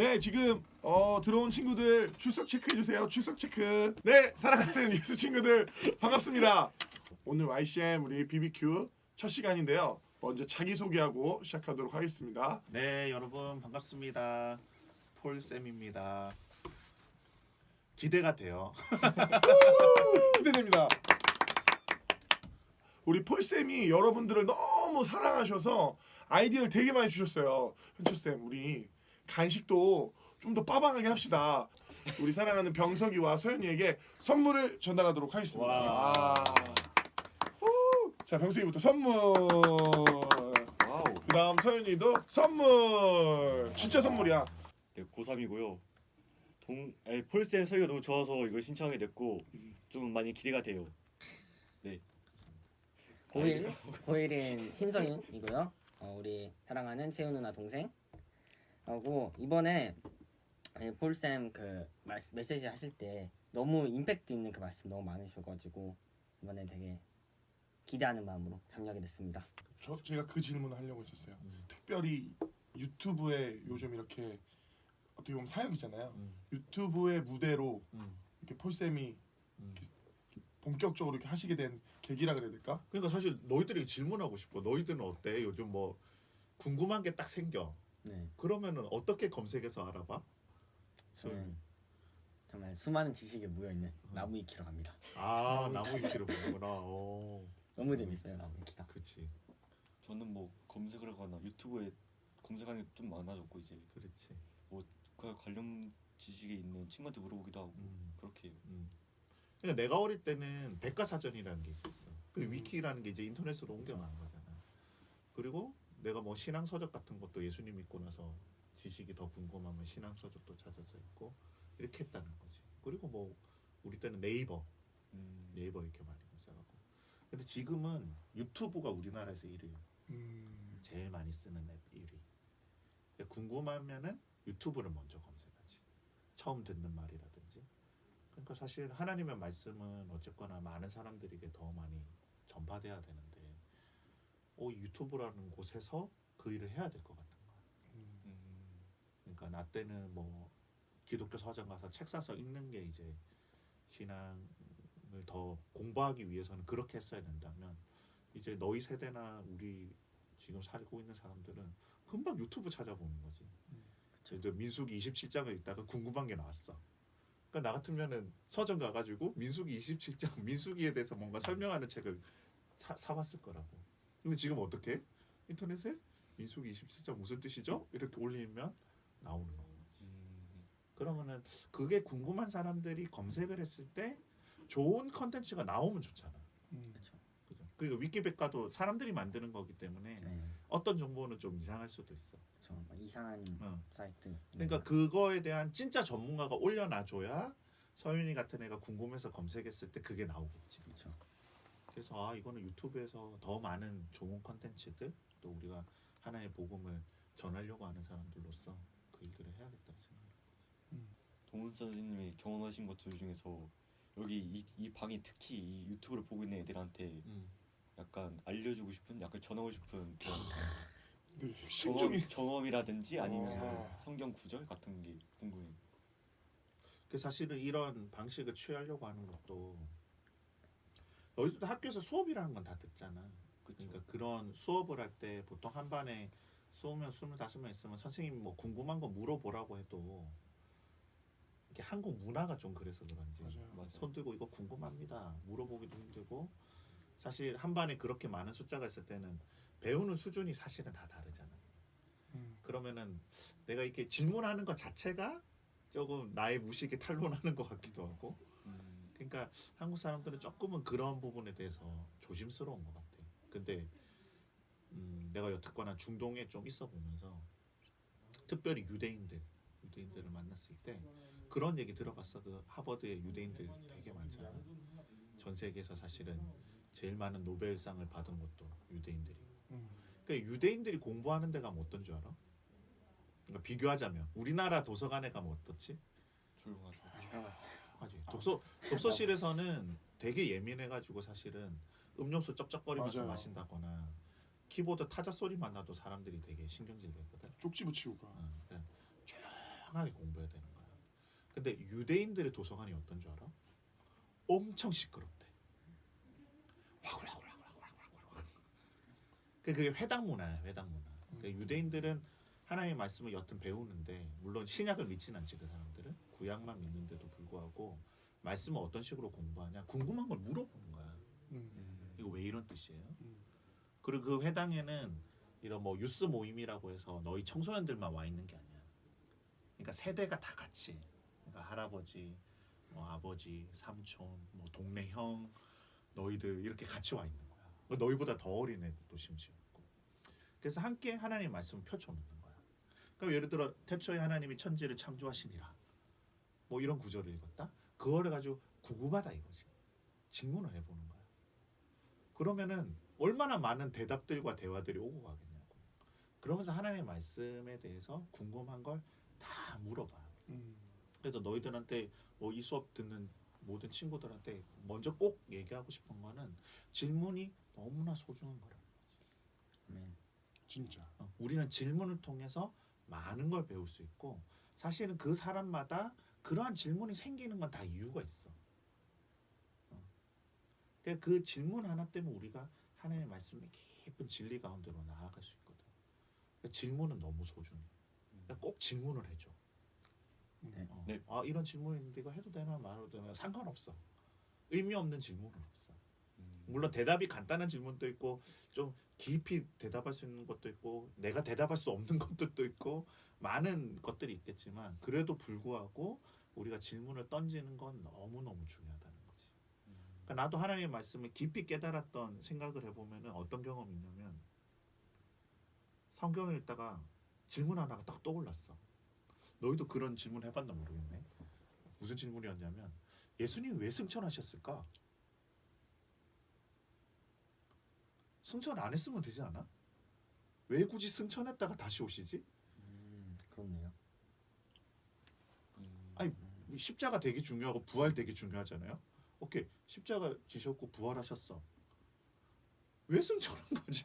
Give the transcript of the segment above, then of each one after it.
네, 지금 들어온 친구들 출석 체크해 주세요. 출석 체크. 네, 사랑하는 뉴스 친구들 반갑습니다. 오늘 YCM 우리 BBQ 첫 시간인데요. 먼저 자기 소개하고 시작하도록 하겠습니다. 네, 여러분 반갑습니다. 폴쌤입니다. 기대가 돼요. 기대됩니다. 우리 폴쌤이 여러분들을 너무 사랑하셔서 아이디어를 되게 많이 주셨어요. 현철쌤, 우리 간식도 좀 더 빠방하게 합시다. 우리 사랑하는 병석이와 서현이에게 선물을 전달하도록 하겠습니다. 와. 자, 병석이부터 선물. 와우. 그다음 서현이도 선물. 진짜 선물이야. 네, 고3이고요. 폴쌤 설교가 너무 좋아서 이걸 신청하게 됐고 좀 많이 기대가 돼요. 네. 고1인 신성윤이고요. 우리 사랑하는 채윤 누나 동생. 하고 이번에 폴쌤 그 메시지 하실 때 너무 임팩트 있는 그 말씀 너무 많으셔가지고 이번에 되게 기대하는 마음으로 참여하게 됐습니다. 제가 그 질문을 하려고 했었어요. 특별히 유튜브에 요즘 이렇게 어떻게 보면 사역이잖아요. 유튜브의 무대로 이렇게 폴쌤이 본격적으로 이렇게 하시게 된 계기라 그래야 될까? 그러니까 사실 너희들이 질문하고 싶어. 너희들은 어때? 요즘 뭐 궁금한 게 딱 생겨. 네, 그러면은 어떻게 검색해서 알아봐? 저는 정말 수많은 지식이 모여 있는 나무 위키로 갑니다. 아, 나무 위키를 보는구나. 오, 너무 재밌어요 나무 위키가. 그렇지, 저는 뭐 검색을 하거나 유튜브에 검색하는 게 좀 많아졌고 이제 그렇지. 그 관련 지식이 있는 친구한테 물어보기도 하고 그렇게 해요. 그러니까 내가 어릴 때는 백과사전이라는 게 있었어. 그 위키라는 게 이제 인터넷으로 옮겨간 거잖아. 그리고 내가 뭐 신앙 서적 같은 것도 예수님 믿고 나서 지식이 더 궁금하면 신앙 서적도 찾아서 읽고 이렇게 했다는 거지. 그리고 뭐 우리 때는 네이버 이렇게 많이 검색하고. 근데 지금은 유튜브가 우리나라에서 1위. 제일 많이 쓰는 앱 1위. 궁금하면은 유튜브를 먼저 검색하지. 처음 듣는 말이라든지. 그러니까 사실 하나님의 말씀은 어쨌거나 많은 사람들에게 더 많이 전파돼야 되는데 유튜브라는 곳에서 그 일을 해야 될 것 같은 거야. 그러니까 나 때는 뭐 기독교 서점 가서 책 사서 읽는 게 이제 신앙을 더 공부하기 위해서는 그렇게 했어야 된다면 이제 너희 세대나 우리 지금 살고 있는 사람들은 금방 유튜브 찾아보는 거지. 이제 민수기 27장을 읽다가 궁금한 게 나왔어. 그러니까 나 같으면은 서점 가가지고 민수기 27장 민수기에 대해서 뭔가 설명하는 책을 사봤을 거라고. 근데 지금 어떻게? 인터넷에 민수기 27장 무슨 뜻이죠? 이렇게 올리면 나오는 거지. 그러면은 그게 궁금한 사람들이 검색을 했을 때 좋은 컨텐츠가 나오면 좋잖아. 그렇죠. 그죠? 그리고 위키백과도 사람들이 만드는 거기 때문에 네, 어떤 정보는 좀 이상할 수도 있어. 그렇죠. 뭐 이상한 사이트. 그러니까 그거에 대한 진짜 전문가가 올려놔줘야 서윤이 같은 애가 궁금해서 검색했을 때 그게 나오겠지. 그렇죠. 그래서 이거는 유튜브에서 더 많은 좋은 컨텐츠들 또 우리가 하나의 복음을 전하려고 하는 사람들로서 그 일들을 해야겠다는 생각을. 동훈 선생님이 경험하신 것들 중에서 여기 이 방이 특히 이 유튜브를 보고 있는 애들한테 약간 알려주고 싶은 약간 전하고 싶은 그런 네, 심정이 경험이라든지 아니면 와. 성경 구절 같은 게 궁금해요. 그 사실은 이런 방식을 취하려고 하는 것도 너희들도 학교에서 수업이라는 건 다 듣잖아. 그러니까 그런 수업을 할 때 보통 한 반에 20명, 25명 있으면 선생님이 뭐 궁금한 거 물어보라고 해도 이게 한국 문화가 좀 그래서 그런지 맞아요. 손 들고 이거 궁금합니다 물어보기도 힘들고 사실 한 반에 그렇게 많은 숫자가 있을 때는 배우는 수준이 사실은 다 다르잖아. 그러면은 내가 이렇게 질문하는 것 자체가 조금 나의 무식에 탄론하는 것 같기도 하고 그러니까 한국 사람들은 조금은 그런 부분에 대해서 조심스러운 것 같아. 근데 내가 여태껏 중동에 좀 있어 보면서 특별히 유대인들을 만났을 때 그런 얘기 들어봤어. 그 하버드에 유대인들 되게 많잖아. 전 세계에서 사실은 제일 많은 노벨상을 받은 것도 유대인들이고. 그러니까 유대인들이 공부하는 데 가면 어떤 줄 알아? 그러니까 비교하자면 우리나라 도서관에 가면 어떻지? 조용하죠. 하지. 독서실에서는 되게 예민해가지고 사실은 음료수 쩝쩝거리면서 맞아요. 마신다거나 키보드 타자 소리만 나도 사람들이 되게 신경질 내거든. 쪽지 붙이고 가. 그러니까 조용하게 공부해야 되는 거야. 근데 유대인들의 도서관이 어떤 줄 알아? 엄청 시끄럽대. 와글와글와글와글와글. 그게 회당 문화야, 회당 문화. 그러니까 유대인들은 하나님의 말씀을 여튼 배우는데 물론 신약을 믿진 않지 그 사람들은 구약만 믿는데도 불구하고 말씀을 어떤 식으로 공부하냐 궁금한 걸 물어보는 거야. 이거 왜 이런 뜻이에요? 그리고 그 회당에는 이런 뭐 유스 모임이라고 해서 너희 청소년들만 와 있는 게 아니야. 그러니까 세대가 다 같이. 그러니까 할아버지, 뭐 아버지, 삼촌, 뭐 동네 형, 너희들 이렇게 같이 와 있는 거야. 너희보다 더 어린 애도 심지어 있고. 그래서 함께 하나님의 말씀을 펼쳐놓는 거야. 그러니까 예를 들어 태초에 하나님이 천지를 창조하시니라. 뭐 이런 구절을 읽었다. 그거를 가지고 궁금하다 이거지. 질문을 해보는 거야. 그러면은 얼마나 많은 대답들과 대화들이 오고 가겠냐고. 그러면서 하나님의 말씀에 대해서 궁금한 걸 다 물어봐요. 그래서 너희들한테 뭐 이 수업 듣는 모든 친구들한테 먼저 꼭 얘기하고 싶은 거는 질문이 너무나 소중한 거라. 진짜. 우리는 질문을 통해서 많은 걸 배울 수 있고 사실은 그 사람마다 그러한 질문이 생기는 건 다 이유가 있어. 그러니까 그 질문 하나 때문에 우리가 하나님의 말씀의 깊은 진리 가운데로 나아갈 수 있거든. 그러니까 질문은 너무 소중해. 그러니까 꼭 질문을 해줘. 네. 네. 아 이런 질문이 있는데 이거 해도 되나 말아도 되나 상관없어. 의미 없는 질문은 없어. 물론 대답이 간단한 질문도 있고 좀 깊이 대답할 수 있는 것도 있고 내가 대답할 수 없는 것들도 있고 많은 것들이 있겠지만 그래도 불구하고 우리가 질문을 던지는 건 너무너무 중요하다는 거지. 그러니까 나도 하나님의 말씀을 깊이 깨달았던 생각을 해보면 어떤 경험이 있냐면 성경을 읽다가 질문 하나가 딱 떠올랐어. 너희도 그런 질문 해봤나 모르겠네. 무슨 질문이었냐면 예수님이 왜 승천하셨을까? 승천 안 했으면 되지 않아? 왜 굳이 승천했다가 다시 오시지? 그렇네요. 아니 십자가 되게 중요하고 부활 되게 중요하잖아요. 오케이 십자가 지셨고 부활하셨어. 왜 승천한 거지?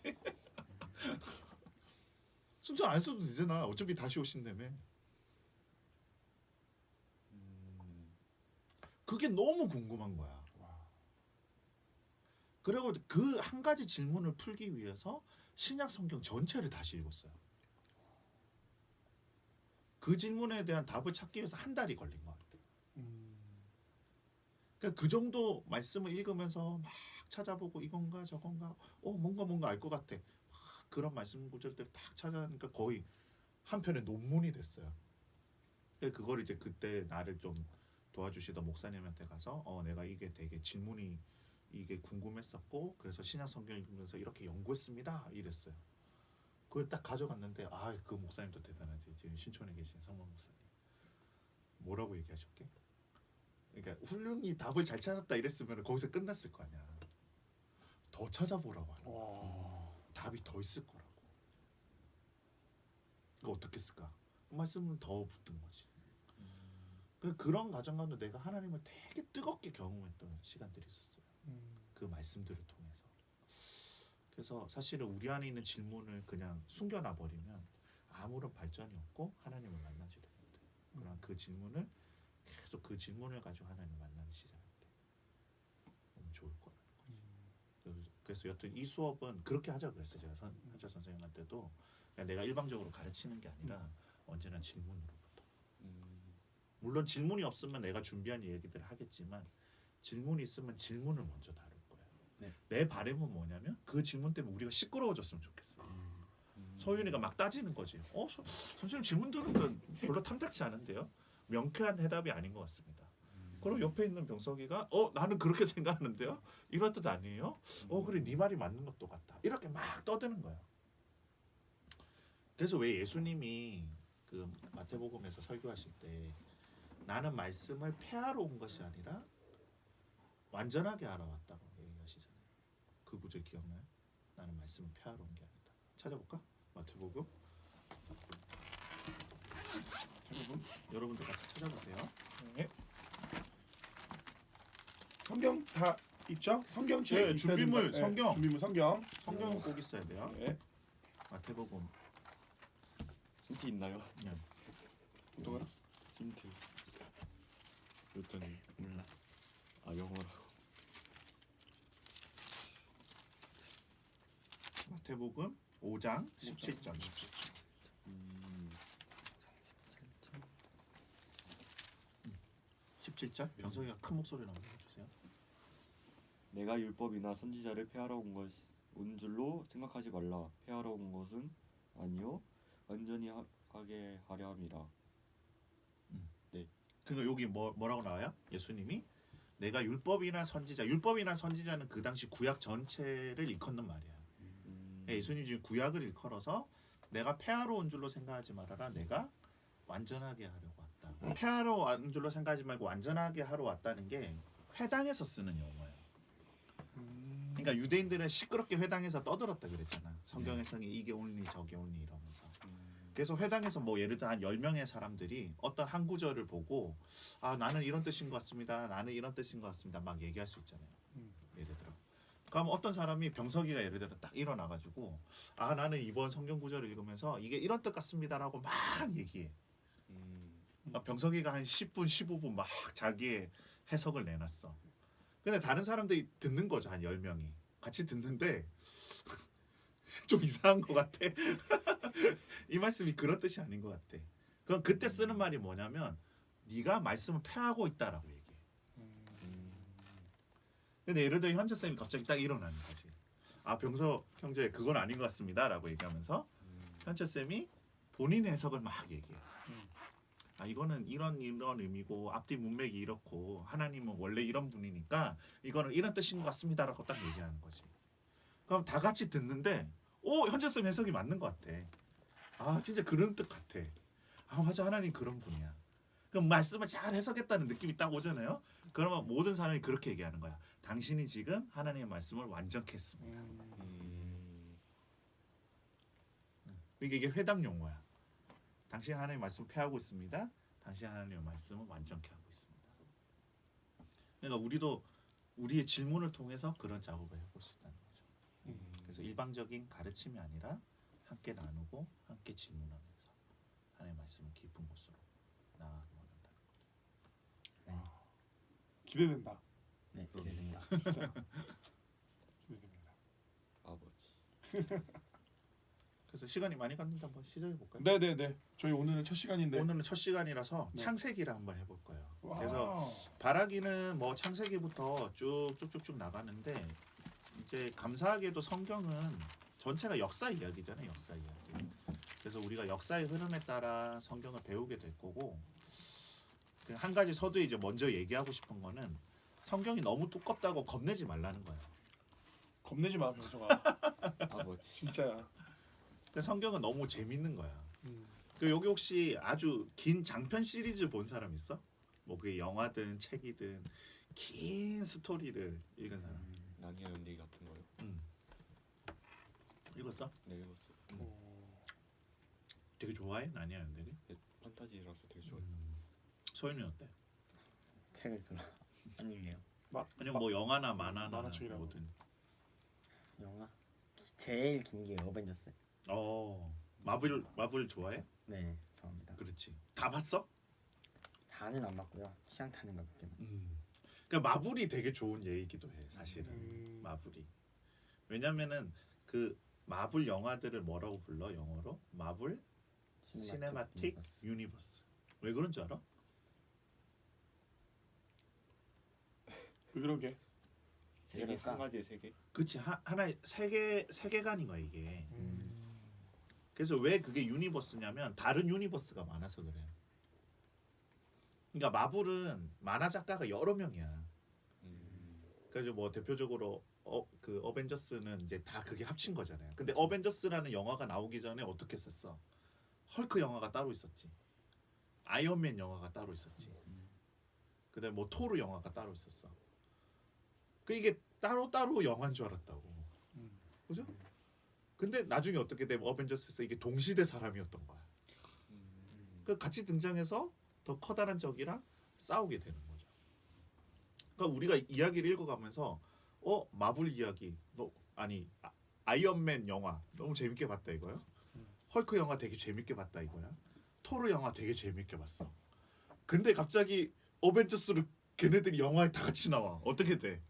승천 안 했어도 되잖아. 어차피 다시 오신다며. 그게 너무 궁금한 거야. 그리고 그 한 가지 질문을 풀기 위해서 신약 성경 전체를 다시 읽었어요. 그 질문에 대한 답을 찾기 위해서 한 달이 걸린 것 같아요. 그러니까 그 정도 말씀을 읽으면서 막 찾아보고 이건가 저건가 뭔가 알 것 같아. 막 그런 말씀 구절들을 딱 찾아니까 거의 한 편의 논문이 됐어요. 그래서 그걸 이제 그때 나를 좀 도와주시던 목사님한테 가서 내가 이게 되게 질문이 이게 궁금했었고 그래서 신약 성경 읽으면서 이렇게 연구했습니다 이랬어요. 그걸 딱 가져갔는데 그 목사님도 대단하지. 지금 신촌에 계신 성모 목사님 뭐라고 얘기하셨게? 그러니까 훌륭히 답을 잘 찾았다 이랬으면 거기서 끝났을 거 아니야. 더 찾아보라고 하는 거야. 답이 더 있을 거라고. 그거 어떻게 했을까? 그 말씀은 더 붙은 거지. 그런 과정 가운데 내가 하나님을 되게 뜨겁게 경험했던 시간들이 있었어요. 그 말씀들을 통해서. 그래서 사실은 우리 안에 있는 질문을 그냥 숨겨놔 버리면 아무런 발전이 없고 하나님을 만나지도 못해. 그러나 그 질문을 계속 그 질문을 가지고 하나님을 만나기 시작할 때 너무 좋을 거라는 거지. 그래서 여튼 이 수업은 그렇게 하자고 그랬어요. 제가 한자 선생님한테도 그냥 내가 일방적으로 가르치는 게 아니라 언제나 질문으로부터. 물론 질문이 없으면 내가 준비한 얘기들을 하겠지만 질문이 있으면 질문을 먼저 다룰 거예요. 네. 내 바람은 뭐냐면 그 질문 때문에 우리가 시끄러워졌으면 좋겠어. 서윤이가 막 따지는 거지. 선생님 질문 들은 건 별로 탐탁지 않은데요. 명쾌한 해답이 아닌 것 같습니다. 그럼 옆에 있는 병석이가 나는 그렇게 생각하는데요. 이런 뜻 아니에요? 그래 네 말이 맞는 것도 같다. 이렇게 막 떠드는 거예요. 그래서 왜 예수님이 그 마태복음에서 설교하실 때 나는 말씀을 폐하러 온 것이 아니라 완전하게 알아왔다고 얘기하시잖아요. 그 구절 기억나요? 나는 말씀을 폐하러 온 게 아니다. 찾아볼까? 마태복음. 여러분도 같이 찾아보세요. 네. 성경 다 있죠? 성경책 네, 준비물, 있어야 성경. 준비물 성경. 성경은 꼭 있어야 돼요. 네. 마태복음. 힌트 있나요? 어떤가요? 힌트. 그랬더니 몰라. 아 영어라고. 마태복음 5장 17절. 17절. 병석이가 큰 목소리로 한번 해주세요. 내가 율법이나 선지자를 폐하러 온 줄로 생각하지 말라. 폐하러 온 것은 아니요 완전히 하게 하려 함이라. 그러니까 여기 뭐라고 나와요? 예수님이 내가 율법이나 선지자는 그 당시 구약 전체를 일컫는 말이야. 예수님 지금 구약을 일컬어서 내가 폐하러 온 줄로 생각하지 말아라. 내가 완전하게 하려고 왔다. 폐하러 온 줄로 생각하지 말고 완전하게 하러 왔다는 게 회당에서 쓰는 용어예요. 그러니까 유대인들은 시끄럽게 회당에서 떠들었다 그랬잖아. 성경에서는 이게 옳니 저게 옳니 이러면서. 그래서 회당에서 뭐 예를 들어 한 10명의 사람들이 어떤 한 구절을 보고 아 나는 이런 뜻인 것 같습니다. 나는 이런 뜻인 것 같습니다. 막 얘기할 수 있잖아요. 예를 들어. 그럼 어떤 사람이 병석이가 예를 들어 딱 일어나가지고 아 나는 이번 성경 구절을 읽으면서 이게 이런 뜻 같습니다라고 막 얘기해. 병석이가 한 10분 15분 막 자기의 해석을 내놨어. 근데 다른 사람들이 듣는 거죠. 한 10명이 같이 듣는데 좀 이상한 것 같아. 이 말씀이 그런 뜻이 아닌 것 같아. 그럼 그때 쓰는 말이 뭐냐면 네가 말씀을 폐하고 있다라고 얘기해. 근데 예를 들어 현재 쌤이 갑자기 딱 일어나는 거지. 아 병석 형제 그건 아닌 것 같습니다라고 얘기하면서 현재 쌤이 본인의 해석을 막 얘기해. 아 이거는 이런 의미고 앞뒤 문맥이 이렇고 하나님은 원래 이런 분이니까 이거는 이런 뜻인 것 같습니다라고 딱 얘기하는 거지. 그럼 다 같이 듣는데 오 현재 쌤 해석이 맞는 것 같아. 아 진짜 그런 뜻 같아. 아 맞아 하나님 그런 분이야. 그럼 말씀을 잘 해석했다는 느낌이 딱 오잖아요. 그러면 모든 사람이 그렇게 얘기하는 거야. 당신이 지금 하나님의 말씀을 완전케 했습니다. 이게 회당 용어야. 당신 하나님의 말씀을 폐하고 있습니다. 당신 하나님의 말씀을 완전케 하고 있습니다. 그러니까 우리도 우리의 질문을 통해서 그런 작업을 해볼 수 있다는 거죠. 그래서 일방적인 가르침이 아니라 함께 나누고 함께 질문하면서 하나님의 말씀을 깊은 곳으로 나아가기 원한다는 거죠. 기대된다. 네, 기대됩니다. 진짜 기대됩니다. 아버지. 그래서 시간이 많이 갔는데 한번 시작해 볼까요? 네네네. 저희 오늘은 첫 시간인데. 오늘은 첫 시간이라서 네. 창세기를 한번 해볼 거예요. 와. 그래서 바라기는 뭐 창세기부터 쭉쭉쭉쭉 나가는데 이제 감사하게도 성경은 전체가 역사 이야기잖아요. 역사 이야기. 그래서 우리가 역사의 흐름에 따라 성경을 배우게 될 거고 한 가지 서두에 이제 먼저 얘기하고 싶은 거는 성경이 너무 두껍다고 겁내지 말라는 거예요. 겁내지 마 병석아. 아버지. 진짜야. 그 성경은 너무 재밌는 거야. 그 여기 혹시 아주 긴 장편 시리즈 본 사람 있어? 뭐 그게 영화든 책이든 긴 스토리를 읽은 사람. 나니아 연대기 같은 거요. 읽었어? 네 읽었어요. 되게 좋아해? 나니아 연대기? 네, 판타지라서 되게 좋아요. 소연이는 어때? 책을 별로 안 읽네요. 아니면 뭐 영화나 만화나 만화책이라고. 뭐든. 영화 제일 긴 게 어벤져스. 마블 좋아해? 네, 좋아합니다. 그렇지. 다 봤어? 다는 안 봤고요. 취향 타는 거 몇 개만. 그러니까 마블이 되게 좋은 얘기기도 해. 사실은 마블이. 왜냐면은 그 마블 영화들을 뭐라고 불러 영어로? 마블 시네마틱 유니버스. 왜 그런 줄 알아? 왜 그러게? 세계 그러니까. 한 가지의 세계. 그렇지. 하나의 세계관인 거야 이게. 그래서 왜 그게 유니버스냐면 다른 유니버스가 많아서 그래. 그러니까 마블은 만화 작가가 여러 명이야. 그래서 뭐 대표적으로 그 어벤져스는 이제 다 그게 합친 거잖아요. 근데 어벤져스라는 영화가 나오기 전에 어떻게 썼어? 헐크 영화가 따로 있었지. 아이언맨 영화가 따로 있었지. 그다음에 뭐 토르 영화가 따로 있었어. 그 이게 따로 영화인 줄 알았다고. 그죠? 근데 나중에 어떻게 돼? 어벤져스에서 이게 동시대 사람이었던 거야. 그 같이 등장해서 더 커다란 적이랑 싸우게 되는 거죠. 그러니까 우리가 이야기를 읽어가면서 마블 이야기, 아이언맨 영화 너무 재밌게 봤다 이거야. 헐크 영화 되게 재밌게 봤다 이거야. 토르 영화 되게 재밌게 봤어. 근데 갑자기 어벤져스를 걔네들이 영화에 다 같이 나와. 어떻게 돼?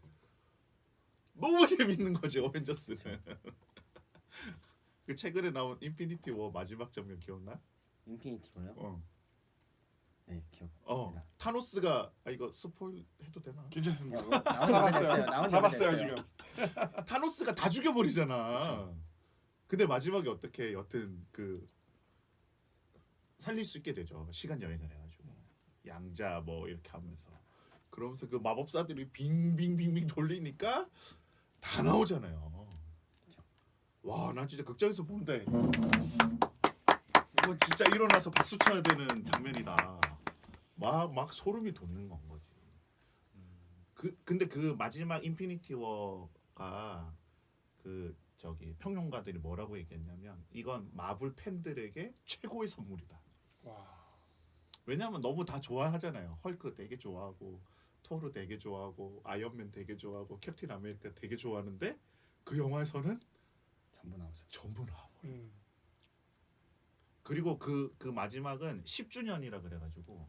너무 재밌는 거지 어벤져스는. 그 최근에 나온 인피니티 워 마지막 장면 기억나? 인피니티 워요? 어. 네 기억. 타노스가 이거 스포일 해도 되나? 괜찮습니다. 나온 다 지 봤어요. 오래됐어요. 나온 지 다 봤어요 오래됐어요. 지금. 타노스가 다 죽여버리잖아. 근데 마지막에 어떻게 여튼 그 살릴 수 있게 되죠. 시간 여행을 해가지고 양자 뭐 이렇게 하면서 그러면서 그 마법사들이 빙빙빙빙 돌리니까 다 나오잖아요. 와, 난 진짜 극장에서 보는데 이건 진짜 일어나서 박수 쳐야 되는 장면이다. 막 소름이 돋는 건 거지. 근데 그 마지막 인피니티 워가 그 저기 평론가들이 뭐라고 얘기했냐면 이건 마블 팬들에게 최고의 선물이다. 와. 왜냐면 너무 다 좋아하잖아요. 헐크 되게 좋아하고 토르 되게 좋아하고 아이언맨 되게 좋아하고 캡틴 아메리카 되게 좋아하는데 그 영화에서는 전부 나오죠. 전부 나와. 음. 그리고 그 마지막은 10주년이라 그래가지고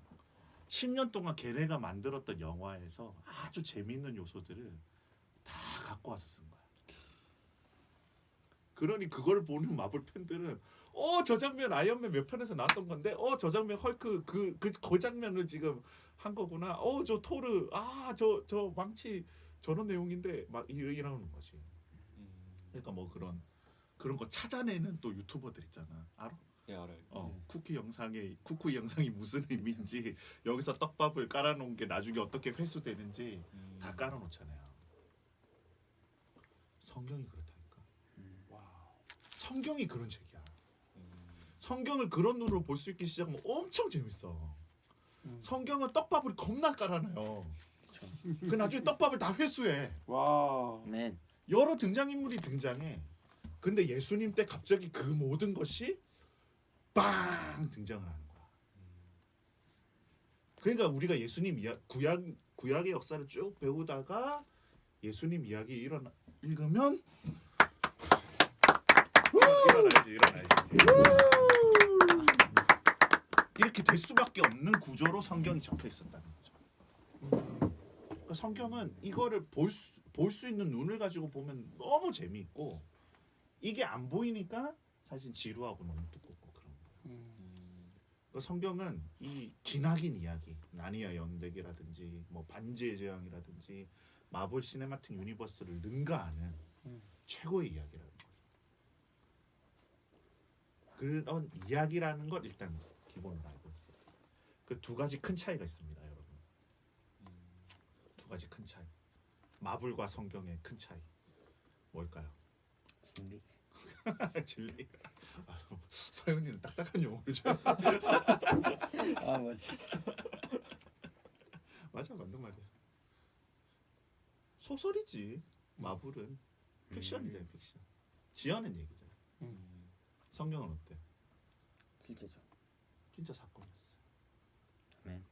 10년 동안 걔네가 만들었던 영화에서 아주 재미있는 요소들을 다 갖고 와서 쓴 거야. 그러니 그걸 보는 마블 팬들은 저 장면 아이언맨 몇 편에서 나왔던 건데 저 장면 헐크 그 장면을 지금 한 거구나. 저 토르 저 망치 저런 내용인데 막 이러는 거지. 그러니까 뭐 그런 거 찾아내는 또 유튜버들 있잖아. 알아? 예 알아요. 쿠키 영상이 무슨 의미인지 여기서 떡밥을 깔아놓은 게 나중에 어떻게 회수되는지 다 깔아놓잖아요. 성경이 그렇다니까. 와. 성경이 그런 책이야. 성경을 그런 눈으로 볼 수 있기 시작하면 엄청 재밌어. 성경은 떡밥을 겁나 깔아놔요. 그 나중에 떡밥을 다 회수해. 와. 맨. 여러 등장인물이 등장해. 근데 예수님 때 갑자기 그 모든 것이 빵 등장을 하는 거야. 그러니까 우리가 예수님 구약의 역사를 쭉 배우다가 예수님 이야기 읽으면 일어나야지. 이렇게 될 수밖에 없는 구조로 성경이 적혀 있었다는 거죠. 그러니까 성경은 이거를 볼 수 있는 눈을 가지고 보면 너무 재미있고 이게 안 보이니까 사실 지루하고 너무 두껍고 그런 거예요. 그러니까 성경은 이 기나긴 이야기, 나니아 연대기라든지 뭐 반지의 제왕이라든지 마블 시네마틱 유니버스를 능가하는 최고의 이야기라는 거예요. 그런 이야기라는 걸 일단 기본으로 알고 있어요. 그 두 가지 큰 차이가 있습니다, 여러분. 두 가지 큰 차이. 마블과 성경의 큰 차이 뭘까요? 진리. 진리. 서윤이는 딱딱한 용어를 줘. 뭐지? 맞아, 맞는 말이야. 소설이지. 마블은 픽션이잖아, 픽션. 지어낸 얘기잖아. 성경은 어때? 실제죠. 진짜 사건이었어. 아멘.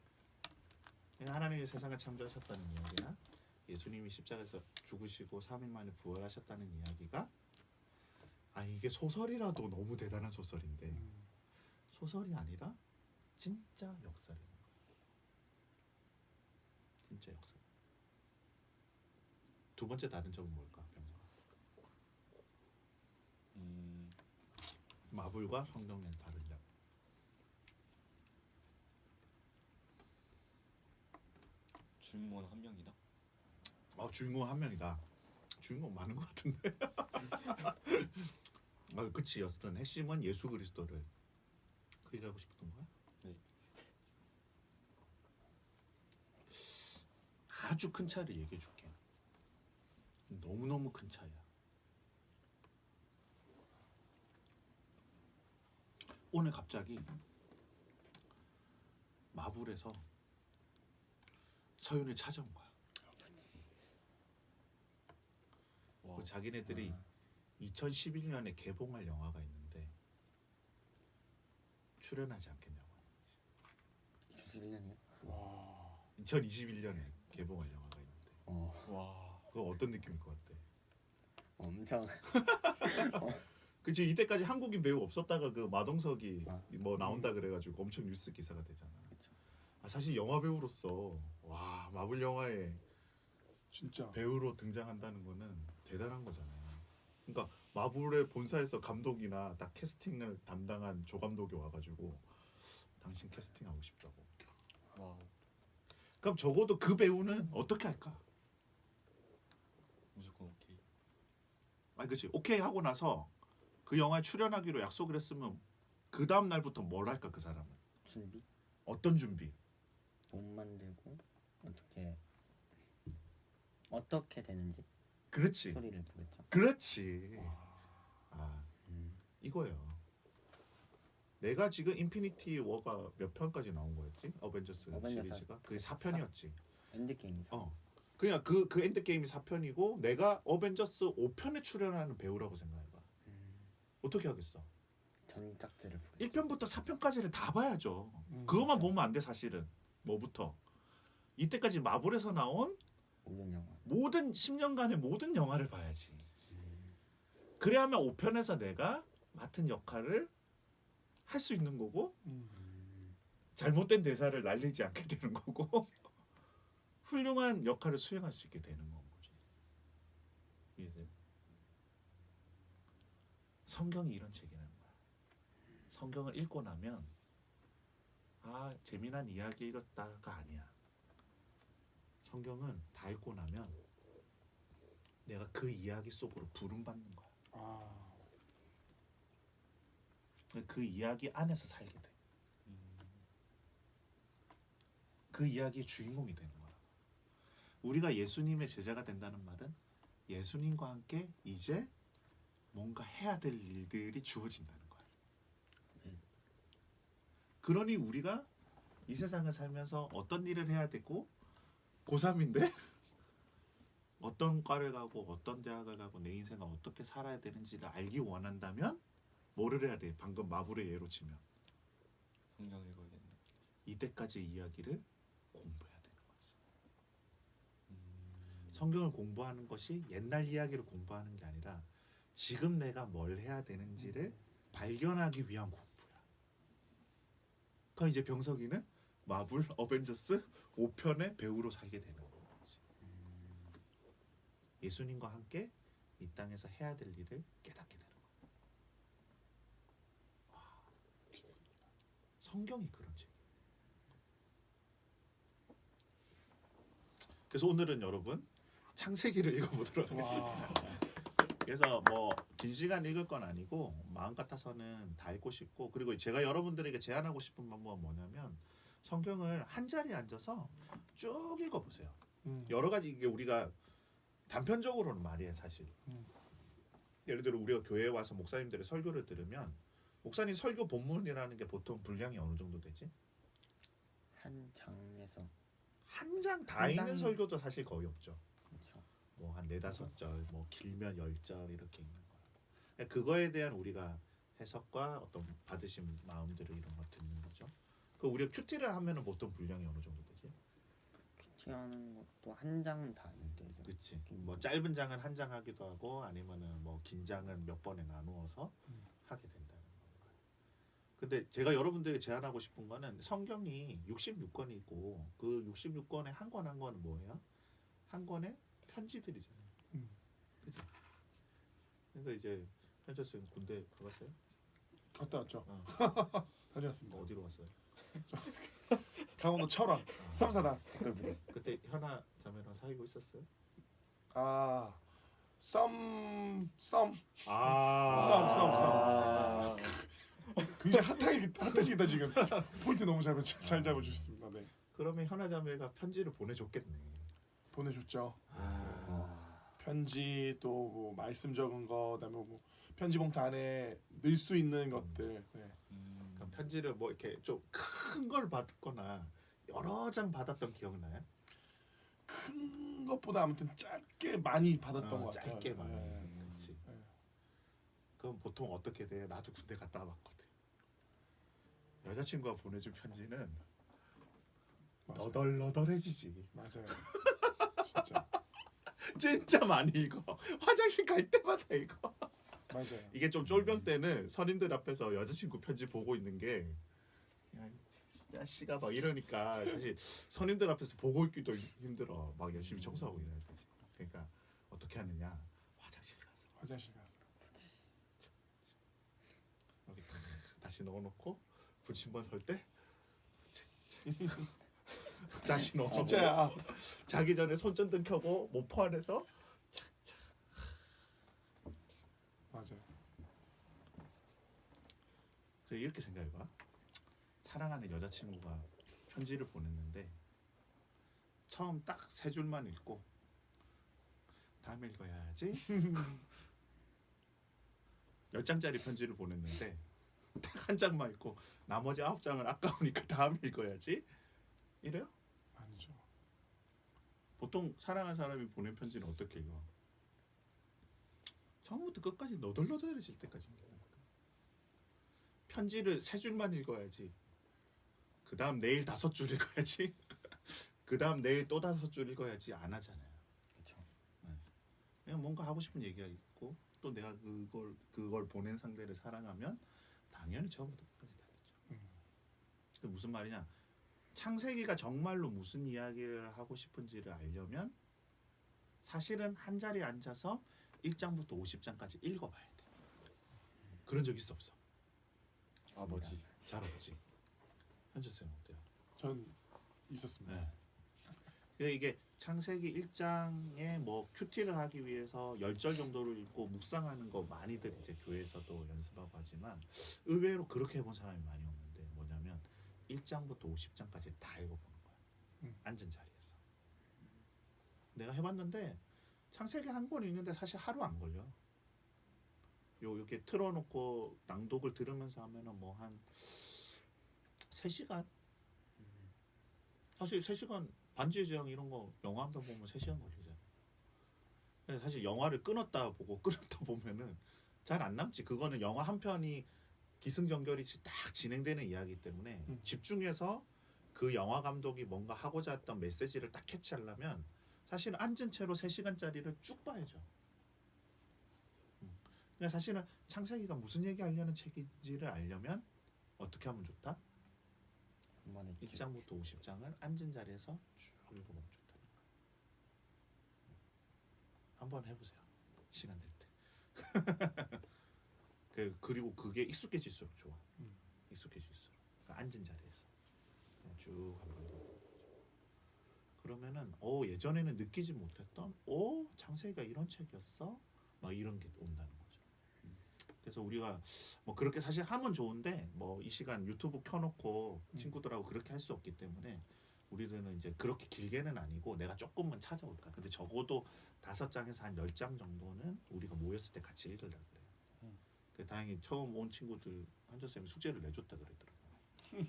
하나님이 세상을 창조하셨다는 이야기나 예수님이 십자가에서 죽으시고 3일 만에 부활하셨다는 이야기가 이게 소설이라도 너무 대단한 소설인데 소설이 아니라 진짜 역사라는 거야. 진짜 역사. 두 번째 다른 점은 뭘까, 병성아? 마블과 성경의 다른 점. 주인공은 한 명이다. 주인공 한 명이다. 주인공 많은 것 같은데. 그치. 어떤 핵심은 예수 그리스도를 그 얘기하고 싶었던 거야? 네. 아주 큰 차이를 얘기해 줄게. 너무너무 큰 차이야. 오늘 갑자기 마블에서 서윤을 찾아온 거야. 와. 그 자기네들이 2011년에 개봉할 영화가 있는데 출연하지 않겠냐고. 2011년이요? 와. 2021년에 개봉할 영화가 있는데 와. 그거 어떤 느낌일 것 같아? 엄청 그치 이때까지 한국인 배우 없었다가 그 마동석이 아. 뭐 나온다 그래가지고 엄청 뉴스 기사가 되잖아. 그쵸. 사실 영화 배우로서 와 마블 영화에 진짜 배우로 등장한다는 거는 대단한 거잖아요. 그러니까 마블의 본사에서 감독이나 딱 캐스팅을 담당한 조 감독이 와가지고 당신 캐스팅하고 싶다고. 와우. 그럼 적어도 그 배우는 어떻게 할까? 무조건 오케이. 아니 그치 오케이 하고 나서 그 영화에 출연하기로 약속을 했으면 그 다음 날부터 뭘 할까 그 사람은 준비 어떤 준비? 몸 만들고 어떻게 되는지 그렇지 소리를 보겠죠. 그렇지 아 음. 이거예요. 내가 지금 인피니티 워가 몇 편까지 나온 거였지? 어벤져스 어벤져스 시리즈가 그게 4편이었지. 엔드게임에서 어. 그냥 그 엔드 게임이 4편이고 내가 어벤져스 5편에 출연하는 배우라고 생각해봐. 어떻게 하겠어? 전작들을 보겠죠. 1편부터 4편까지를 다 봐야죠. 음, 그것만 진짜. 보면 안 돼 사실은. 뭐부터 이때까지 마블에서 나온 모든 영화. 모든 10년간의 모든 영화를 봐야지. 그래야만 5편에서 내가 맡은 역할을 할 수 있는 거고 잘못된 대사를 날리지 않게 되는 거고 훌륭한 역할을 수행할 수 있게 되는 건 거지. 이해돼요? 성경이 이런 책이라는 거야. 성경을 읽고 나면 아 재미난 이야기 읽었다가 아니야. 성경은 다 읽고 나면 내가 그 이야기 속으로 부름받는 거야. 아, 그 이야기 안에서 살게 돼. 음. 그 이야기의 주인공이 되는 거야. 우리가 예수님의 제자가 된다는 말은 예수님과 함께 이제 뭔가 해야 될 일들이 주어진다는 거야. 그러니 우리가 이 세상을 살면서 어떤 일을 해야 되고 고3인데 어떤 과를 가고 어떤 대학을 가고 내 인생을 어떻게 살아야 되는지를 알기 원한다면 뭐를 해야 돼? 방금 마블의 예로 치면 성경 읽어야겠네. 이때까지의 이야기를 공부해야 되는 거지. 음. 성경을 공부하는 것이 옛날 이야기를 공부하는 게 아니라 지금 내가 뭘 해야 되는지를 발견하기 위한 공부야. 그럼 이제 병석이는 마블 어벤져스 5편의 배우로 살게 되는 거지. 예수님과 함께 이 땅에서 해야 될 일을 깨닫게 되는 거야. 와, 성경이 그런 책. 그래서 오늘은 여러분 창세기를 읽어보도록 하겠습니다. 와, 그래서 뭐 긴 시간 읽을 건 아니고 마음 같아서는 다 읽고 싶고 그리고 제가 여러분들에게 제안하고 싶은 방법은 뭐냐면 성경을 한 자리에 앉아서 쭉 읽어보세요. 여러 가지 이게 우리가 단편적으로는 말이에요 사실. 예를 들어 우리가 교회에 와서 목사님들의 설교를 들으면 목사님 설교 본문이라는 게 보통 분량이 어느 정도 되지? 한 장에서 한 장 다 한 읽는 장. 설교도 사실 거의 없죠. 그렇죠. 뭐 한 4-5절, 뭐 길면 10절 이렇게 읽는 거라고. 그러니까 그거에 대한 우리가 해석과 어떤 받으신 마음들을 이런 거 듣는 거죠. 그 우리가 큐티를 하면은 보통 분량이 어느 정도 되지? 큐티하는 것도 한 장은 다 읽대죠. 그렇지. 뭐 짧은 장은 한 장 하기도 하고 아니면은 뭐 긴 장은 몇 번에 나누어서 하게 된다는 거예요. 근데 제가 여러분들에게 제안하고 싶은 거는 성경이 66권이고 그 66권의 한 권 한 권은 뭐예요? 한 권의 편지들이잖아요. 그렇지? 그러니까 이제 현철 군대 가봤어요? 갔다 왔죠. 어. 다녀왔습니다. 어디로 갔어요? 강원도 철원 3사단. 그때 현아 자매랑 사귀고 있었어요? 아, 썸 아, 썸. 굉장히 핫하기다 지금. 포인트 너무 잘 잡아주셨습니다. 네, 그러면 현아 자매가 편지를 보내줬겠네. 보내줬죠. 아, 편지 또 뭐 말씀 적은 거, 그다음에 뭐 편지 봉투 안에 넣을 수 있는 것들. 네. 그럼 편지를 뭐 이렇게 좀 큰 걸 받거나 여러 장 받았던 기억 나요? 큰 것보다 아무튼 짧게 많이 받았던 것 같아요. 짧게 많이. 네. 그렇지. 네. 그럼 보통 어떻게 돼? 나도 군대 갔다 와봤거든. 여자친구가 보내준 편지는 맞아요. 너덜너덜해지지. 맞아요. 진짜. 진짜 많이 읽어. 화장실 갈 때마다 읽어. 맞아요. 이게 좀 쫄병 때는 선임들 앞에서 여자친구 편지 보고 있는 게 야, 이 자식아 막 이러니까 사실 선임들 앞에서 보고 있기도 힘들어. 막 열심히 청소하고 이래야 되지. 그러니까 어떻게 하느냐? 화장실 가서 화장실 가서. 여기 다시 넣어놓고 붙임번 설 때 다시 넣어. 진짜야. 자기 전에 손전등 켜고 모포 안에서 맞아요. 그래, 이렇게 생각해봐. 사랑하는 여자친구가 편지를 보냈는데 처음 딱 세 줄만 읽고 다음에 읽어야지. 10장짜리 편지를 보냈는데 딱 한 장만 읽고 나머지 9장은 아까우니까 다음에 읽어야지. 이래요? 아니죠. 보통 사랑하는 사람이 보낸 편지는 어떻게 읽어? 처음부터 끝까지 너덜너덜해질 때까지 읽는다니까. 편지를 3줄만 읽어야지. 그 다음 내일 5줄 읽어야지. 그 다음 내일 또 5줄 읽어야지. 안 하잖아요. 그렇죠. 그냥 뭔가 하고 싶은 얘기가 있고 또 내가 그걸 보낸 상대를 사랑하면 당연히 처음부터 끝까지 다 했죠. 그 무슨 말이냐? 창세기가 정말로 무슨 이야기를 하고 싶은지를 알려면 사실은 한 자리에 앉아서 1장부터 50장까지 읽어봐야 돼. 그런 적 있어 없어? 아 뭐지? 잘 없지. 현주 쌤 어때요? 전 있었습니다. 네. 그러니까 이게 창세기 1장에 뭐 큐티를 하기 위해서 10절 정도를 읽고 묵상하는 거 많이들 이제 교회에서도 연습하고 하지만 의외로 그렇게 해본 사람이 많이 없는데 뭐냐면 1장부터 50장까지 다 읽어보는 거야. 앉은 자리에서. 내가 해봤는데 창세기 한 권 읽는데 사실 하루 안 걸려. 이렇게 틀어놓고 낭독을 들으면서 하면은 뭐 한 3시간? 사실 3시간 반지의 제왕 이런 거 영화 한 편 보면 3시간 걸리잖아. 근데 사실 영화를 끊었다 보고 끊었다 보면은 잘 안 남지. 그거는 영화 한 편이 기승전결이 딱 진행되는 이야기이기 때문에 집중해서 그 영화 감독이 뭔가 하고자 했던 메시지를 딱 캐치하려면 사실은 앉은 채로 3시간짜리를 쭉 봐야죠. 그러니까 사실은 창세기가 무슨 얘기하려는 책인지를 알려면 어떻게 하면 좋다? 한 번에 1장부터 50장을 앉은 자리에서 쭉 읽어보면 좋다는 거야. 한번 해보세요. 시간 될 때. 그리고 그게 익숙해질수록 좋아. 익숙해질수록. 그러니까 앉은 자리에서 그냥 쭉 한번 더. 그러면은 예전에는 느끼지 못했던 창세기가 이런 책이었어? 막 이런 게 온다는 거죠. 그래서 우리가 뭐 그렇게 사실 하면 좋은데 뭐 이 시간 유튜브 켜놓고 친구들하고 그렇게 할 수 없기 때문에 우리들은 이제 그렇게 길게는 아니고 내가 조금만 찾아올까. 근데 적어도 5장에서 한 10장 정도는 우리가 모였을 때 같이 읽으려고 그래요. 다행히 처음 온 친구들 한조쌤이 숙제를 내줬다 그러더라고요.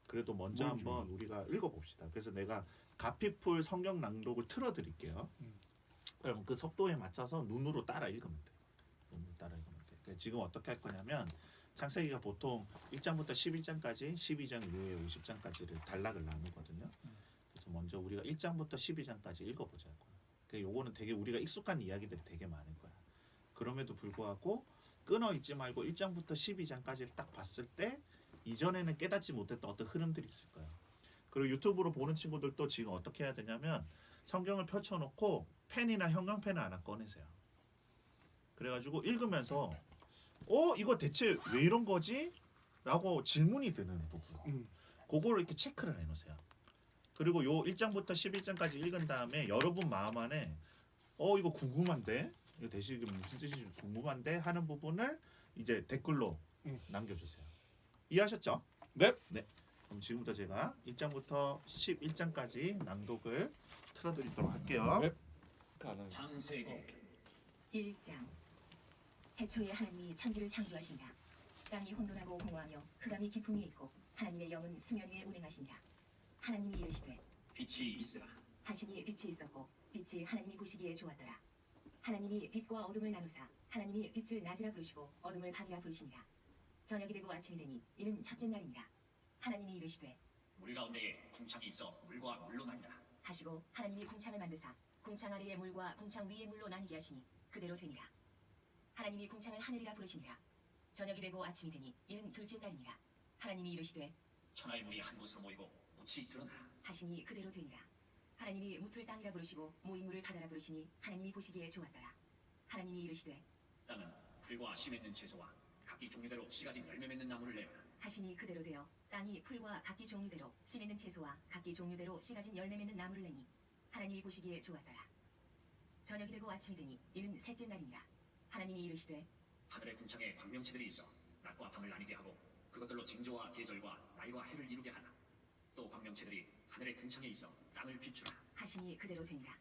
그래도 먼저 한번 우리가 읽어봅시다. 그래서 내가 가피풀 성경 낭독을 틀어드릴게요. 그럼 그 속도에 맞춰서 눈으로 따라 읽으면 돼. 눈으로 따라 읽으면 돼. 그러니까 지금 어떻게 할 거냐면 창세기가 보통 1장부터 11장까지 12장 이후에 50장까지를 단락을 나누거든요. 그래서 먼저 우리가 1장부터 12장까지 읽어보자고. 그러니까 요거는 되게 우리가 익숙한 이야기들이 되게 많을 거야. 그럼에도 불구하고 끊어 읽지 말고 1장부터 12장까지를 딱 봤을 때 이전에는 깨닫지 못했던 어떤 흐름들이 있을 거야. 그리고 유튜브로 보는 친구들도 지금 어떻게 해야 되냐면 성경을 펼쳐놓고 펜이나 형광펜을 하나 꺼내세요. 그래가지고 읽으면서 이거 대체 왜 이런 거지? 라고 질문이 드는 부분. 그거를 이렇게 체크를 해놓으세요. 그리고 요 1장부터 11장까지 읽은 다음에 여러분 마음 안에 이거 궁금한데? 이거 대신 무슨 뜻인지 궁금한데? 하는 부분을 이제 댓글로 남겨주세요. 이해하셨죠? 네. 네. 그럼 지금부터 제가 1장부터 11장까지 낭독을 틀어드리도록 할게요. 네. 창세기 1장. 태초에 하나님이 천지를 창조하시니라. 땅이 혼돈하고 공허하며 흑암이 깊음이 있고 하나님의 영은 수면 위에 운행하시니라. 하나님이 이르시되 빛이 있으라. 하시니 빛이 있었고 빛이 하나님이 보시기에 좋았더라. 하나님이 빛과 어둠을 나누사 하나님이 빛을 낮이라 부르시고 어둠을 밤이라 부르시니라. 저녁이 되고 아침이 되니 이는 첫째 날이니라. 하나님이 이르시되 물 가운데에 궁창이 있어 물과 물로 나뉘라. 하시고 하나님이 궁창을 만드사 궁창 아래의 물과 궁창 위의 물로 나뉘게 하시니 그대로 되니라. 하나님이 궁창을 하늘이라 부르시니라. 저녁이 되고 아침이 되니 이는 둘째 날이니라. 하나님이 이르시되 천하의 물이 한 곳으로 모이고 묻이 드러나라. 하시니 그대로 되니라. 하나님이 묻을 땅이라 부르시고 모인 물을 바다라 부르시니 하나님이 보시기에 좋았더라. 하나님이 이르시되 땅은 풀과 씨 맺는 채소와 각기 종류대로 씨 가진 열매 맺는 나무를 내라. 하시니 그대로 되어 땅이 풀과 각기 종류대로 씨 맺는 채소와 각기 종류대로 씨 가진 열매 맺는 나무를 내니 하나님이 보시기에 좋았더라. 저녁이 되고 아침이 되니 이는 셋째 날이니라. 하나님이 이르시되 하늘의 궁창에 광명체들이 있어 낮과 밤을 나뉘게 하고 그것들로 징조와 계절과 날과 해를 이루게 하나. 또 광명체들이 하늘의 궁창에 있어 땅을 비추라. 하시니 그대로 되니라.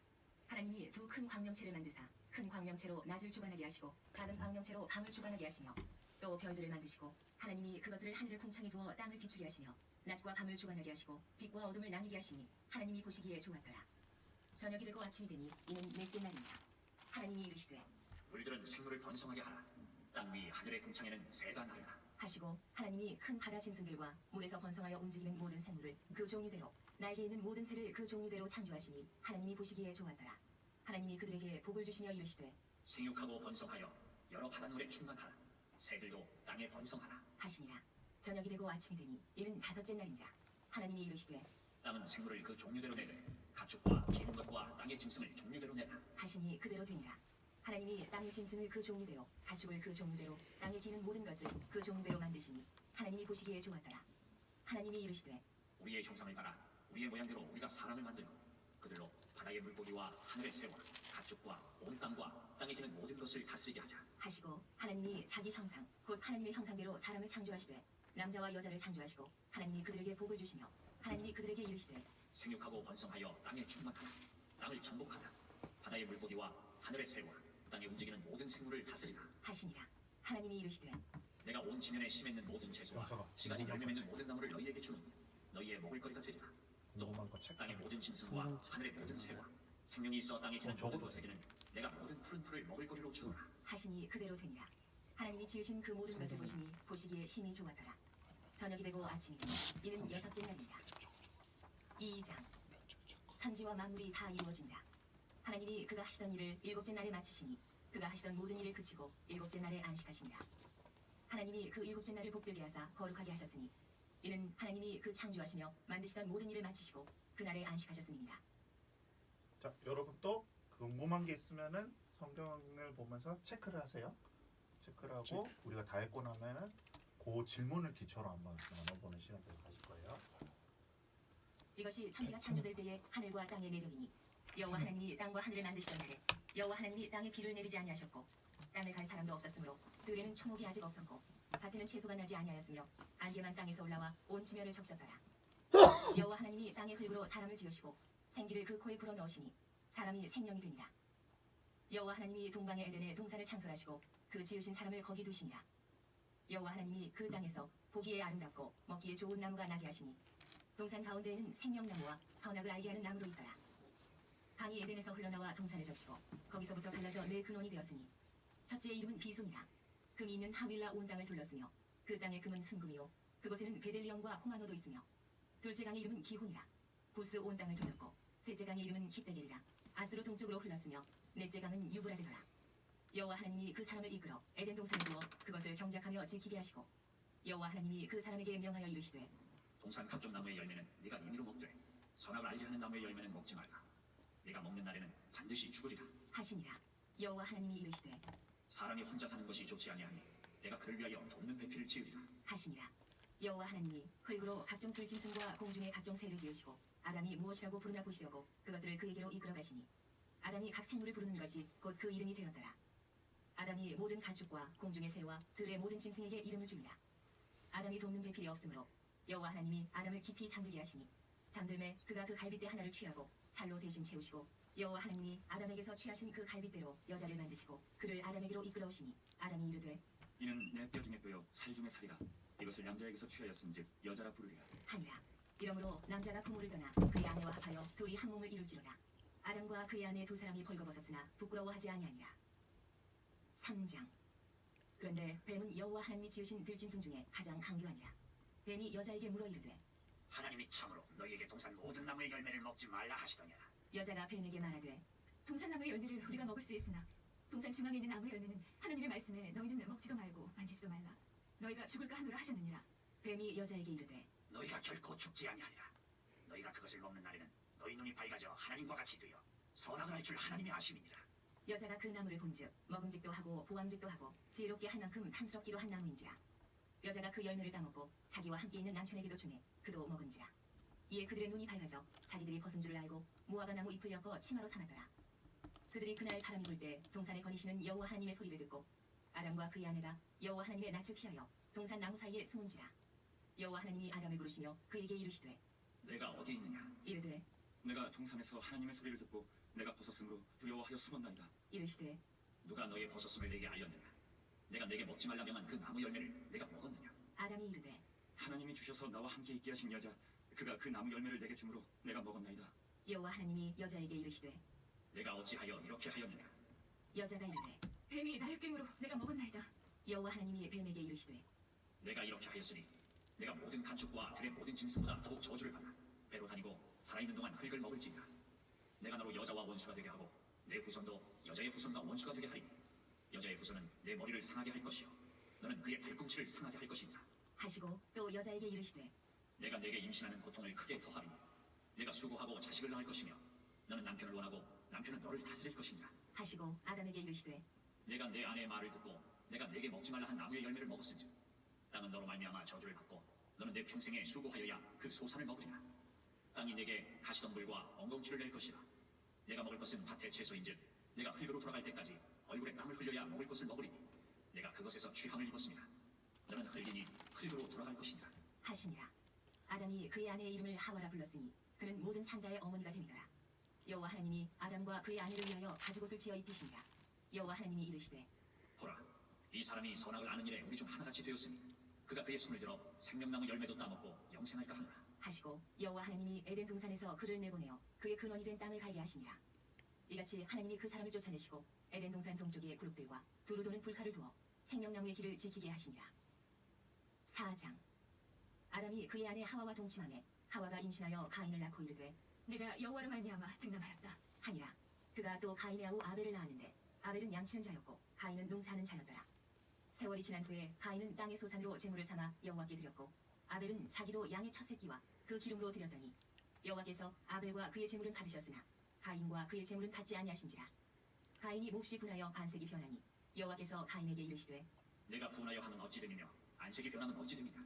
하나님이 두 큰 광명체를 만드사 큰 광명체로 낮을 주관하게 하시고 작은 광명체로 밤을 주관하게 하시며 또 별들을 만드시고 하나님이 그것들을 하늘의 궁창에 두어 땅을 비추게 하시며 낮과 밤을 주관하게 하시고 빛과 어둠을 나뉘게 하시니 하나님이 보시기에 좋았더라. 저녁이 되고 아침이 되니 이는 넷째 날이니라. 하나님이 이르시되 물들은 생물을 번성하게 하라. 땅 위 하늘의 궁창에는 새가 나르라. 하시고 하나님이 큰 바다 짐승들과 물에서 번성하여 움직이는 모든 생물을 그 종류대로 날개 있는 모든 새를 그 종류대로 창조하시니 하나님이 보시기에 좋았더라. 하나님이 그들에게 복을 주시며 이르시되 생육하고 번성하여 여러 바닷물에 충만하라. 새들도 땅에 번성하라. 하시니라. 저녁이 되고 아침이 되니 이는 다섯째 날이니라. 하나님이 이르시되 땅은 생물을 그 종류대로 내되 가축과 기는 것과 땅의 짐승을 종류대로 내라. 하시니 그대로 되니라. 하나님이 땅의 짐승을 그 종류대로 가축을 그 종류대로 땅에 기는 모든 것을 그 종류대로 만드시니 하나님이 보시기에 좋았더라. 하나님이 이르시되 우리의 형상을 따라 우리의 모양대로 우리가 사람을 만들고 그들로 바다의 물고기와 하늘의 새와 가축과 온 땅과 땅에 기는 모든 것을 다스리게 하자. 하시고 하나님이 자기 형상 곧 하나님의 형상대로 사람을 창조하시되 남자와 여자를 창조하시고 하나님이 그들에게 복을 주시며 하나님이 그들에게 이르시되 생육하고 번성하여 땅에 충만하라. 땅을 정복하라. 바다의 물고기와 하늘의 새와 땅에 움직이는 모든 생물을 다스리라. 하시니라. 하나님이 이르시되 내가 온 지면에 씨 맺는 모든 채소와 씨 가진 열매 맺는 모든 나무를 너희에게 주노니 너희의 먹을거리가 되리라. 또 땅의 모든 짐승과 하늘의 모든 새와 생명이 있어 땅에 기는 모든 것에게는 내가 모든 푸른 풀을 먹을거리로 주노라. 하시니 그대로 되니라. 하나님이 지으신 그 모든 것을 보시니 보시기에 심히 좋았더라. 저녁이 되고 아침이 되니 이는 여섯째 날이니라. 2장 천지와 만물이 다 이루어지니라. 하나님이 그가 하시던 일을 일곱째 날에 마치시니 그가 하시던 모든 일을 그치고 일곱째 날에 안식하시니라. 하나님이 그 일곱째 날을 복되게 하사 거룩하게 하셨으니 이는 하나님이 그 창조하시며 만드시던 모든 일을 마치시고 그날에 안식하셨음이니라. 자, 여러분 또 궁금한 게 있으면은 성경을 보면서 체크를 하세요. 체크를 하고 우리가 다 읽고 나면은 그 질문을 기초로 한번 나눠보는 시간을 가질 거예요. 이것이 천지가 창조될 때에 하늘과 땅의 내력이니 여호와 하나님이 땅과 하늘을 만드시던 날에 여호와 하나님이 땅에 비를 내리지 아니하셨고 땅을 갈 사람도 없었으므로 들에는 초목이 아직 없었고 밭에는 채소가 나지 아니하였으며 안개만 땅에서 올라와 온 지면을 적셨더라. 여호와 하나님이 땅의 흙으로 사람을 지으시고 생기를 그 코에 불어넣으시니 사람이 생명이 되니라. 여호와 하나님이 동방의 에덴에 동산을 창설하시고 그 지으신 사람을 거기 두시니라. 여호와 하나님이 그 땅에서 보기에 아름답고 먹기에 좋은 나무가 나게 하시니 동산 가운데에는 생명나무와 선악을 알게 하는 나무도 있더라. 강이 에덴에서 흘러나와 동산을 적시고 거기서부터 갈라져 네 근원이 되었으니 첫째의 이름은 비손이라. 금이 있는 하윌라 온 땅을 둘렀으며 그 땅의 금은 순금이요 그곳에는 베델리엄과 호마노도 있으며 둘째 강의 이름은 기혼이라. 부스 온 땅을 둘렀고 셋째 강의 이름은 깃데겔이라. 아수로 동쪽으로 흘렀으며 넷째 강은 유브라데더라. 여호와 하나님이 그 사람을 이끌어 에덴 동산에 두어 그것을 경작하며 지키게 하시고 여호와 하나님이 그 사람에게 명하여 이르시되 동산 각종 나무의 열매는 네가 임의로 먹되 선악을 알게 하는 나무의 열매는 먹지 말라. 네가 먹는 날에는 반드시 죽으리라. 하시니라. 여호와 하나님이 이르시되 사람이 혼자 사는 것이 좋지 아니하니 내가 그를 위하여 돕는 배필을 지으리라. 하시니라. 여호와 하나님이 흙으로 각종 들짐승과 공중의 각종 새를 지으시고 아담이 무엇이라고 부르나 보시려고 그것들을 그에게로 이끌어 가시니 아담이 각 생물을 부르는 것이 곧 그 이름이 되었더라. 아담이 모든 가축과 공중의 새와 들의 모든 짐승에게 이름을 주니라. 아담이 돕는 배필이 없으므로 여호와 하나님이 아담을 깊이 잠들게 하시니 잠들매 그가 그 갈빗대 하나를 취하고 살로 대신 채우시고 여호와 하나님이 아담에게서 취하신 그 갈빗대로 여자를 만드시고 그를 아담에게로 이끌어오시니 아담이 이르되 이는 내 뼈 중에 뼈요 살 중에 살이라. 이것을 남자에게서 취하였은즉 여자라 부르리라. 하니라. 이러므로 남자가 부모를 떠나 그의 아내와 합하여 둘이 한 몸을 이룰지로다. 아담과 그의 아내 두 사람이 벌거벗었으나 부끄러워하지 아니하니라. 3장. 그런데 뱀은 여호와 하나님이 지으신 들짐승 중에 가장 강교하니라. 뱀이 여자에게 물어 이르되 하나님이 참으로 너희에게 동산 모든 나무의 열매를 먹지 말라 하시더냐. 여자가 뱀에게 말하되 동산나무의 열매를 우리가 먹을 수 있으나 동산 중앙에 있는 나무 열매는 하나님의 말씀에 너희는 먹지도 말고 만지지도 말라. 너희가 죽을까 하노라 하셨느니라. 뱀이 여자에게 이르되 너희가 결코 죽지 아니하리라. 너희가 그것을 먹는 날에는 너희 눈이 밝아져 하나님과 같이 되어 선악을 할 줄 하나님이 아심이니라. 여자가 그 나무를 본즉 먹음직도 하고 보암직도 하고 지혜롭게 할 만큼 탐스럽기도 한 나무인지라. 여자가 그 열매를 따먹고 자기와 함께 있는 남편에게도 주매 그도 먹은지라. 이에 그들의 눈이 밝아져 자기들이 벗은 줄을 알고 무화과 나무 잎을 엮어 치마로 삼았더라. 그들이 그날 바람이 불 때 동산에 거니시는 여호와 하나님의 소리를 듣고 아담과 그의 아내가 여호와 하나님의 낯을 피하여 동산 나무 사이에 숨은지라. 여호와 하나님이 아담을 부르시며 그에게 이르시되 내가 어디 있느냐? 이르되 내가 동산에서 하나님의 소리를 듣고 내가 벗었으므로 두려워하여 숨었나이다. 이르시되 누가 너의 벗었음을 내게 알렸느냐? 내가 내게 먹지 말라 명한 그 나무 열매를 내가 먹었느냐? 아담이 이르되 하나님이 주셔서 나와 함께 있게 하신 여자, 그가 그 나무 열매를 내게 주므로 내가 먹었나이다. 여호와 하나님이 여자에게 이르시되 내가 어찌하여 이렇게 하였느냐? 여자가 이르되 뱀이 나를 꿰므로 내가 먹었나이다. 여호와 하나님이 뱀에게 이르시되 내가 이렇게 하였으니 내가 모든 간축과 들의 모든 짐승보다 더욱 저주를 받아 배로 다니고 살아있는 동안 흙을 먹을지니라. 내가 너로 여자와 원수가 되게 하고 내 후손도 여자의 후손과 원수가 되게 하리니 여자의 후손은 내 머리를 상하게 할 것이요 너는 그의 발꿈치를 상하게 할 것이니라. 하시고 또 여자에게 이르시되 내가 내게 임신하는 고통을 크게 더하리니 내가 수고하고 자식을 낳을 것이며 너는 남편을 원하고 남편은 너를 다스릴 것이니라. 하시고 아담에게 이르시되 내가 내 아내의 말을 듣고 내가 내게 먹지 말라 한 나무의 열매를 먹었은즉 땅은 너로 말미암아 저주를 받고 너는 내 평생에 수고하여야 그 소산을 먹으리라. 땅이 내게 가시덤불과 엉겅퀴를 낼 것이라. 내가 먹을 것은 밭의 채소인즉 내가 흙으로 돌아갈 때까지 얼굴에 땀을 흘려야 먹을 것을 먹으리니 내가 그것에서 취함을 입었습니다. 너는 흙이니 흙으로 돌아갈 것이니라. 하시니라. 아담이 그의 아내의 이름을 하와라 불렀으니 그는 모든 산자의 어머니가 됨이더라. 여호와 하나님이 아담과 그의 아내를 위하여 가죽옷을 지어 입히시니라. 여호와 하나님이 이르시되 보라, 이 사람이 선악을 아는 일에 우리 중 하나같이 되었으니 그가 그의 손을 들어 생명나무 열매도 따먹고 영생할까 하노라. 하시고 여호와 하나님이 에덴 동산에서 그를 내보내어 그의 근원이 된 땅을 갈게 하시니라. 이같이 하나님이 그 사람을 쫓아내시고 에덴 동산 동쪽의 그룹들과 두루 도는 불칼을 두어 생명나무의 길을 지키게 하시니라. 4장. 아담이 그의 아내 하와와 동침하매 하와가 임신하여 가인을 낳고 이르되 내가 여호와로 말미암아 등남하였다 하니라. 그가 또 가인의 아우 아벨을 낳았는데 아벨은 양치는 자였고 가인은 농사하는 자였더라. 세월이 지난 후에 가인은 땅의 소산으로 제물을 삼아 여호와께 드렸고 아벨은 자기도 양의 첫 새끼와 그 기름으로 드렸더니 여호와께서 아벨과 그의 제물은 받으셨으나 가인과 그의 제물은 받지 아니하신지라. 가인이 몹시 분하여 안색이 변하니 여호와께서 가인에게 이르시되 내가 분하여 하면 어찌 됨이며 안색이 변하면 어찌 됨이냐?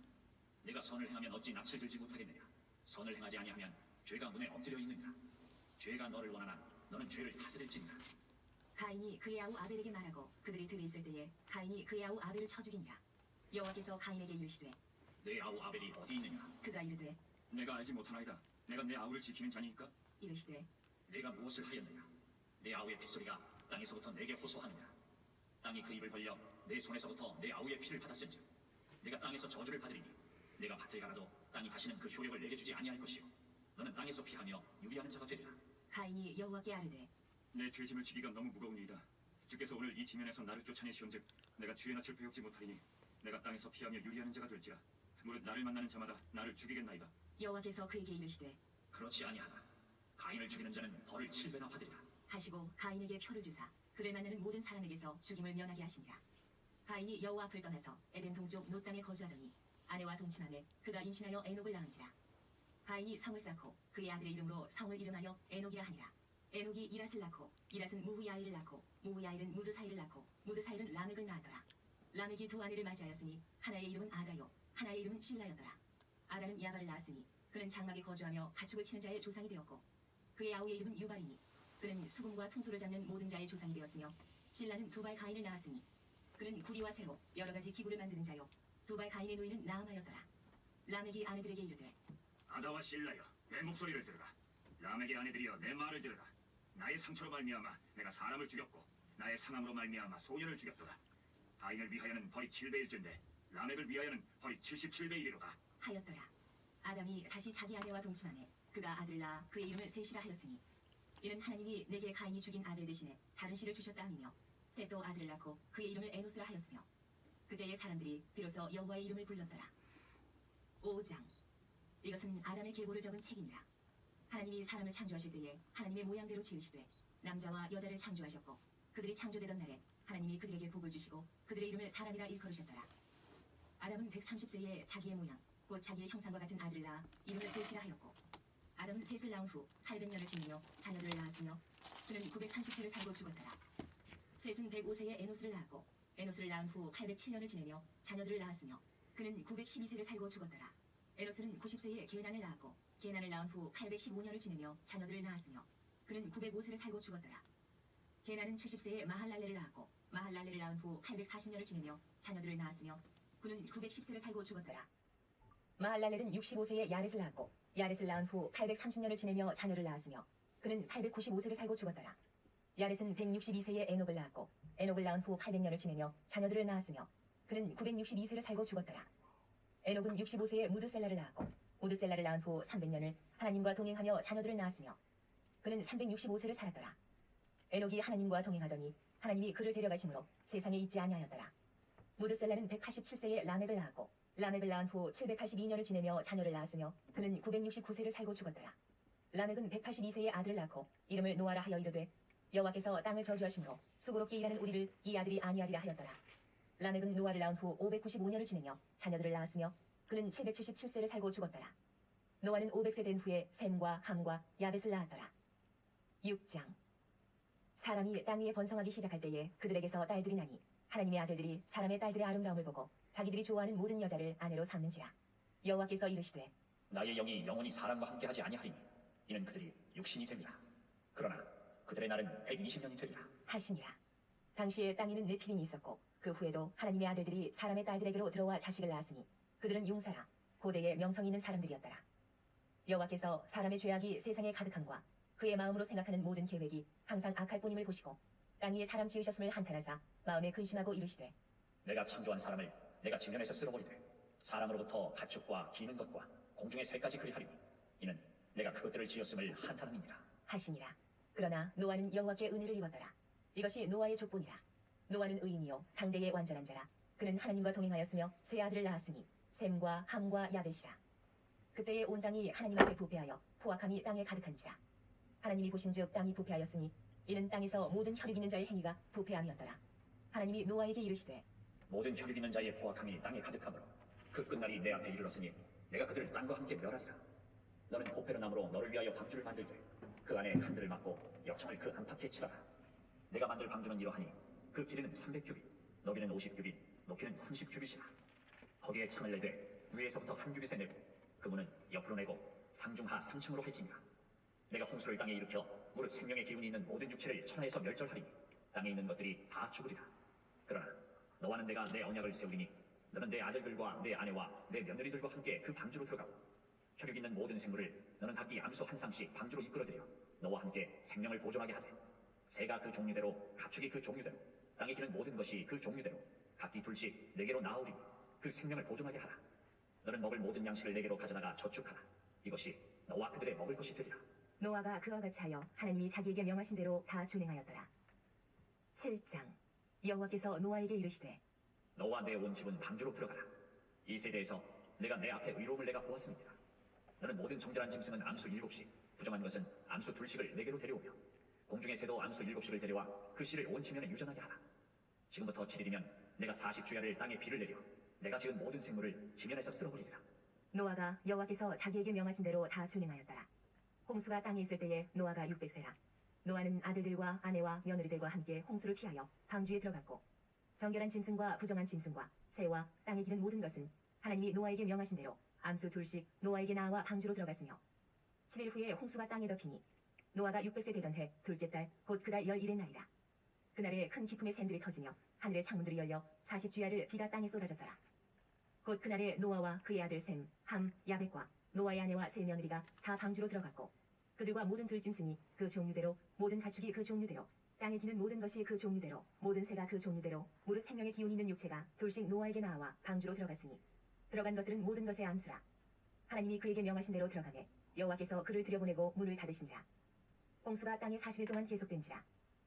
내가 선을 행하면 어찌 낯을 들지 못하겠느냐? 선을 행하지 아니하면 죄가 문에 엎드려 있느니라. 죄가 너를 원하나 너는 죄를 다스릴지니라. 가인이 그의 아우 아벨에게 말하고 그들이 들에 있을 때에 가인이 그의 아우 아벨을 쳐 죽이니라. 여호와께서 가인에게 이르시되 내 아우 아벨이 어디 있느냐? 그가 이르되 내가 알지 못하나이다. 내가 내 아우를 지키는 자니까? 이르시되 내가 무엇을 하였느냐? 내 아우의 핏소리가 땅에서부터 내게 호소하느냐? 땅이 그 입을 벌려 내 손에서부터 내 아우의 피를 받았은즉 내가 땅에서 저주를 받으리니 내가 밭을 갈아도 땅이 다시는 그 효력을 내게 주지 아니할 것이요 너는 땅에서 피하며 유리하는 자가 되리라. 가인이 여호와께 아뢰되 내 죄짐을 지기가 너무 무거우니이다. 주께서 오늘 이 지면에서 나를 쫓아내시온즉 내가 주의 낯을 배웁지 못하리니 내가 땅에서 피하며 유리하는 자가 될지라. 무릇 나를 만나는 자마다 나를 죽이겠나이다. 여호와께서 그에게 이르시되 그렇지 아니하다. 가인을 죽이는 자는 벌을 7배나 받으리라. 하시고 가인에게 표를 주사 그를 만나는 모든 사람에게서 죽임을 면하게 하시니라. 가인이 여호와 앞을 떠나서 에덴 동쪽 노 땅에 거주하더니 아내와 동침하매 그가 임신하여 에녹을 낳은지라. 가인이 성을 쌓고 그의 아들의 이름으로 성을 이름하여 에녹이라 하니라. 에녹이 이랏을 낳고 이랏은 무후야일을 낳고 무후야일은 무드사일을 낳고 무드사일은 라멕을 낳았더라. 라멕이 두 아내를 맞이하였으니 하나의 이름은 아다요 하나의 이름은 실라였더라. 아다는 야발을 낳았으니 그는 장막에 거주하며 가축을 치는 자의 조상이 되었고 그의 아우의 이름은 유발이니 그는 수금과 퉁소를 잡는 모든 자의 조상이 되었으며 실라는 두발 가인을 낳았으니 그는 구리와 쇠로 여러 가지 기구를 만드는 자요 두발 가인의 노인은 나아마였더라. 라멕이 아내들에게 이르되 아다와 실라여, 내 목소리를 들으라. 라멕의 아내들이여, 내 말을 들으라. 나의 상처로 말미암아 내가 사람을 죽였고 나의 상함으로 말미암아 소년을 죽였도다. 가인을 위하여는 벌이 7배일진데 라멕을 위하여는 벌이 77배이리로다. 하였더라. 아담이 다시 자기 아내와 동침하매 그가 아들을 낳아 그의 이름을 셋이라 하였으니 이는 하나님이 내게 가인이 죽인 아벨 대신에 다른 씨를 주셨다 함이며 셋도 아들을 낳고 그의 이름을 에노스라 하였으며 그때의 사람들이 비로소 여호와의 이름을 불렀더라. 5장. 이것은 아담의 계보를 적은 책이니라. 하나님이 사람을 창조하실 때에 하나님의 모양대로 지으시되 남자와 여자를 창조하셨고 그들이 창조되던 날에 하나님이 그들에게 복을 주시고 그들의 이름을 사람이라 일컬으셨더라. 아담은 130세에 자기의 모양 곧 자기의 형상과 같은 아들을 낳아 이름을 셋이라 하였고 아담은 셋을 낳은 후 800년을 지내며 자녀들을 낳았으며 그는 930세를 살고 죽었더라. 셋은 105세에 에노스를 낳았고 에노스를 낳은 후 807년을 지내며 자녀들을 낳았으며 그는 912세를 살고 죽었더라. 에노스는 90세에 게난을 낳았고 게난을 낳은 후 815년을 지내며 자녀들을 낳았으며 그는 905세를 살고 죽었더라. 게난은 70세에 마할랄레를 낳았고 마할랄레를 낳은 후 840년을 지내며 자녀들을 낳았으며 그는 910세를 살고 죽었더라. 마할랄렐은 65세에 야렛을 낳았고 야렛을 낳은 후 830년을 지내며 자녀를 낳았으며 그는 895세를 살고 죽었더라. 야렛은 162세에 에녹을 낳았고 에녹을 낳은 후 800년을 지내며 자녀들을 낳았으며 그는 962세를 살고 죽었더라. 에녹은 65세에 무드셀라를 낳았고 무드셀라를 낳은 후 300년을 하나님과 동행하며 자녀들을 낳았으며 그는 365세를 살았더라. 에녹이 하나님과 동행하더니 하나님이 그를 데려가심으로 세상에 있지 아니하였더라. 무드셀라는 187세에 라멕을 낳았고 라멕을 낳은 후 782년을 지내며 자녀를 낳았으며 그는 969세를 살고 죽었더라. 라멕은 182세에 아들을 낳고 이름을 노아라 하여 이르되 여호와께서 땅을 저주하심으로 수고롭게 일하는 우리를 이 아들이 아니하리라 하였더라. 라멕은 노아를 낳은 후 595년을 지내며 자녀들을 낳았으며 그는 777세를 살고 죽었더라. 노아는 500세 된 후에 셈과 함과 야벳을 낳았더라. 6장 사람이 땅 위에 번성하기 시작할 때에 그들에게서 딸들이 나니 하나님의 아들들이 사람의 딸들의 아름다움을 보고 자기들이 좋아하는 모든 여자를 아내로 삼는지라. 여호와께서 이르시되 나의 영이 영원히 사람과 함께하지 아니하리니 이는 그들이 육신이 됩니다. 그러나 그들의 날은 120년이 되리라 하시니라. 당시에 땅에는 네피림이 있었고 그 후에도 하나님의 아들들이 사람의 딸들에게로 들어와 자식을 낳았으니 그들은 용사라 고대의 명성 있는 사람들이었더라. 여호와께서 사람의 죄악이 세상에 가득함과 그의 마음으로 생각하는 모든 계획이 항상 악할 뿐임을 보시고 땅 위에 사람 지으셨음을 한탄하사 마음에 근심하고 이르시되 내가 창조한 사람을 내가 지면에서 쓸어버리되 사람으로부터 가축과 기는 것과 공중의 새까지 그리하리니 이는 내가 그것들을 지었음을 한탄함이니라 하시니라. 그러나 노아는 여호와께 은혜를 입었더라. 이것이 노아의 족본이라. 노아는 의인이요 당대의 완전한 자라. 그는 하나님과 동행하였으며 세 아들을 낳았으니 셈과 함과 야벳이라. 그때에 온 땅이 하나님 앞에 부패하여 포악함이 땅에 가득한지라. 하나님이 보신즉 땅이 부패하였으니 이는 땅에서 모든 혈육 있는 자의 행위가 부패함이었더라. 하나님이 노아에게 이르시되 모든 혈육 있는 자의 포악함이 땅에 가득하므로 그 끝날이 내 앞에 이르렀으니 내가 그들을 땅과 함께 멸하리라. 너는 고페르 나무로 너를 위하여 방주를 만들되 그 안에 칸들을 막고 역청을 그 안팎에 치라라. 내가 만들 방주는 이러하니 그 길이는 300규빗 너비는 50규빗 높이는 30규빗이라. 거기에 창을 내되 위에서부터 한 규빗에 내고 그 문은 옆으로 내고 상중하 3층으로 할지니라. 내가 홍수를 땅에 일으켜 무릇 생명의 기운이 있는 모든 육체를 천하에서 멸절하리니 땅에 있는 것들이 다 죽으리라. 그러나 너와는 내가 내 언약을 세우리니 너는 내 아들들과 내 아내와 내 며느리들과 함께 그 방주로 들어가고 혈육 있는 모든 생물을 너는 각기 암수 한 쌍씩 방주로 이끌어들여 너와 함께 생명을 보존하게 하되 새가 그 종류대로 가축이 그 종류대로 땅에 기는 모든 것이 그 종류대로 각기 둘씩 내게로 나아오리니 그 생명을 보존하게 하라. 너는 먹을 모든 양식을 내게로 가져다가 저축하라. 이것이 너와 그들의 먹을 것이 되리라. 노아가 그와 같이 하여 하나님이 자기에게 명하신 대로 다 준행하였더라. 7장 여호와께서 노아에게 이르시되 너와 내 온 집은 방주로 들어가라. 이 세대에서 내가 내 앞에 의로움을 내가 보았습니다. 너는 모든 정결한 짐승은 암수 7씩 부정한 것은 암수 2씩을 내게로 데려오며 공중의 새도 암수 7씩을 데려와 그 씨를 온 지면에 유전하게 하라. 지금부터 7일이면 내가 40주야를 땅에 비를 내려 내가 지은 모든 생물을 지면에서 쓸어버리리라. 노아가 여호와께서 자기에게 명하신 대로 다 준행하였더라. 홍수가 땅에 있을 때에 노아가 600세라. 노아는 아들들과 아내와 며느리들과 함께 홍수를 피하여 방주에 들어갔고 정결한 짐승과 부정한 짐승과 새와 땅에 기는 모든 것은 하나님이 노아에게 명하신 대로 암수 2씩 노아에게 나와 방주로 들어갔으며 7일 후에 홍수가 땅에 덮이니 노아가 600세 되던 해 둘째 달 곧 그달 11의 날이라. 그날에 큰 기품의 샘들이 터지며 하늘의 창문들이 열려 40주야를 비가 땅에 쏟아졌더라. 곧 그날에 노아와 그의 아들 셈, 함, 야벳과 노아의 아내와 세 며느리가 다 방주로 들어갔고 그들과 모든 들짐승이 그 종류대로 모든 가축이 그 종류대로 땅에 기는 모든 것이 그 종류대로 모든 새가 그 종류대로 무릇 생명의 기운이 있는 육체가 둘씩 노아에게 나와 방주로 들어갔으니 들어간 것들은 모든 것의 암수라. 하나님이 그에게 명하신 대로 들어가매 여호와께서 그를 들여보내고 문을 닫으시니라. 홍수가 땅에 40일 동안 계속된지라.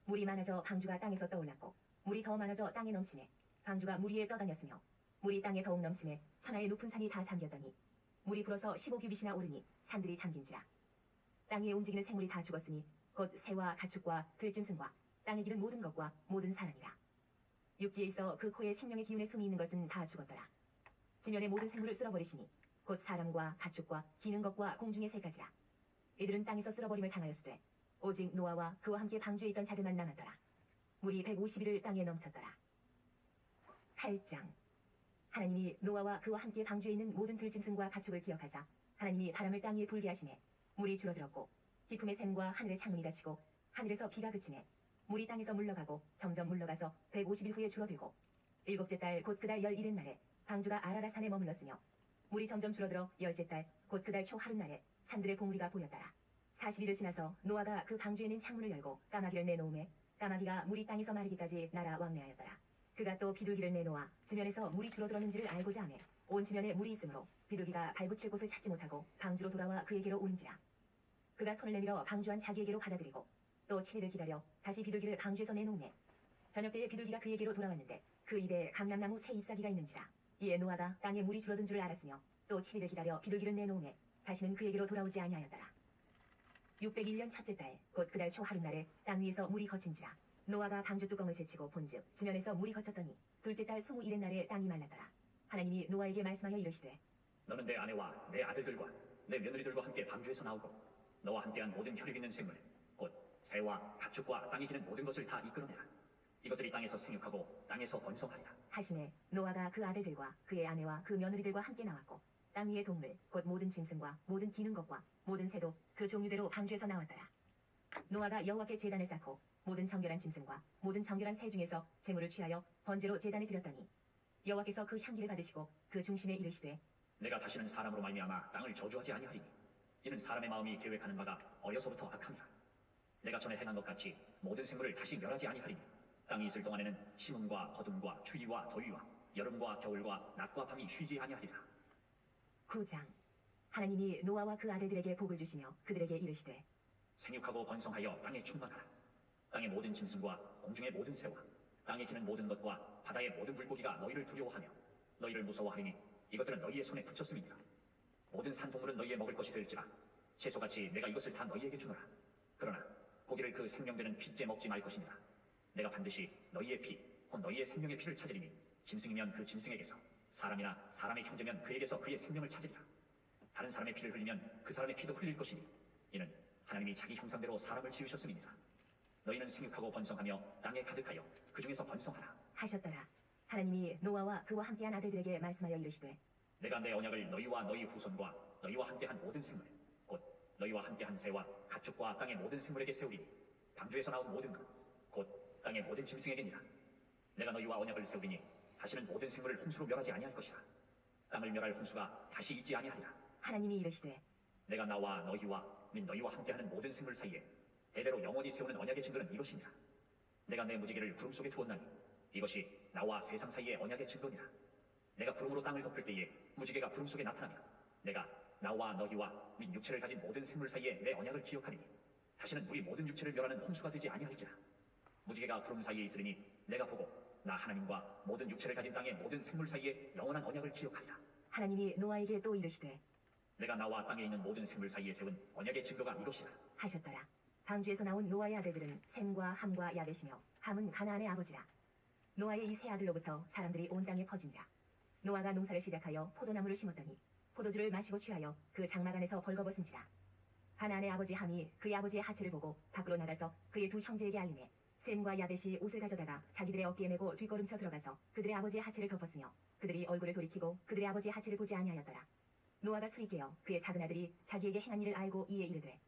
물이 많아져 방주가 땅에서 떠올랐고 물이 더 많아져 땅에 넘치매 방주가 물 위에 떠다녔으며 물이 땅에 더욱 넘치매 천하의 높은 산이 다 잠겼더니 물이 불어서 15규빗이나 오르니 산들이 잠긴지라. 땅 위에 움직이는 생물이 다 죽었으니 곧 새와 가축과 들짐승과 땅에 기른 모든 것과 모든 사람이라. 육지에 있어 그 코에 생명의 기운의 숨이 있는 것은 다 죽었더라. 지면의 모든 생물을 쓸어버리시니 곧 사람과 가축과 기는 것과 공중의 새 가지라. 이들은 땅에서 쓸어버림을 당하였으되 오직 노아와 그와 함께 방주에 있던 자들만 남았더라. 물이 150일을 땅에 넘쳤더라. 8장. 하나님이 노아와 그와 함께 방주에 있는 모든 들짐승과 가축을 기억하사 하나님이 바람을 땅 위에 불게 하시매 물이 줄어들었고 깊음의 샘과 하늘의 창문이 닫히고 하늘에서 비가 그치매 물이 땅에서 물러가고 점점 물러가서 150일 후에 줄어들고 일곱째 달 곧 그달 11일 날에 방주가 아라라산에 머물렀으며 물이 점점 줄어들어 열째 달 곧 그달 초 하룻날에 산들의 봉우리가 보였더라. 40일을 지나서 노아가 그 방주에 있는 창문을 열고 까마귀를 내놓음에 까마귀가 물이 땅에서 마르기까지 날아 왕래하였더라. 그가 또 비둘기를 내놓아 지면에서 물이 줄어들었는지를 알고자 하매 온 지면에 물이 있으므로 비둘기가 발붙일 곳을 찾지 못하고 방주로 돌아와 그에게로 오는지라. 그가 손을 내밀어 방주한 자기에게로 받아들이고 또 7일을 기다려 다시 비둘기를 방주에서 내놓음에 저녁 때에 비둘기가 그에게로 돌아왔는데 그 입에 감람나무 새 잎사귀가 있는지라. 이에 노아가 땅에 물이 줄어든 줄을 알았으며 또 7일을 기다려 비둘기를 내놓음에 다시는 그에게로 돌아오지 아니하였더라. 601년 첫째 달 곧 그달 초 하룻날에 땅 위에서 물이 거친지라. 노아가 방주 뚜껑을 제치고 본즉 지면에서 물이 거쳤더니 둘째 달 21일의 날에 땅이 말랐더라. 하나님이 노아에게 말씀하여 이르시되 너는 내 아내와 내 아들들과 내 며느리들과 함께 방주에서 나오고 너와 함께한 모든 혈육 있는 생물 곧 새와 가축과 땅에 기는 모든 것을 다 이끌어내라. 이것들이 땅에서 생육하고 땅에서 번성하리라. 하시매 노아가 그 아들들과 그의 아내와 그 며느리들과 함께 나왔고 땅 위의 동물 곧 모든 짐승과 모든 기는 것과 모든 새도 그 종류대로 방주에서 나왔더라. 노아가 여호와께 제단을 쌓고 모든 정결한 짐승과 모든 정결한 새 중에서 제물을 취하여 번제로 제단에 드렸더니 여호와께서 그 향기를 받으시고 그 중심에 이르시되 내가 다시는 사람으로 말미암아 땅을 저주하지 아니하리니 이는 사람의 마음이 계획하는 바가 어려서부터 악함이라. 내가 전에 행한 것 같이 모든 생물을 다시 멸하지 아니하리니 땅이 있을 동안에는 심음과 거둠과 추위와 더위와 여름과 겨울과 낮과 밤이 쉬지 아니하리라. 9장. 하나님이 노아와 그 아들들에게 복을 주시며 그들에게 이르시되 생육하고 번성하여 땅에 충만하라. 땅의 모든 짐승과 공중의 모든 새와 땅에 기는 모든 것과 바다의 모든 물고기가 너희를 두려워하며 너희를 무서워하리니 이것들은 너희의 손에 붙였음이니라. 모든 산동물은 너희의 먹을 것이 될지라 채소같이 내가 이것을 다 너희에게 주노라. 그러나 고기를 그 생명되는 피째 먹지 말 것이니라. 내가 반드시 너희의 피, 곧 너희의 생명의 피를 찾으리니 짐승이면 그 짐승에게서 사람이나 사람의 형제면 그에게서 그의 생명을 찾으리라. 다른 사람의 피를 흘리면 그 사람의 피도 흘릴 것이니 이는 하나님이 자기 형상대로 사람을 지으셨음이니라. 너희는 생육하고 번성하며 땅에 가득하여 그 중에서 번성하라 하셨더라. 하나님이 노아와 그와 함께한 아들들에게 말씀하여 이르시되 내가 내 언약을 너희와 너희 후손과 너희와 함께한 모든 생물 곧 너희와 함께한 새와 가축과 땅의 모든 생물에게 세우리니 방주에서 나온 모든 것 곧 땅의 모든 짐승에게니라. 내가 너희와 언약을 세우리니 다시는 모든 생물을 홍수로 멸하지 아니할 것이라. 땅을 멸할 홍수가 다시 있지 아니하리라. 하나님이 이르시되 내가 나와 너희와 및 너희와 함께하는 모든 생물 사이에 대대로 영원히 세우는 언약의 증거는 이것이니라. 내가 내 무지개를 구름 속에 두었나니 이것이 나와 세상 사이의 언약의 증거니라. 내가 구름으로 땅을 덮을 때에 무지개가 구름 속에 나타나며 내가 나와 너희와 및 육체를 가진 모든 생물 사이에 내 언약을 기억하리니 다시는 우리 모든 육체를 멸하는 홍수가 되지 아니할지라. 무지개가 구름 사이에 있으리니 내가 보고 나 하나님과 모든 육체를 가진 땅의 모든 생물 사이에 영원한 언약을 기억하리라. 하나님이 노아에게 또 이르시되 내가 나와 땅에 있는 모든 생물 사이에 세운 언약의 증거가 이것이라. 하셨더라. 방주에서 나온 노아의 아들들은 셈과 함과 야벳이며 함은 가나안의 아버지라. 노아의 이 세 아들로부터 사람들이 온 땅에 퍼진다. 노아가 농사를 시작하여 포도나무를 심었더니 포도주를 마시고 취하여 그 장막 안에서 벌거벗은지라. 가나안의 아버지 함이 그의 아버지의 하체를 보고 밖으로 나가서 그의 두 형제에게 알림해 셈과 야벳이 옷을 가져다가 자기들의 어깨에 메고 뒷걸음쳐 들어가서 그들의 아버지의 하체를 덮었으며 그들이 얼굴을 돌이키고 그들의 아버지의 하체를 보지 아니하였더라. 노아가 술이 깨어 그의 작은 아들이 자기에게 행한 일을 알고 이에 이르되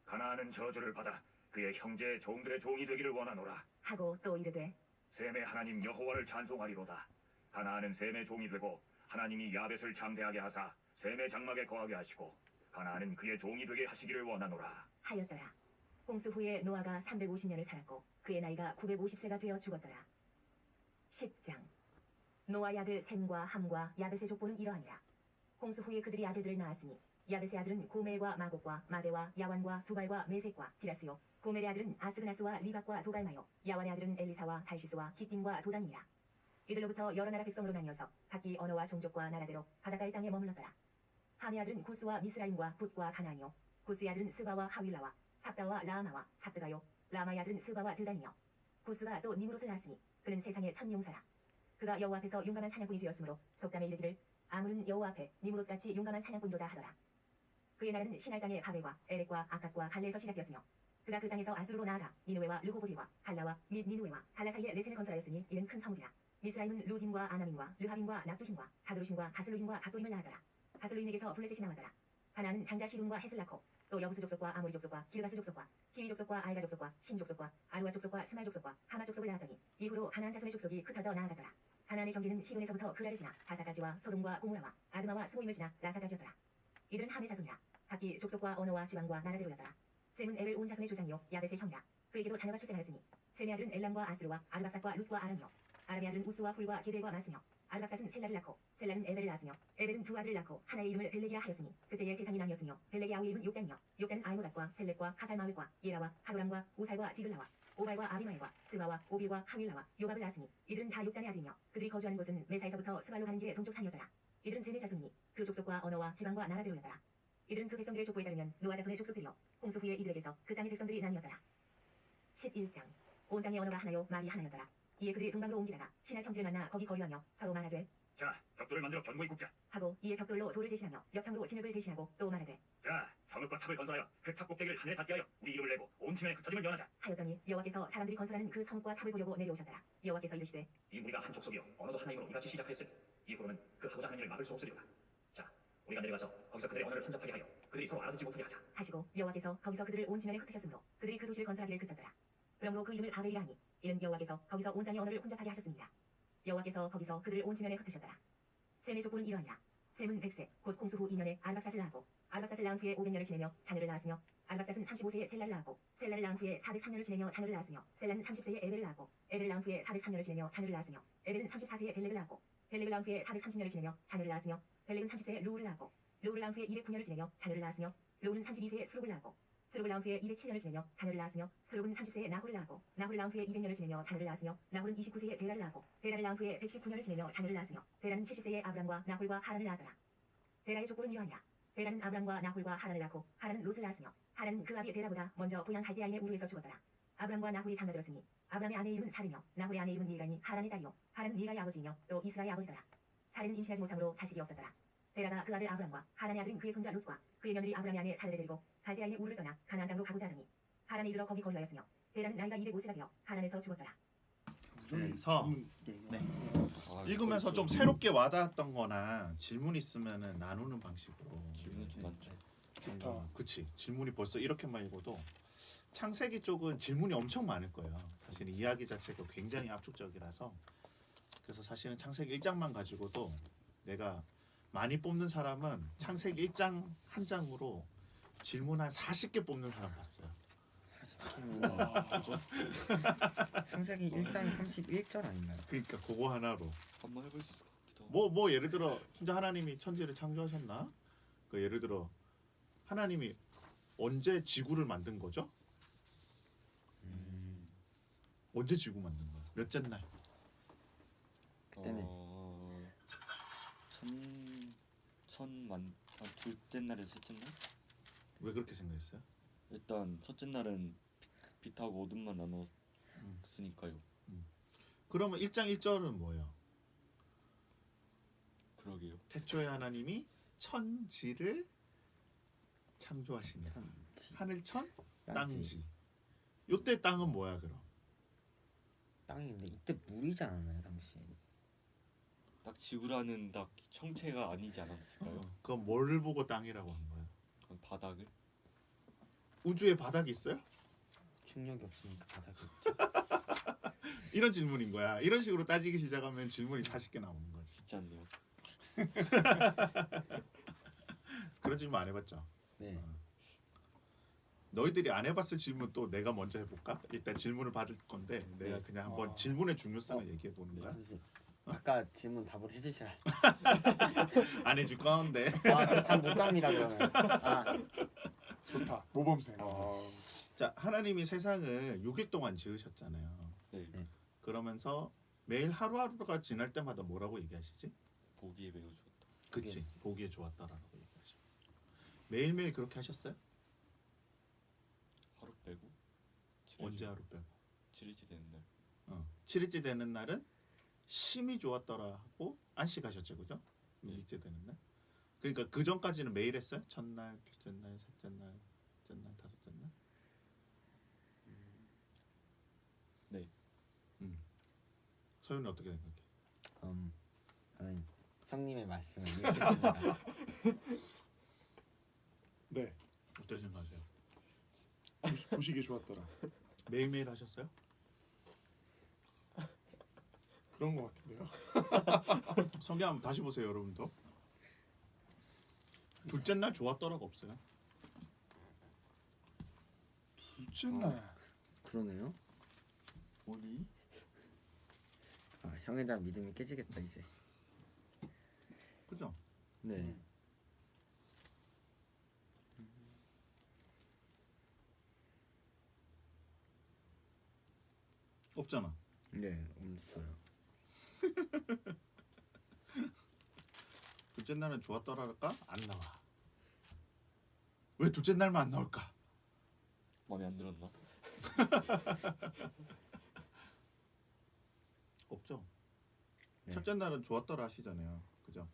가나안은 저주를 받아 그의 형제 종들의 종이 되기를 원하노라. 하고 또 이르되 셈의 하나님 여호와를 찬송하리로다. 가나안은 셈의 종이 되고 하나님이 야벳을 장대하게 하사 셈의 장막에 거하게 하시고 가나안은 그의 종이 되게 하시기를 원하노라. 하였더라. 홍수 후에 노아가 350년을 살았고 그의 나이가 950세가 되어 죽었더라. 10장. 노아의 아들 셈과 함과 야벳의 족보는 이러하니라. 홍수 후에 그들이 아들들을 낳았으니 야벳의 아들은 고멜과 마곡과 마대와 야완과 두발과 메색과 디라스요. 고멜의 아들은 아스그나스와 리박과 도갈마요. 야완의 아들은 엘리사와 달시스와 기띔과 도단이니라. 이들로부터 여러 나라 백성으로 나뉘어서 각기 언어와 종족과 나라대로 바닷가의 땅에 머물렀더라. 함의 아들은 구스와 미스라임과 붓과 가나안이요. 구스의 아들은 스바와 하윌라와 삽다와 라마와 삽드가요. 라마의 아들은 스바와 드단이요. 구스가 또 니무롯을 낳았으니 그는 세상의 첫 용사라. 그가 여호와 앞에서 용감한 사냥꾼이 되었으므로 속담에 이르기를 아물은 여호와 앞에 니무롯같이 용감한 사냥꾼이로다 하더라. 그의 나라는 시날 땅의 바벨과 에렉과 아깝과 갈레에서 시작되었으며 그가 그 땅에서 아수르로 나아가 니누웨와 르호보디와 갈라와 및 니누웨와 갈라 사이에 레센을 건설하였으니 이는 큰 성읍이라. 미스라임은 루딤과 아나민과 르하빔과 납두힘과 가드루심과 가슬루힘과 갓도림을 낳았더라. 가슬루힘에게서 블레셋이 나왔더라. 가나안은 장자 시돈과 헷을 낳고 또 여부스 족속과 아모리 족속과 기르가스 족속과 히위 족속과 알가 족속과 신 족속과 아루아 족속과 스말 족속과 하마 족속을 낳았더니 이후로 가나안 자손의 족속이 흩어져 나아갔더라. 가나안의 경계는 시돈에서부터 그라를 지나 가사까지와 소돔과 고모라와 아드마와 스모임을 지나 라사까지였더라. 이들은 함의 자손이라. 각기 족속과 언어와 지방과 나라대로였더라. 셈은 에벨 온 자손의 조상이요 야벳의 형이라. 그에게도 자녀가 출생하였으니 셈의 아들은 엘람과 아스루와 아르박삭과 룻과 아람이요 아람의 아들은 우스와 훌과 게델과 마스며 아르박삭은 셀라를 낳고 셀라는 에벨을 낳았으며 에벨은 두 아들을 낳고 하나의 이름을 벨렉이라 하였으니 그때의 세상이 나뉘었으며 벨렉의 아우 이름은 욕단이며 욕단은 알모닷과 셀렉과 하살마울과 예라와 하도람과 우살과 디글라와 오발과 아비마엘과 스마와 오빌과 하윌라와 요압을 낳았으니 이들은 다 욕단의 아들이며 그들이 거주하는 곳은 메사에서부터 스발로 가는 길의 동쪽 산이었더라. 이들은 셈의 자손이니 그 족속과 언어와 지방과 나라대로였더라. 이들은 그 백성들의 족보에 따르면 노아 자손의 족속들이요 홍수 후에 이들에게서 그 땅의 백성들이 나뉘었더라. 11장 온 땅의 언어가 하나요 말이 하나였더라. 이에 그들이 동방으로 옮기다가 신할 형제를 만나 거기 거류하며 서로 말하되 자, 벽돌을 만들어 견고히 굽자. 하고 이에 벽돌로 돌을 대신하며 여창으로 진흙을 대신하고 또 말하되 자, 성읍과 탑을 건설하여 그 탑 꼭대기를 하늘에 닿게 하여 우리 이름을 내고 온 팀에 흩어짐을 면하자. 하였더니 여호와께서 사람들이 건설하는 그 성읍과 탑을 보려고 내려오셨더라. 여호와께서 이르시되 이 무리가 한 족속이요 언어도 하나임으로 이같이 시작하였으니 이후로는 그 하고자 하는 일을 막을 수 없으리로다. 자, 우리가 내려가서 거기서 그들의 언어를 혼잡하게 하여 그들이 서로 알아듣지 못하게 하자. 하시고 여호와께서 거기서 그들을 온 지면에 흩으셨으므로 그들이 그 도시를 건설하기를 그쳤더라. 그러므로 그 이름을 바벨이라 하니 이는 여호와께서 거기서 온 땅의 언어를 혼잡하게 하셨습니다. 여호와께서 거기서 그들을 온 지면에 흩으셨더라. 셈의 족보는 이러하니라. 셈은 100세 곧 홍수 후 2년에 아르박삿을 낳았고 아르박삿을 낳은 후에 500년을 지내며 자녀를 낳았으며 아르박삿은 35세에 셀라를 낳았고 셀라를 낳은 후에 403년을 지내며 자녀를 낳았으며 셀라는 30세에 에벨을 낳았고 에벨을 낳은 후에 403년을 지내며 자녀를 낳았으며 에벨은 34세에 벨렉을 낳았고 벨렉을 낳은 후에 430년을 지내며 자녀를 낳았으며 벨렉은 30세에 루우를 낳았고 루우를 낳은 후에 209년을 지내며 자녀를 낳았으며 루우는 32세에 수룩을 낳았고 수룩을 낳은 후에 207년을 지내며 자녀를 낳았으며 수룩은 30세에 나홀을 낳았고 나홀을 낳은 후에 200년을 지내며 자녀를 낳았으며 나홀은 29세에 데라를 낳았고 데라를 낳은 후에 119년을 지내며 자녀를 낳았으며 데라는 70세에 아브람과 나홀과 하란을 낳았더라. 데라의 족보는 이러하니라. 데라는 아브람과 나홀과 하란을 낳고 하란은 롯을 낳았으며 하란은 그 아비 데라보다 먼저 고향 갈대아인의 우르에서 죽었더라. 아브람과 나홀이 장가들었으니 아브람의 아내 이름은 사르며 나홀의 아내 이름은 밀간이 하란의 딸이요 하란은 밀가의 아버지이며 또 이스라의 아버지더라. 사르는 임신하지 못함으로 자식이 없었더라. 데라가 그 아들 아브람과 하란의 아들인 그의 손자 롯과 그의 며느리 아브람의 아내 사르를 데리고 갈대아인의 우르를 떠나 가나안 땅으로 가고자 하더니 하란에 이르러 거기 거류하였으며 데라는 나이가 205세가 되어 하란에서 죽었더라. 그래서 네. 아, 읽으면서 좀 새롭게 와닿았던 거나 질문 있으면은 나누는 방식으로 질문 좀 많죠. 좋다. 그치. 질문이 벌써 이렇게만 읽어도 창세기 쪽은 질문이 엄청 많을 거예요. 사실 이야기 자체가 굉장히 압축적이라서 그래서 사실은 창세기 1장만 가지고도 내가 많이 뽑는 사람은 창세기 1장 한 장으로 질문 한 40개 뽑는 사람 봤어요. 창세기 1장 31절 아닌가요? 그러니까 그거 하나로 한번 해볼 수 있을 것 같기도 하고. 뭐 예를 들어 진짜 하나님이 천지를 창조하셨나? 그 예를 들어 하나님이 언제 지구를 만든 거죠? 언제 지구 만든 거야? 몇째 날? 그때는 둘째 날에서 셋째 날? 왜 그렇게 생각했어요? 일단 첫째 날은 빛하고 어둠만 나눴으니까요. 그러면 1장 1절은 뭐예요? 그러게요. 태초에 하나님이 천지를 창조하시니 하늘천 땅지. 요때 땅은 뭐야 그럼? 땅인데 이때 물이지 않았나요 당시에? 딱 지구라는 딱 형체가 아니지 않았을까요? 그건 뭘 보고 땅이라고 한 거야? 그럼 바닥을? 우주에 바닥이 있어요? 중력이 없으니까 바닥이 이런 질문인 거야. 이런 식으로 따지기 시작하면 질문이 40개 나오는 거지. 쉽지 않네요. 그런 질문 안 해봤죠? 네. 너희들이 안 해봤을 질문 또 내가 먼저 해볼까? 일단 질문을 받을 건데 내가 그냥 한번 질문의 중요성을 얘기해 보는 거야. 잠시 아까 질문 답을 해주셔야. 안 해줄 건데. 잠못 잡니다 그러면. 좋다. 모범생. 자, 하나님이 세상을 6일 동안 지으셨잖아요. 네. 그러면서 매일 하루하루가 지날 때마다 뭐라고 얘기하시지? 보기에 매우 좋다. 그치. 보기에 좋았다라고 얘기하죠. 매일매일 그렇게 하셨어요? 하루 빼고. 언제 하루 빼고? 7일째 되는 날. 7일째 되는 날은 심이 좋았더라 하고 안식하셨죠, 그죠? 네. 6일째 되는 날. 그러니까 그 전까지는 매일 했어요? 첫날, 둘째 날, 셋째 날, 넷째 날, 다섯째 날. 네. 서윤이 어떻게 생각해? 저는 형님의 말씀을 이해했습니다. 네. 어떻게 생각하세요? 보시기에 좋았더라. 매일매일 하셨어요? 그런 것 같은데요. 성경 한번 다시 보세요, 여러분도. 둘째 날 좋았더라가 없어요. 둘째 날. 그러네요. 오니? 형에 대한 믿음이 깨지겠다 이제. 그죠? 네. 없잖아. 네, 없어요. 둘째 날은 좋았더라랄까? 안 나와. 왜 둘째 날만 안 나올까? 마음에 안 들었나? 없죠. 네. 첫째 날은 좋았더라 하시잖아요. 그죠?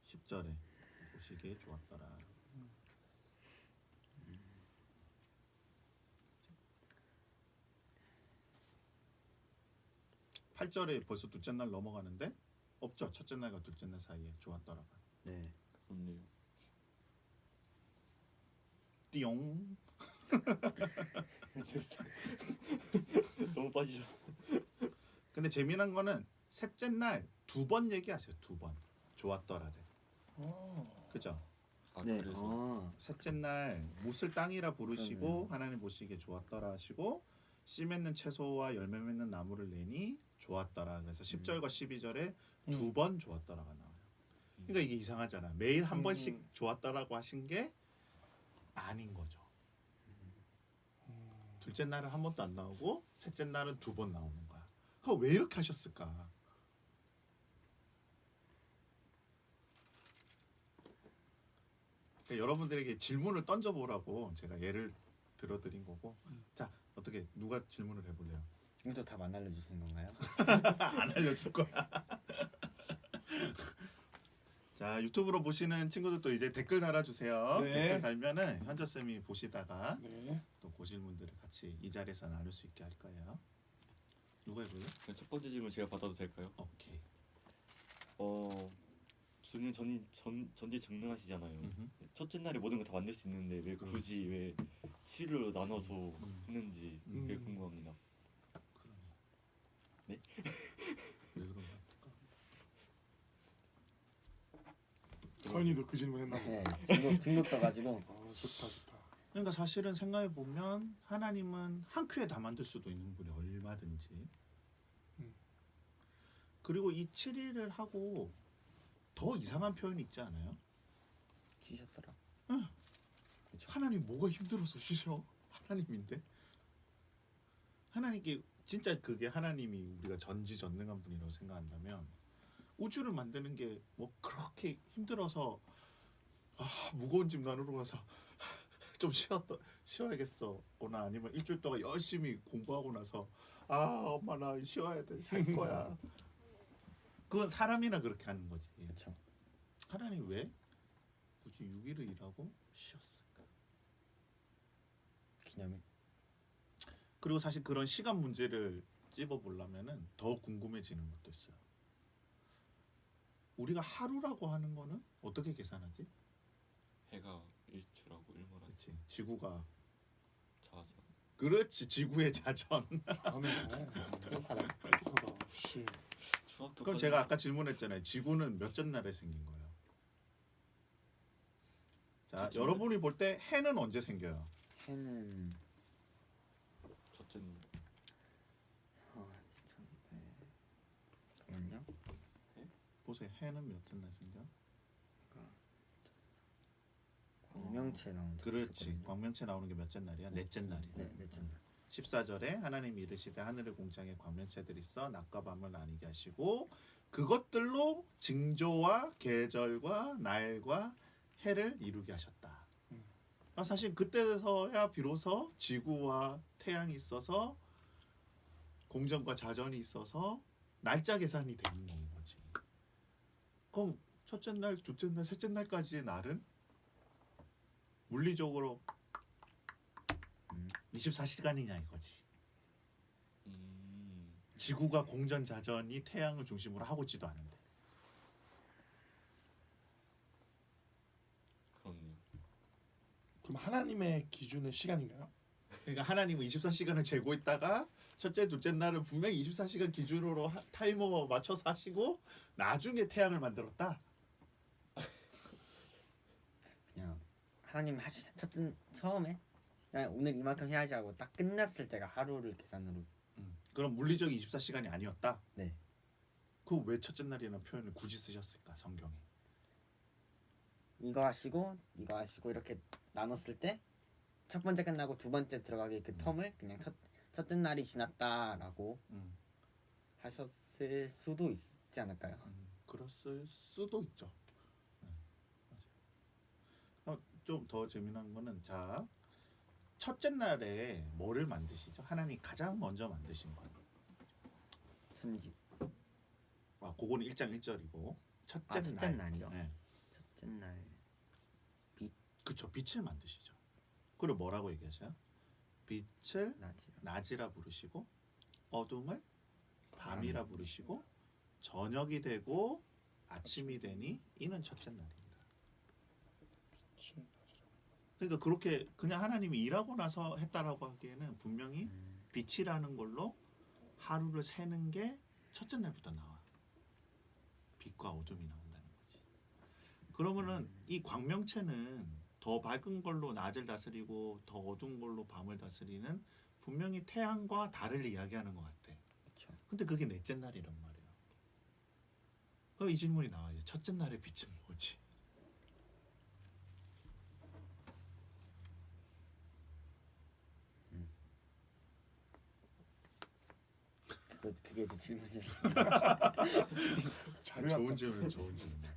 10절에 보시기에 좋았더라. 8절에 벌써 둘째 날 넘어가는데 없죠. 첫째 날과 둘째 날 사이에 좋았더라가. 네. 그렇네요. 띠용. 너무 빠지죠. 근데 재미난 거는 셋째 날 두 번 얘기하세요. 두 번. 좋았더라를. 그죠? 아 네. 그래서 셋째 날 못을 땅이라 부르시고 그러네요. 하나님 보시기에 좋았더라 하시고 씨 맺는 채소와 열매 맺는 나무를 내니 좋았더라. 그래서 10절과 12절에 두 번 좋았더라가 나와요. 그러니까 이게 이상하잖아. 매일 한 번씩 좋았더라고 하신 게 아닌 거죠. 둘째 날은 한 번도 안 나오고 셋째 날은 두 번 나오는 거야. 그거 왜 이렇게 하셨을까? 그러니까 여러분들에게 질문을 던져보라고 제가 예를 들어드린 거고. 자, 어떻게 누가 질문을 해볼래요? 이것도 답 안 알려주시는 건가요? 안 알려줄 거야. 자, 유튜브로 보시는 친구들도 이제 댓글 달아주세요. 네. 댓글 달면은 현저 쌤이 보시다가 네. 또 그 질문들을 같이 이 자리에서 나눌 수 있게 할 거예요. 누가 해볼래? 첫 번째 질문 제가 받아도 될까요? 오케이. 주님 전지전능하시잖아요. 음흠. 첫째 날에 모든 걸 다 만들 수 있는데 왜 굳이 왜 7일로 나눠서 했는지 그게 궁금합니다. 왜 그런가? 서인이도 그 질문 했나 보다. 네. 중독 떠가지고. 좋다 좋다. 그러니까 사실은 생각해 보면 하나님은 한 큐에 다 만들 수도 있는 분이 얼마든지. 그리고 이 7일을 하고 더 이상한 표현이 있지 않아요? 쉬셨더라. 하나님 뭐가 힘들어서 쉬셔? 하나님인데. 하나님께 진짜 그게 하나님이 우리가 전지전능한 분이라고 생각한다면 우주를 만드는 게 뭐 그렇게 힘들어서 무거운 짐 나누러 가서 좀 쉬어야겠어나 아니면 일주일 동안 열심히 공부하고 나서 엄마 나 쉬어야 돼 살 거야. 그건 사람이나 그렇게 하는 거지. 그렇죠. 하나님 왜 굳이 6일을 일하고 쉬었을까? 기념일. 그리고 사실 그런 시간 문제를 찝어보려면은 더 궁금해지는 것도 있어요. 우리가 하루라고 하는 거는 어떻게 계산하지? 해가 일출하고 일몰하고 그렇지. 지구가 자자. 그렇지. 지구의 자전. 똑똑하다. 똑똑하다. 씨. 그럼 제가 아까 질문했잖아요. 지구는 몇째 날에 생긴 거예요? 자, 첫째 여러분이 볼 때 해는 언제 생겨요? 해는 첫째 날. 진짜. 잠깐만요. 보세요. 해는 몇째 날 생겨? 광명체 나온 적 그렇지. 있었거든요. 광명체 나오는 게 몇째 날이야? 넷째 날이야. 네, 넷째 날. 14절에 하나님 이르시되 하늘의 공장에 광명체들이 있어 낮과 밤을 나뉘게 하시고 그것들로 징조와 계절과 날과 해를 이루게 하셨다. 사실 그때서야 비로소 지구와 태양이 있어서 공전과 자전이 있어서 날짜 계산이 되는 거지. 그럼 첫째 날, 둘째 날, 셋째 날까지의 날은 물리적으로 24시간이냐 이거지. 지구가 공전 자전이 태양을 중심으로 하고 있지도 않은데. 그렇네요. 그럼 하나님의 기준의 시간인가요? 그러니까 하나님은 24시간을 재고 있다가 첫째, 둘째 날은 분명히 24시간 기준으로 타이머 맞춰서 하시고 나중에 태양을 만들었다. 그냥 하나님 첫째 처음에 그냥 오늘 이만큼 해야지 하고 딱 끝났을 때가 하루를 계산으로. 그럼 물리적인 24시간이 아니었다. 네. 그 왜 첫째 날이라는 표현을 굳이 쓰셨을까 성경에? 이거 하시고 이거 하시고 이렇게 나눴을 때 첫 번째 끝나고 두 번째 들어가게 그 텀을 그냥 첫째 날이 지났다라고 하셨을 수도 있지 않을까요? 그랬을 수도 있죠. 맞아요. 좀 더 재미난 거는 자 첫째 날에 뭐를 만드시죠? 하나님 가장 먼저 만드신 거. 천지. 그거는 1장 1절이고 첫째 첫째 날. 날이요? 네. 첫째 날 그쵸. 빛을 만드시죠. 그리고 뭐라고 얘기하세요? 빛을 낮이라. 낮이라 부르시고 어둠을 밤이라 부르시고 저녁이 되고 아침이 되니 이는 첫째 날입니다. 그러니까 그렇게 그냥 하나님이 일하고 나서 했다라고 하기에는 분명히 빛이라는 걸로 하루를 세는 게 첫째 날부터 나와. 빛과 어둠이 나온다는 거지. 그러면은 이 광명체는 더 밝은 걸로 낮을 다스리고 더 어두운 걸로 밤을 다스리는 분명히 태양과 달을 이야기하는 것 같아. 그렇죠. 근데 그게 넷째 날이란 말이야. 그럼 이 질문이 나와요. 첫째 날의 빛은 뭐지? 그게 제 질문이었습니다. 좋은 질문, 좋은 질문.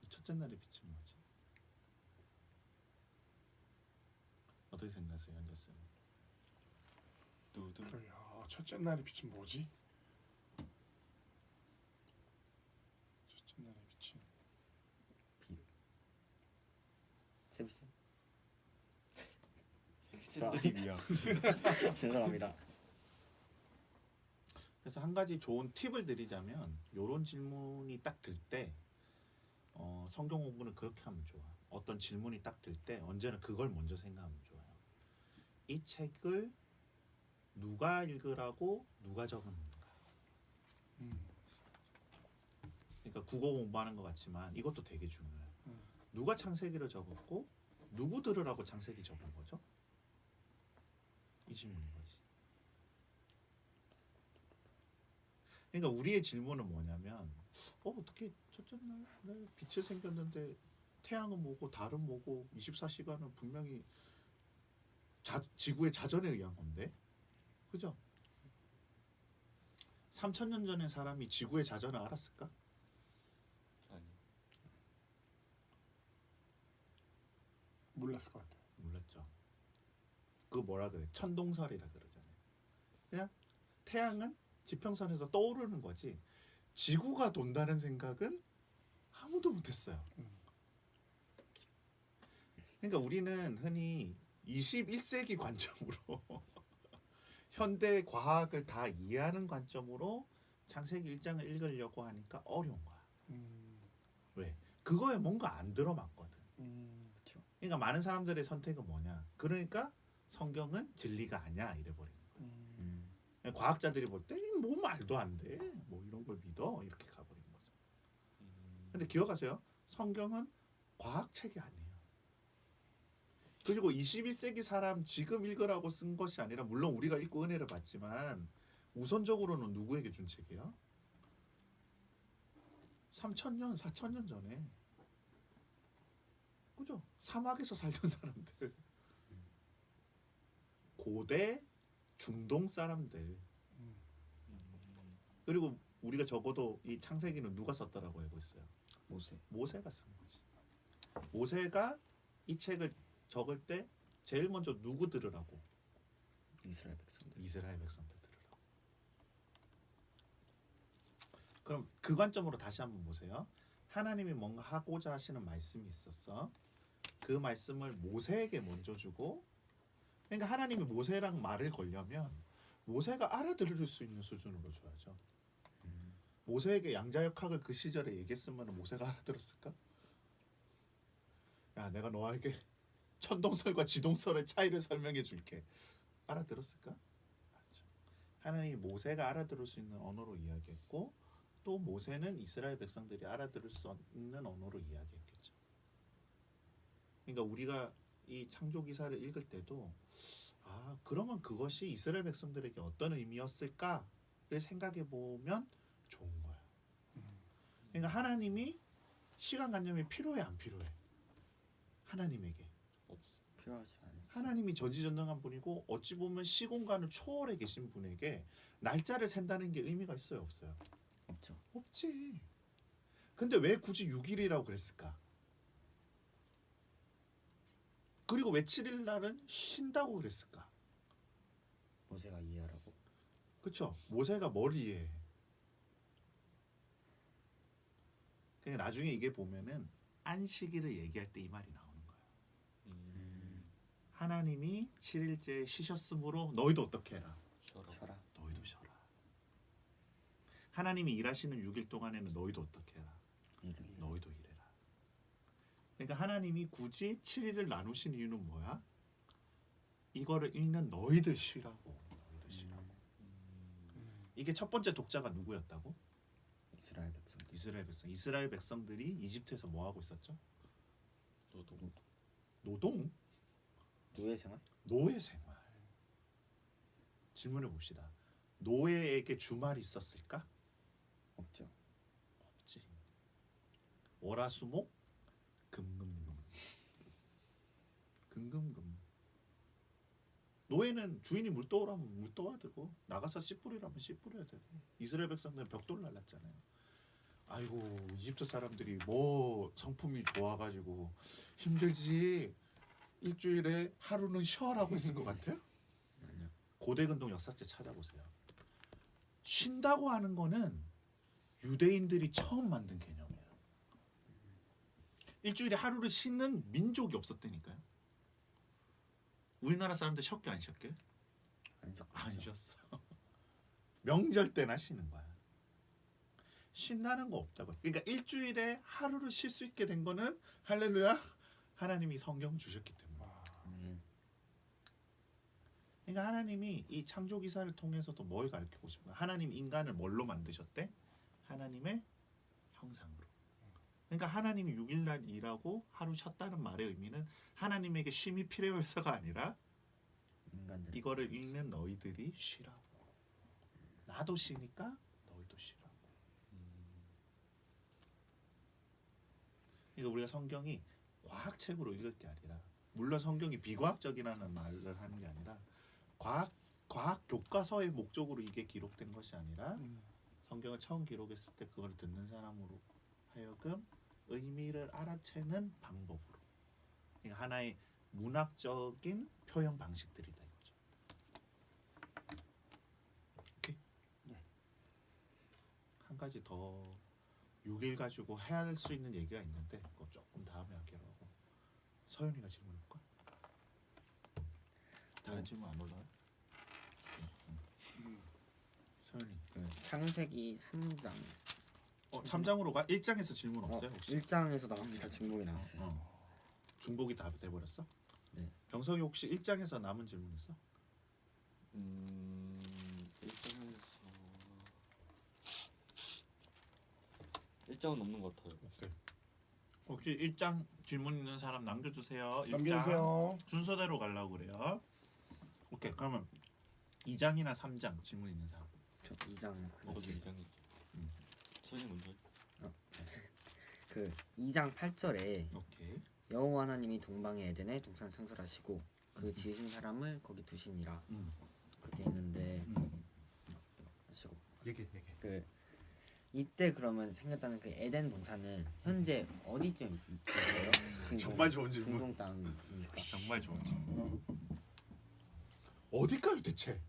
첫째 날의 빛은 뭐지? 어떻게 생각하세요, 연자 쌤? 누드. 그래요. 첫째 날의 빛은 뭐지? 첫째 날의 빛은 세비스. 샌드립이야. 죄송합니다. 그래서 한 가지 좋은 팁을 드리자면 이런 질문이 딱 들 때 성경 공부는 그렇게 하면 좋아. 어떤 질문이 딱 들 때 언제나 그걸 먼저 생각하면 좋아요. 이 책을 누가 읽으라고 누가 적었는가. 그러니까 국어 공부하는 것 같지만 이것도 되게 중요해요. 누가 창세기를 적었고 누구 들으라고 창세기 적은 거죠? 이 질문인 거지. 그러니까 우리의 질문은 뭐냐면 어떻게 첫째 날 빛이 생겼는데 태양은 뭐고 달은 뭐고 24시간은 분명히 지구의 자전에 의한 건데 그죠? 3000년 전에 사람이 지구의 자전을 알았을까? 아니. 몰랐을 것 같아요. 몰랐죠. 그거 뭐라 그래? 천동설이라 그러잖아요. 그냥 태양은 지평선에서 떠오르는 거지 지구가 돈다는 생각은 아무도 못했어요. 그러니까 우리는 흔히 21세기 관점으로 현대 과학을 다 이해하는 관점으로 창세기 1장을 읽으려고 하니까 어려운 거야. 왜? 그거에 뭔가 안 들어맞거든. 그렇죠. 그러니까 많은 사람들의 선택은 뭐냐? 그러니까 성경은 진리가 아니야 이래 버리는 거야. 과학자들이 볼 때 뭐 말도 안 돼. 뭐 이런 걸 믿어 이렇게 가버리는 거죠. 근데 기억하세요. 성경은 과학책이 아니에요. 그리고 21세기 사람 지금 읽으라고 쓴 것이 아니라 물론 우리가 읽고 은혜를 받지만 우선적으로는 누구에게 준 책이야? 3000년, 4000년 전에 그죠? 사막에서 살던 사람들 고대 중동 사람들 그리고 우리가 적어도 이 창세기는 누가 썼다라고 알고 있어요? 모세. 모세가 쓴 거지. 모세가 이 책을 적을 때 제일 먼저 누구 들으라고? 이스라엘 백성들. 이스라엘 백성들 들으라고. 그럼 그 관점으로 다시 한번 보세요. 하나님이 뭔가 하고자 하시는 말씀이 있었어. 그 말씀을 모세에게 먼저 주고, 그러니까 하나님이 모세랑 말을 걸려면 모세가 알아들을 수 있는 수준으로 줘야죠. 모세에게 양자역학을 그 시절에 얘기했으면 모세가 알아들었을까? 야, 내가 너에게 천동설과 지동설의 차이를 설명해 줄게. 알아들었을까? 맞죠. 하나님이 모세가 알아들을 수 있는 언어로 이야기했고, 또 모세는 이스라엘 백성들이 알아들을 수 있는 언어로 이야기했겠죠. 그러니까 우리가 이 창조 기사를 읽을 때도 그러면 그것이 이스라엘 백성들에게 어떤 의미였을까를 생각해 보면 좋은 거야. 그러니까 하나님이 시간관념이 필요해 안 필요해? 하나님에게 필요하지 않아요. 하나님이 전지전능한 분이고 어찌 보면 시공간을 초월해 계신 분에게 날짜를 샌다는 게 의미가 있어요 없어요? 없죠. 없지. 근데 왜 굳이 6일이라고 그랬을까? 그리고 왜 7일 날은 쉰다고 그랬을까? 모세가 이해하라고. 그쵸? 모세가 뭘 이해해? 그러니까 나중에 이게 보면은 안식일을 얘기할 때 이 말이 나오는 거야. 하나님이 7일째 쉬셨으므로 너희도 어떻게 해라? 쉬어라. 너희도 쉬어라. 하나님이 일하시는 6일 동안에는 너희도 어떻게 해라? 너희도 일해라. 그러니까 하나님이 굳이 7일을 나누신 이유는 뭐야? 이거를 읽는 너희들 쉬라고. 너희들 쉬라고. 이게 첫 번째 독자가 누구였다고? 이스라엘 백성들. 이스라엘 백성. 이스라엘 백성들이 이집트에서 뭐 하고 있었죠? 노동. 노동? 노예 생활? 노예 생활. 질문해 봅시다. 노예에게 주말이 있었을까? 없죠. 없지. 월화수목 금금금. 금금금. 노예는 주인이 물 떠오라면 물 떠와야 되고 나가서 씨 뿌리라면 씨 뿌려야 되고. 이스라엘 백성들은 벽돌 날랐잖아요. 아이고 이집트 사람들이 뭐 성품이 좋아가지고 힘들지. 일주일에 하루는 쉬어라고 했을 것 같아요? 아니요. 고대 근동 역사책 찾아보세요. 쉰다고 하는 거는 유대인들이 처음 만든 개념이에요. 일주일에 하루를 쉬는 민족이 없었다니까요. 우리나라 사람들 쉬었게 안 쉬었게? 안 쉬었어. 명절 때나 쉬는 거야. 쉰다는 거 없다고. 그러니까 일주일에 하루를 쉴 수 있게 된 거는 할렐루야 하나님이 성경 주셨기 때문에. 그러니까 하나님이 이 창조 기사를 통해서도 뭘 가르치고 싶어요? 하나님 인간을 뭘로 만드셨대? 하나님의 형상으로. 그러니까 하나님이 6일날 일하고 하루 쉬었다는 말의 의미는 하나님에게 쉼이 필요해서가 아니라 인간들. 이거를 읽는 너희들이 쉬라고. 나도 쉬니까 너희도 쉬라고. 그러니까 우리가 성경이 과학책으로 읽을 게 아니라, 물론 성경이 비과학적이라는 말을 하는 게 아니라 과학 교과서의 목적으로 이게 기록된 것이 아니라 성경을 처음 기록했을 때 그걸 듣는 사람으로 하여금 의미를 알아채는 방법으로. 그러니까 하나의 문학적인 표현 방식들이다 이거죠. 오케이. 네. 한 가지 더 6일 가지고 해야 할 수 있는 얘기가 있는데 그거 조금 다음에 하기로 하고. 서윤이가 질문해볼까? 다른 질문 안 올라요? 서윤이. 그 창세기 3장. 3장으로 가? 1장에서 질문 없어요 혹시? 1장에서 나옵니다. 중복이 나왔어요. 중복이 다 돼버렸어? 네. 병석이 혹시 1장에서 남은 질문 있어? 1장은 없는 것 같아요. 오케이. 혹시 1장 질문 있는 사람 남겨주세요. 1장 남겨주세요. 순서대로 가려고 그래요. 오케이. 그러면 2장이나 3장 질문 있는 사람. 저 2장. 저도 2장이지. 선이 먼저. 그 2장 8절에 오케이. 여호와 하나님이 동방의 에덴에 동산을 창설하시고 그 지으신 사람을 거기 두시니라. 그게 있는데 하시고 얘기. 그 이때 그러면 생겼다는 그 에덴 동산은 현재 어디쯤 있어요? 정말 좋은 질문. 중동 땅입니까? 정말 좋은 질문. 어딜까요 대체?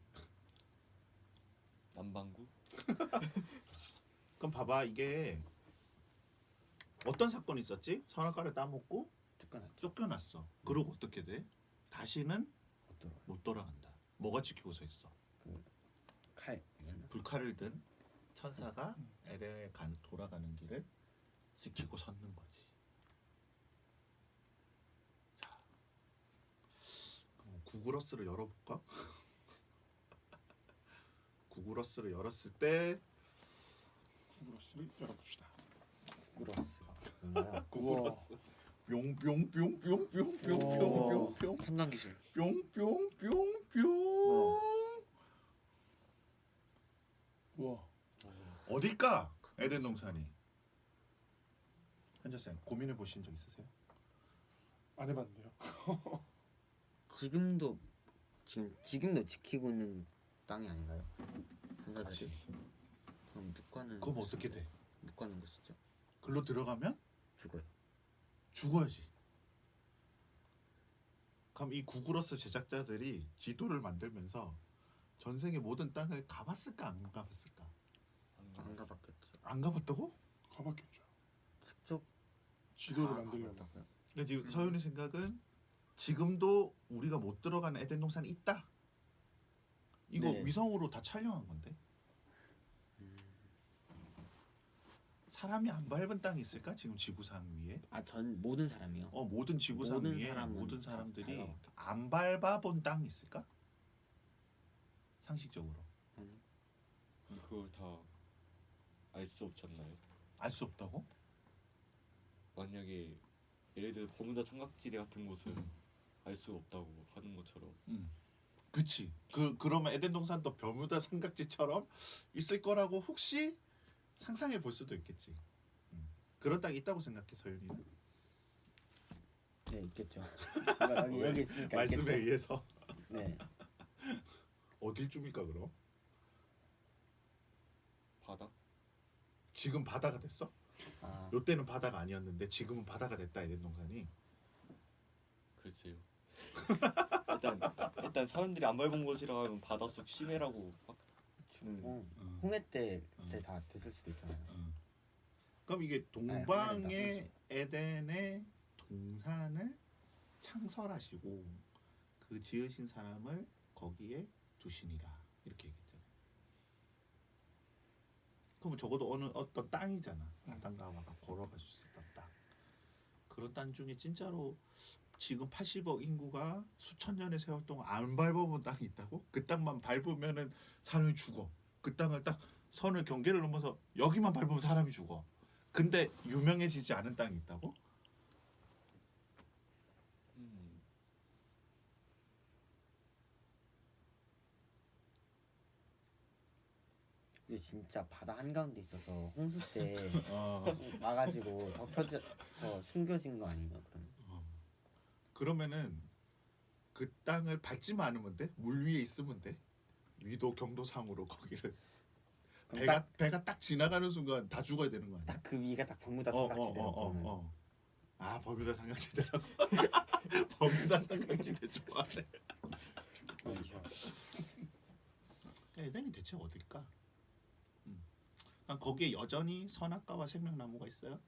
남반구? 그럼 봐봐 이게 어떤 사건이 있었지? 선악과를 따먹고 쫓겨났죠. 쫓겨났어. 그러고 어떻게 돼? 다시는 못 돌아. 못 돌아간다. 뭐가 지키고서 있어? 칼. 불칼을 든 천사가 에덴에 돌아가는 길을 지키고 섰는 거지. 자, 그럼 구글어스를 열어볼까? 구글어스를 열었을 때 구글어스를 열어봅시다. 구글어스가 뭔가요? 구글어스 뿅뿅뿅뿅뿅뿅뿅뿅 첨단 기술. 뿅뿅뿅뿅 우와. 어딜까? 에덴 동산이. 현재 쌤 고민해 보신 적 있으세요? 안 해봤는데요. 지금도 지키고 있는 땅이 아닌가요? 천사들이. 그럼 못 가는. 그럼 어떻게 돼? 못 가는 것이죠. 글로 들어가면 죽어요. 죽어야지. 그럼 이 구글어스 제작자들이 지도를 만들면서 전 세계 모든 땅을 가봤을까 안 가봤을까? 안 가봤겠죠. 안 가봤다고? 가봤겠죠. 직접 지도를 다 만들려면. 가봤다고요? 그러니까 지금 서윤이 생각은 지금도 우리가 못 들어가는 에덴 동산이 있다. 이거 네. 위성으로 다 촬영한 건데 사람이 안 밟은 땅이 있을까? 지금 지구상 위에 전 모든 사람이요. 모든 지구상 모든 위에 사람은 모든 다 사람들이 밟아봤겠죠. 안 밟아본 땅이 있을까? 상식적으로 그걸 다 알 수 없지 않나요? 알 수 없다고? 만약에 예를 들어 버뮤다 삼각지대 같은 곳은 알 수 없다고 하는 것처럼 그치. 그러면 에덴 동산도 버뮤다 삼각지처럼 있을 거라고 혹시 상상해 볼 수도 있겠지. 그런 땅이 있다고 생각해 서윤이는. 네 있겠죠. 여기 있으니까 말씀에 있겠죠. 의해서 네. 어딜 줍니까 그럼? 바다? 지금 바다가 됐어? 아, 요때는 바다가 아니었는데 지금은 바다가 됐다 에덴 동산이. 글쎄요. 일단 사람들이 안 밟은 곳이라 하면 바닷속 심해라고 막 주는 홍해 때 다 됐을 수도 있잖아요. 그럼 이게 홍해다, 동방의 홍시. 에덴의 동산을 창설하시고 그 지으신 사람을 거기에 두시니라 이렇게 얘기했잖아요. 그러면 적어도 어떤 땅이잖아. 아담과 하와가 걸어갈 수 있었던 땅. 그런 땅 중에 진짜로 지금 80억 인구가 수천 년의 세월 동안 안 밟아본 땅이 있다고? 그 땅만 밟으면은 사람이 죽어. 그 땅을 딱 선을 경계를 넘어서 여기만 밟으면 사람이 죽어. 근데 유명해지지 않은 땅이 있다고? 이게 진짜 바다 한가운데 있어서 홍수 때 어. 와가지고 덮여져서 숨겨진 거 아닌가 그럼? 그러면은 그 땅을 밟지만 않으면 돼? 물 위에 있으면 돼? 위도 경도상으로 거기를 그럼 배가 딱 지나가는 순간 다 죽어야 되는 거 아니야? 딱 그 위가 딱 버뮤다 삼각지대로 그러면. 아 버뮤다 삼각지대라고. 버뮤다 삼각지대 좋아하네. 에덴이 대체 어딜까? 거기에 여전히 선악과와 생명나무가 있어요.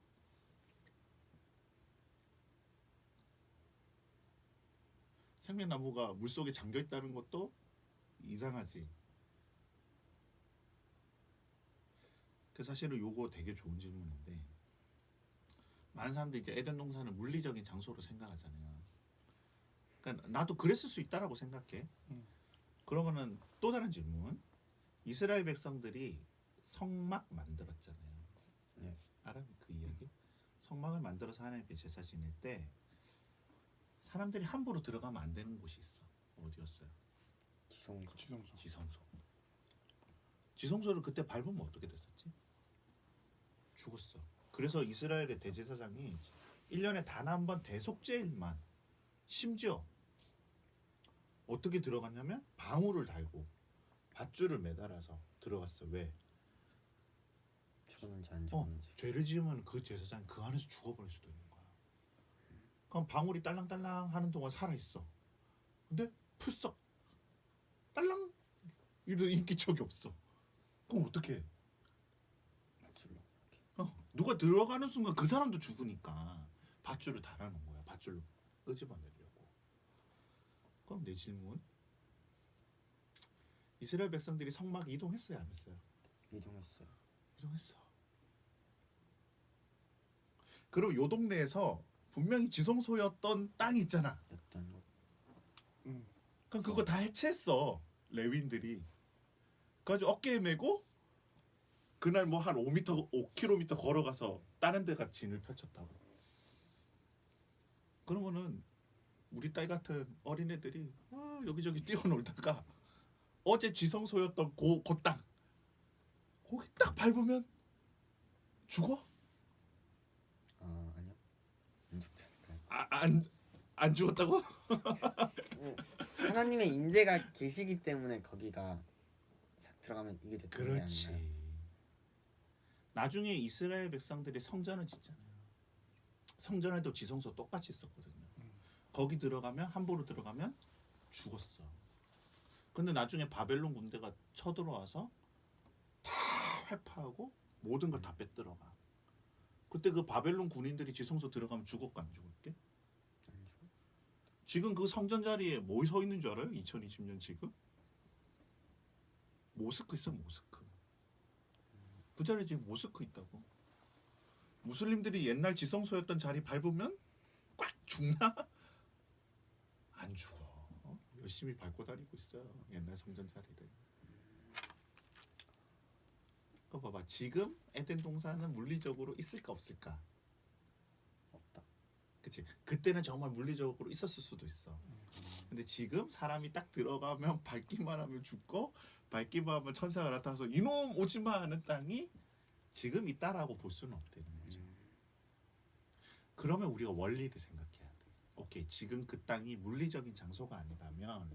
생명나무가 물속에 잠겨 있다는 것도 이상하지. 그 사실은 요거 되게 좋은 질문인데 많은 사람들이 이제 에덴 동산을 물리적인 장소로 생각하잖아요. 그러니까 나도 그랬을 수 있다라고 생각해. 그러면은 또 다른 질문. 이스라엘 백성들이 성막 만들었잖아요. 네. 알아? 그 이야기? 성막을 만들어서 하나님께 제사 지낼 때 사람들이 함부로 들어가면 안 되는 곳이 있어. 어디였어요? 지성소. 지성소. 지성소를 그때 밟으면 어떻게 됐었지? 죽었어. 그래서 이스라엘의 대제사장이 1년에 단 한 번 대속죄일만 심지어 어떻게 들어갔냐면 방울을 달고 밧줄을 매달아서 들어갔어. 왜? 죽었는지 안 죽었는지. 죄를 지으면 그 제사장이 그 안에서 죽어버릴 수도 있는 거야. 그럼 방울이 딸랑딸랑 하는 동안 살아 있어. 근데 풀썩 딸랑 이런 인기척이 없어. 그럼 어떻게? 밧줄로. 누가 들어가는 순간 그 사람도 죽으니까 밧줄을 달아놓은 거야. 밧줄로 끄집어내려고. 그럼 내 질문: 이스라엘 백성들이 성막 이동했어요, 안 했어요? 이동했어요. 이동했어. 그리고 요 동네에서 분명히 지성소였던 땅이 있잖아. 였던 거. 그럼 그거 다 해체했어, 레위인들이. 그래가지고 어깨에 메고 그날 뭐 한 5m, 5km 걸어가서 다른 데가 진을 펼쳤다고. 그러면은 우리 딸 같은 어린애들이 여기저기 뛰어놀다가 어제 지성소였던 그 땅 거기 딱 밟으면 죽어? 아니요. 안 죽지 않을까요? 안 죽었다고? 하나님의 임재가 계시기 때문에 거기가 싹 들어가면 이게 됐던 게 그렇지. 아니라. 나중에 이스라엘 백성들이 성전을 짓잖아요. 성전에도 지성소 똑같이 있었거든요. 거기 들어가면 함부로 들어가면 죽었어. 근데 나중에 바벨론 군대가 쳐들어와서 다 회파하고 모든 걸 다 빼들어가. 그때 그 바벨론 군인들이 지성소 들어가면 죽을까 안 죽을게? 안 죽어. 지금 그 성전 자리에 뭐 서 있는 줄 알아요? 2020년 지금? 모스크 있어, 모스크. 그 자리에 지금 모스크 있다고. 무슬림들이 옛날 지성소였던 자리 밟으면 꽉 죽나? 안 죽어. 열심히 밟고 다니고 있어요. 옛날 성전 자리를. 그거 봐봐. 지금 에덴 동산은 물리적으로 있을까 없을까? 없다. 그치? 그때는 정말 물리적으로 있었을 수도 있어. 근데 지금 사람이 딱 들어가면 밟기만 하면 죽고 밟기만 하면 천사가 나타나서 이놈 오지마 하는 땅이 지금 있다라고 볼 수는 없다는 거죠. 그러면 우리가 원리를 생각해야 돼. 오케이, 지금 그 땅이 물리적인 장소가 아니라면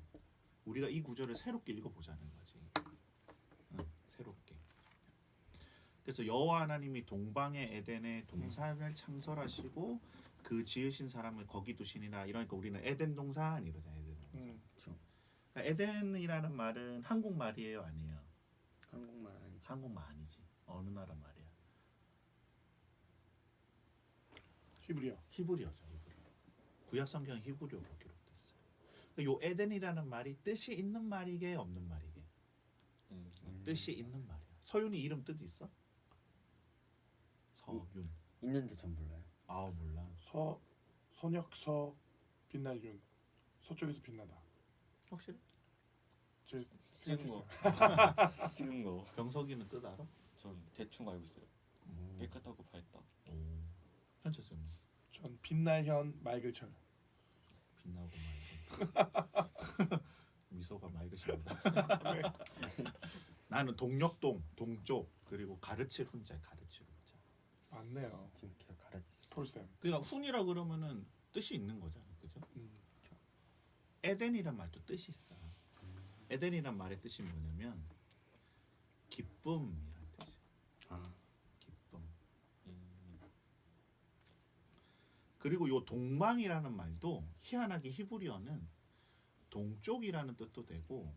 우리가 이 구절을 새롭게 읽어보자는 거지. 새롭게. 그래서 여호와 하나님이 동방의 에덴에 동산을 창설하시고 그 지으신 사람을 거기 두시니라. 이러니까 우리는 에덴 동산 이러잖아요. 에덴 동산. 그렇죠. 그러니까 에덴이라는 말은 한국 말이에요, 아니에요? 한국말 아니죠. 한국말 아니지. 어느 나라 말이야? 히브리어. 히브리어죠. 히브리어. 구약 성경 히브리어로 기록됐어요. 그러니까 요 에덴이라는 말이 뜻이 있는 말이게 없는 말이게? 뜻이 있는 말이야. 서윤이 이름 뜻 있어? 서윤. 있는데 전 몰라요. 아 몰라. 선역서 빛날윤. 서쪽에서 빛나다. 확실해? 제 찍은 생각했어요. 거. 찍은 거. 병석이는 뜻 알아? 전 대충 알고 있어요. 깨끗하고 밝다. 현철 쌤 전 빛날현 맑을철. 빛나고 맑은. 미소가 맑으십니다. 나는 동력동 동쪽 그리고 가르칠 훈자 가르칠 훈자. 맞네요. 지금 계속 가르치. 폴쌤. 그러니까 훈이라 그러면은 뜻이 있는 거잖아, 그죠? 에덴이란 말도 뜻이 있어. 에덴이란 말의 뜻이 뭐냐면 기쁨이란 뜻이야. 아, 기쁨. 그리고 요 동방이라는 말도 희한하게 히브리어는 동쪽이라는 뜻도 되고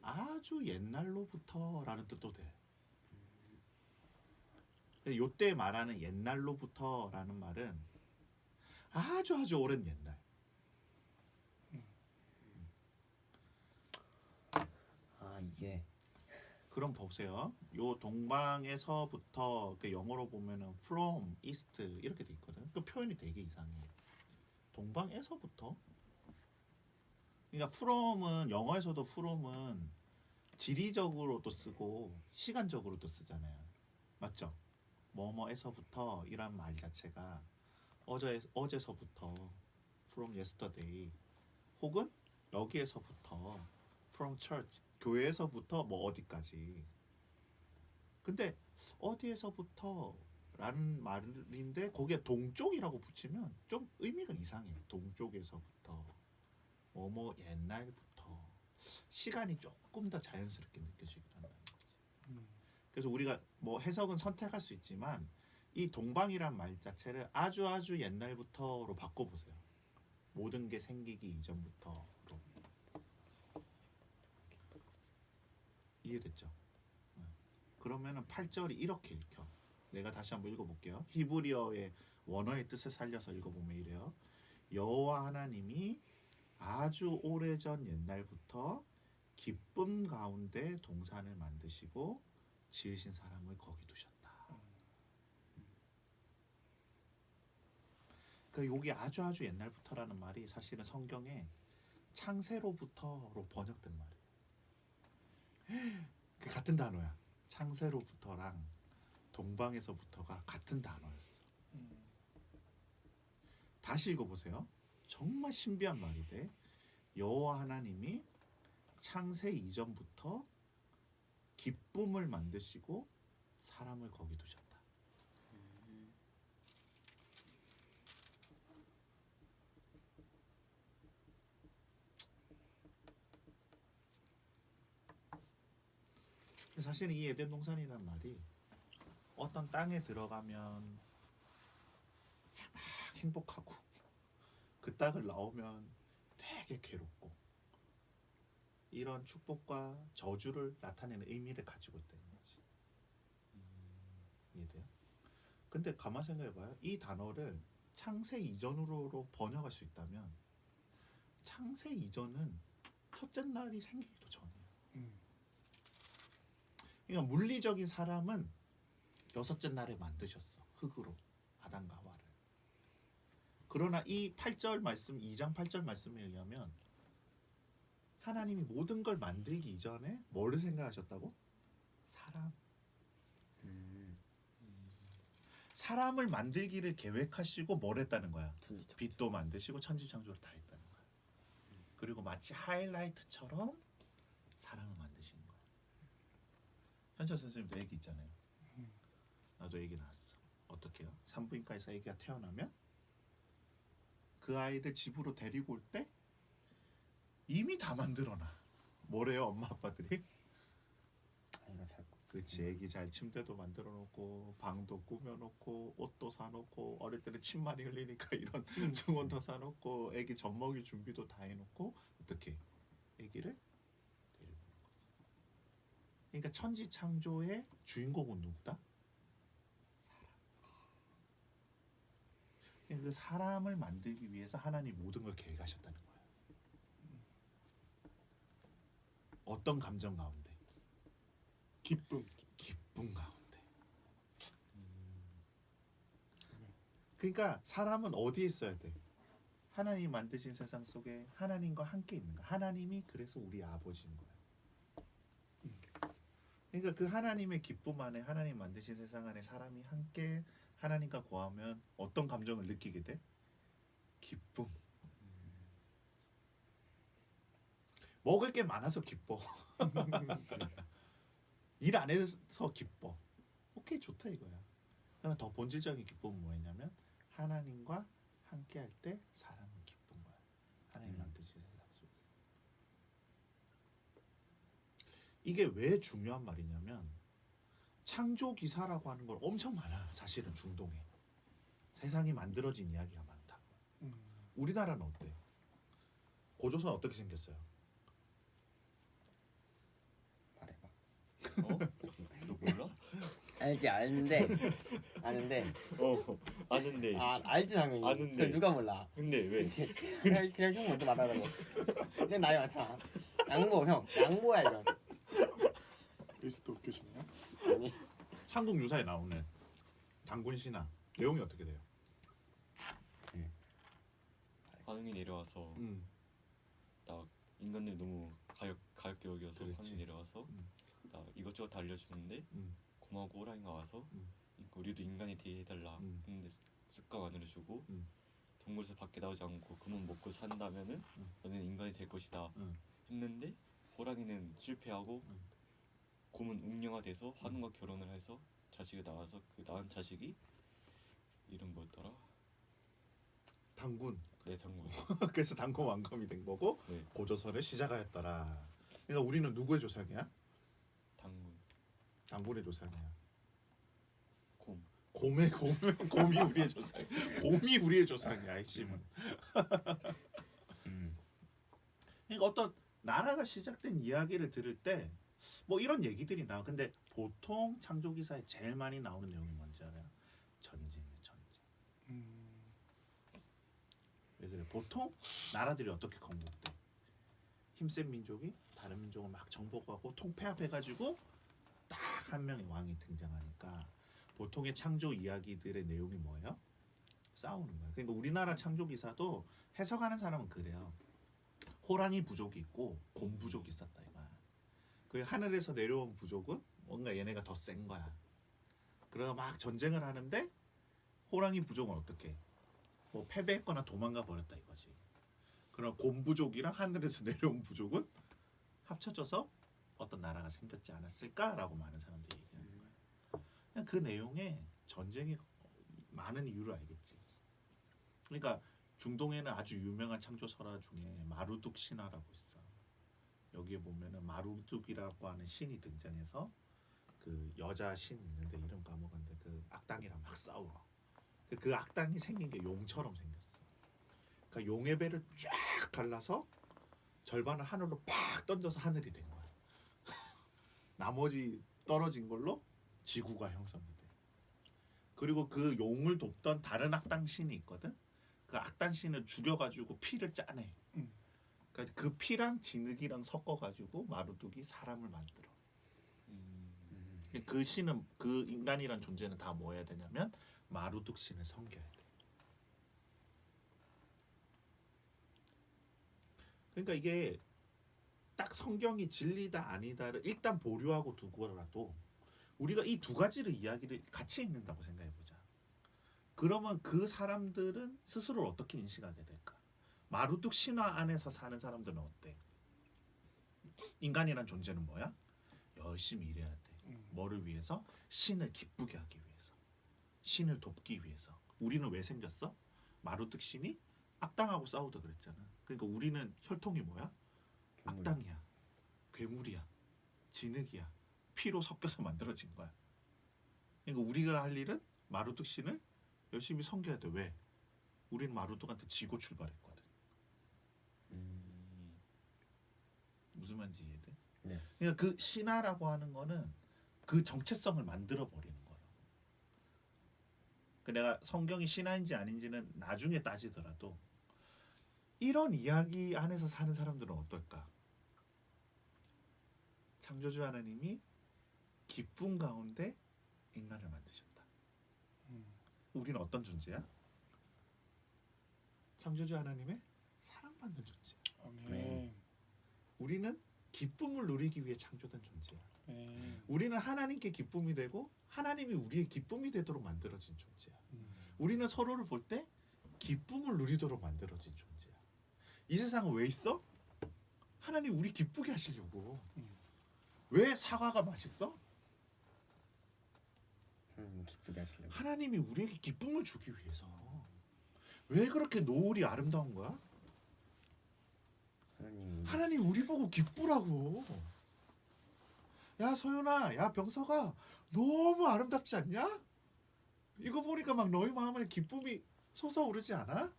아주 옛날로부터라는 뜻도 돼. 요때 말하는 옛날로부터라는 말은 아주 오랜 옛날. 아 이게 그럼 보세요. 요 동방에서부터 그 영어로 보면은 from east 이렇게 돼 있거든. 그 표현이 되게 이상해. 동방에서부터. 그러니까 from은 영어에서도 from은 지리적으로도 쓰고 시간적으로도 쓰잖아요. 맞죠? 뭐뭐에서부터 이란 말 자체가 어제서부터 from yesterday 혹은 여기에서부터 from church 교회에서부터 뭐 어디까지. 근데 어디에서부터라는 말인데 거기에 동쪽이라고 붙이면 좀 의미가 이상해. 동쪽에서부터 뭐뭐 옛날부터 시간이 조금 더 자연스럽게 느껴지긴 한다는 거지. 그래서 우리가 뭐 해석은 선택할 수 있지만 이 동방이란 말 자체를 아주 옛날부터로 바꿔보세요. 모든 게 생기기 이전부터로. 이해됐죠? 그러면은 8절이 이렇게 읽혀. 내가 다시 한번 읽어볼게요. 히브리어의 원어의 뜻을 살려서 읽어보면 이래요. 여호와 하나님이 아주 오래전 옛날부터 기쁨 가운데 동산을 만드시고 지으신 사람을 거기 두셨다. 그 여기 아주 옛날부터라는 말이 사실은 성경에 창세로부터로 번역된 말이에요. 그 같은 단어야. 창세로부터랑 동방에서부터가 같은 단어였어. 다시 읽어보세요. 정말 신비한 말이 돼. 여호와 하나님이 창세 이전부터 기쁨을 만드시고 사람을 거기 두셨다. 사실은 이 에덴 동산이라는 말이 어떤 땅에 들어가면 막 행복하고 그 땅을 나오면 되게 괴롭고 이런 축복과 저주를 나타내는 의미를 가지고 있다는 거지. 이해돼요? 근데 가만 생각해봐요. 이 단어를 창세 이전으로 번역할 수 있다면 창세 이전은 첫째 날이 생기기도 전이에요. 그러니까 물리적인 사람은 여섯째 날에 만드셨어. 흙으로 아담과 하와를. 그러나 이 8절 말씀, 2장 8절 말씀에 의하면 하나님이 모든 걸 만들기 이전에 뭐를 생각하셨다고? 사람. 사람을 만들기를 계획하시고 뭘 했다는 거야? 빛도 만드시고 천지창조를 다 했다는 거야. 그리고 마치 하이라이트처럼 사람을 만드시는 거야. 현철 선생님도 애기 있잖아요. 나도 애기 낳았어. 어떻게 해요? 산부인과에서 애기가 태어나면 그 아이를 집으로 데리고 올 때 이미 다 만들어놔. 뭐래요 엄마 아빠들이? 아이가 잘 그렇지. 애기 잘 침대도 만들어 놓고 방도 꾸며 놓고 옷도 사 놓고 어릴 때는 침 많이 흘리니까 이런 증원도 사 놓고 애기 젖먹이 준비도 다 해 놓고 어떻게 애기를 데리고 오는 거지. 그러니까 천지 창조의 주인공은 누구다? 사람. 그 사람을 만들기 위해서 하나님 모든 걸 계획하셨다는 거예요. 어떤 감정 가운데? 기쁨 가운데. 그러니까 사람은 어디에 있어야 돼? 하나님이 만드신 세상 속에 하나님과 함께 있는 거야. 하나님이 그래서 우리 아버지인 거야. 그러니까 그 하나님의 기쁨 안에 하나님 만드신 세상 안에 사람이 함께 하나님과 거하면 어떤 감정을 느끼게 돼? 기쁨. 먹을 게 많아서 기뻐. 일 안 해서 기뻐. 오케이, 좋다 이거야. 그러나 더 본질적인 기쁨은 뭐였냐면 하나님과 함께 할 때 사람은 기쁜 거야. 하나님 만드신 세상 속에서. 이게 왜 중요한 말이냐면 창조 기사라고 하는 걸 엄청 많아. 사실은 중동에 세상이 만들어진 이야기가 많다. 우리나라는 어때? 고조선 어떻게 생겼어요? 말해봐. 어? 너 몰라? 알지 아는데 아는데. 알지 당연히. 아는데. 그걸 누가 몰라? 근데 왜? 그치? 그냥 형 먼저 말하라고. 근데 나이 많잖아. 양보야 이건. 여기서 또 웃겨주네요. 아니 삼국 유사에 나오는 단군 신화 내용이 어떻게 돼요? 환웅이 내려와서 나 인간들 너무 가역격이어서 그렇지. 환웅이 내려와서 나 이것저것 다 알려주는데 고마고 호랑이가 와서 우리도 인간이 대해달라 했는데 습관 안 알려주고 동굴에서 밖에 나오지 않고 그만 먹고 산다면은 너는 인간이 될 것이다 했는데 호랑이는 실패하고 곰은 웅령화돼서 환웅과 결혼을 해서 자식이 나와서 그 낳은 자식이 이름 뭐였더라? 단군. 네, 당군. 그래서 단군 왕검이 된 거고 네, 고조선을 시작하였더라. 그러니까 우리는 누구의 조상이야? 당군. 당군의 조상이야. 곰. 곰이 우리의 조상. 곰이 우리의 조상이야. 이 씨는. 그러니까 어떤 나라가 시작된 이야기를 들을 때 뭐 이런 얘기들이 나와. 근데 보통 창조 기사에 제일 많이 나오는 내용이 뭔지 알아요? 전쟁이에요. 전쟁. 왜 그래? 보통 나라들이 어떻게 건국돼? 힘센 민족이 다른 민족을 막 정복하고 통폐합해가지고 딱 한 명의 왕이 등장하니까 보통의 창조 이야기들의 내용이 뭐예요? 싸우는 거예요. 그러니까 우리나라 창조 기사도 해석하는 사람은 그래요. 호랑이 부족이 있고 곰 부족이 있었다 이거야. 그 하늘에서 내려온 부족은 뭔가 얘네가 더 센 거야. 그래서 막 전쟁을 하는데 호랑이 부족은 어떻게? 뭐 패배했거나 도망가 버렸다 이거지. 그럼 곰 부족이랑 하늘에서 내려온 부족은 합쳐져서 어떤 나라가 생겼지 않았을까라고 많은 사람들이 얘기하는 거야. 그냥 그 내용에 전쟁이 많은 이유를 알겠지. 그러니까 중동에는 아주 유명한 창조 설화 중에 마루둑 신화라고 있어. 여기에 보면은 마루둑이라고 하는 신이 등장해서 그 여자 신 있는데 이름 까먹었는데 그 악당이랑 막 싸워. 그 악당이 생긴 게 용처럼 생겼어. 그러니까 용의 배를 쫙 갈라서 절반을 하늘로 팍 던져서 하늘이 된 거야. 나머지 떨어진 걸로 지구가 형성이 돼. 그리고 그 용을 돕던 다른 악당 신이 있거든. 그 악당 신을 죽여가지고 피를 짜내. 그러니까 그 피랑 진흙이랑 섞어가지고 마루둑이 사람을 만들어. 그 신은 그 인간이란 존재는 다 뭐 해야 되냐면 마루둑 신을 섬겨야 돼. 그러니까 이게 딱 성경이 진리다 아니다를 일단 보류하고 두고라도 우리가 이 두 가지를 이야기를 같이 읽는다고 생각해 보자. 그러면 그 사람들은 스스로를 어떻게 인식하게 될까? 마루둑 신화 안에서 사는 사람들은 어때? 인간이란 존재는 뭐야? 열심히 일해야 돼. 뭐를 위해서? 신을 기쁘게 하기 위해서. 신을 돕기 위해서. 우리는 왜 생겼어? 마루둑 신이 악당하고 싸우다 그랬잖아. 그러니까 우리는 혈통이 뭐야? 악당이야. 괴물이야. 진흙이야. 피로 섞여서 만들어진 거야. 그러니까 우리가 할 일은 마루둑 신을 열심히 섬겨야 돼. 왜? 우리는 마루둑한테 지고 출발했거든. 무슨 말인지 이해돼? 네. 그러니까 그 신화라고 하는 거는 그 정체성을 만들어 버리는 거야. 그 내가 성경이 신화인지 아닌지는 나중에 따지더라도 이런 이야기 안에서 사는 사람들은 어떨까? 창조주 하나님이 기쁨 가운데 인간을 만드셨다. 우리는 어떤 존재야? 창조주 하나님의 사랑받는 존재야. 아멘. 우리는 기쁨을 누리기 위해 창조된 존재야. 아멘. 우리는 하나님께 기쁨이 되고 하나님이 우리의 기쁨이 되도록 만들어진 존재야. 우리는 서로를 볼 때 기쁨을 누리도록 만들어진 존재야. 이 세상은 왜 있어? 하나님 우리 기쁘게 하시려고. 왜 사과가 맛있어? 기쁘게 하시려고. 하나님이 우리에게 기쁨을 주기 위해서. 왜 그렇게 노을이 아름다운 거야? 하나님 우리 보고 기쁘라고. 야 서윤아, 야 병서가 너무 아름답지 않냐? 이거 보니까 막 너희 마음에 기쁨이 솟아오르지 않아?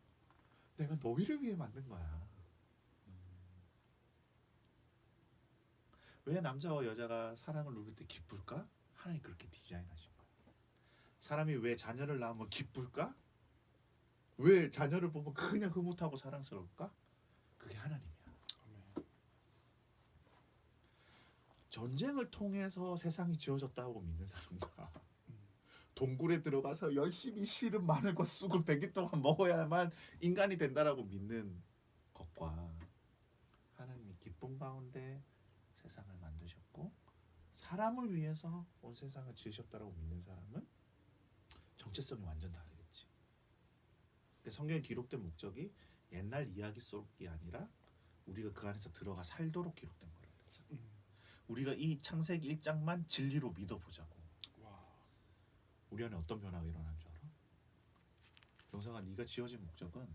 내가 너희를 위해 만든 거야. 왜 남자와 여자가 사랑을 누릴 때 기쁠까? 하나님 그렇게 디자인하신 거야. 사람이 왜 자녀를 낳으면 기쁠까? 왜 자녀를 보면 그냥 흐뭇하고 사랑스러울까? 그게 하나님이야. 전쟁을 통해서 세상이 지어졌다고 믿는 사람과 동굴에 들어가서 열심히 씨름 마늘과 쑥을 100일 동안 먹어야만 인간이 된다라고 믿는 것과 하나님이 기쁨 가운데 세상을 만드셨고 사람을 위해서 온 세상을 지으셨다라고 믿는 사람은 정체성이 완전 다르겠지. 성경에 기록된 목적이 옛날 이야기 속이 아니라 우리가 그 안에서 들어가 살도록 기록된 거라 그랬잖아. 우리가 이 창세기 1장만 진리로 믿어보자고. 와. 우리 안에 어떤 변화가 일어난 줄 알아? 영상아, 네가 지어진 목적은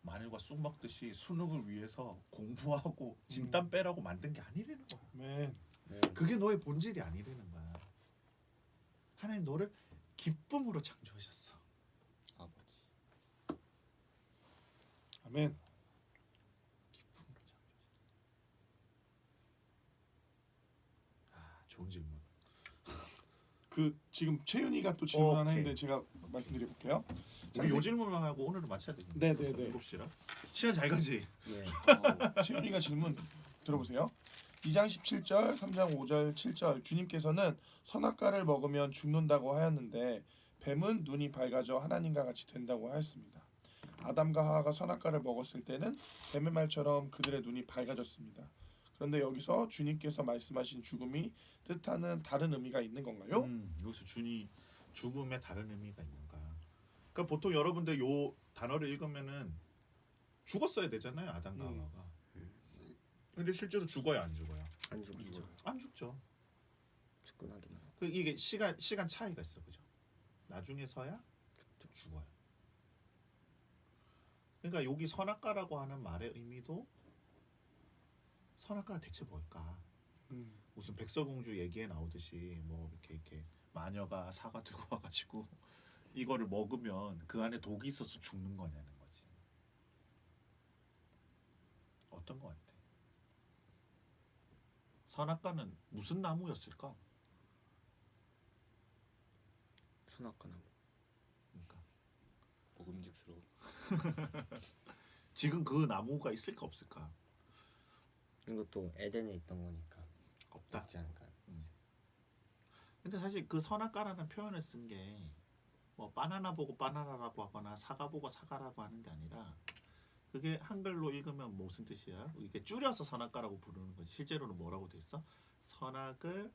마늘과 쑥 먹듯이 수능을 위해서 공부하고 진땀 빼라고 만든 게 아니라는 거야. 아멘. 그게 너의 본질이 아니라는 거야. 하나님 너를 기쁨으로 창조하셨어. 아버지. 아멘. 기쁨으로 창조하셨어. 아, 좋은 질문. 그 지금 채윤이가 또 질문 하나 오케이. 했는데 제가 말씀드려 볼게요. 우리 요 질문만 하고 오늘은 마쳐야 되겠네. 네네네. 7시라. 시간 잘 가지. 예. 채윤이가 질문 들어보세요. 2장 17절, 3장 5절, 7절 주님께서는 선악과를 먹으면 죽는다고 하였는데 뱀은 눈이 밝아져 하나님과 같이 된다고 하였습니다. 아담과 하와가 선악과를 먹었을 때는 뱀의 말처럼 그들의 눈이 밝아졌습니다. 그런데 여기서 주님께서 말씀하신 죽음이 뜻하는 다른 의미가 있는 건가요? 여기서 죽음에 다른 의미가 있는가? 그러니까 보통 여러분들 요 단어를 읽으면은 죽었어야 되잖아요, 아담과 하와가. 근데 실제로 죽어요, 안 죽어요? 안 죽죠. 안 죽죠. 죽곤하긴 하고. 그 이게 시간 차이가 있어, 그죠? 나중에서야 죽어요. 그러니까 여기 선악과라고 하는 말의 의미도 선악과가 대체 뭘까? 무슨 백설공주 얘기에 나오듯이 뭐 이렇게 마녀가 사과 들고 와가지고 이거를 먹으면 그 안에 독이 있어서 죽는 거냐는 거지. 어떤 거 같아? 선악과는 무슨 나무였을까? 선악과나무. 그러니까 먹음직스러워. 지금 그 나무가 있을까 없을까? 이것도 에덴에 있던 거니까 없다. 없지 않을까. 근데 사실 그 선악과라는 표현을 쓴 게 뭐 바나나 보고 바나나라고 하거나 사과 보고 사과라고 하는 게 아니라 그게 한글로 읽으면 무슨 뜻이야? 이게 줄여서 선악과라고 부르는 거지. 실제로는 뭐라고 돼 있어? 선악을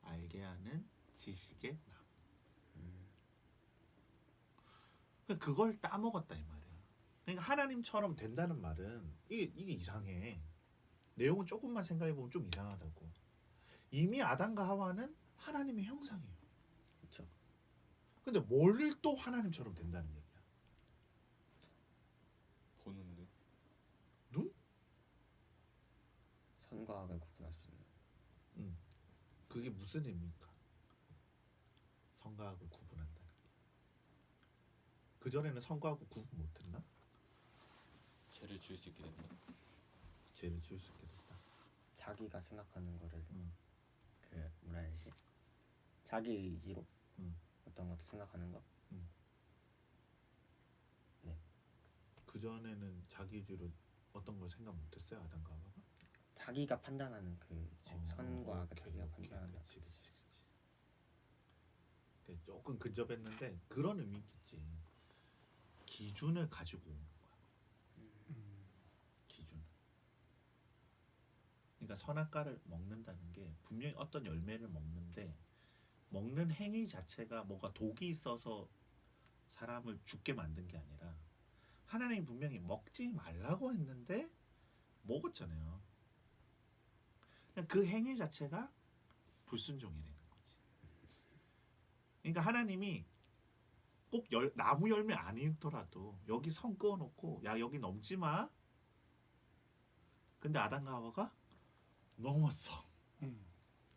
알게 하는 지식의 나무. 그러니까 그걸 따먹었다 이 말이야. 그러니까 하나님처럼 된다는 말은 이게 이상해. 내용은 조금만 생각해 보면 좀 이상하다고. 이미 아담과 하와는 하나님의 형상이에요. 그렇죠. 근데 뭘 또 하나님처럼 된다는 얘기야? 보는 눈. 눈? 선과 악을 구분할 수 있는. 그게 무슨 의미입니까? 선과 악을 구분한다는 게. 그 전에는 선과 악을 구분 못했나? 죄를 지을 수 있게 된다. 죄를 지을 수 있게 됐다. 자기가 생각하는 거를 음. 그 뭐라 해야 되지? 자기 의지로 음. 어떤 것도 생각하는 거. 그 전에는 자기주로 어떤 걸 생각 못했어요, 아담과 하와가? 자기가 판단하는 그 선과 악을 오케이, 자기가 오케이. 판단한다. 그치. 조금 근접했는데 그런 의미겠지. 기준을 가지고 오는 거야. 기준. 그러니까 선악과를 먹는다는 게 분명히 어떤 열매를 먹는데 먹는 행위 자체가 뭐가 독이 있어서 사람을 죽게 만든 게 아니라 하나님이 분명히 먹지 말라고 했는데 먹었잖아요. 그 행위 자체가 불순종이라는 거지. 그러니까 하나님이 꼭 나무 열매 아니더라도 여기 선 그어놓고 야 여기 넘지 마. 근데 아담과 하와가 넘었어.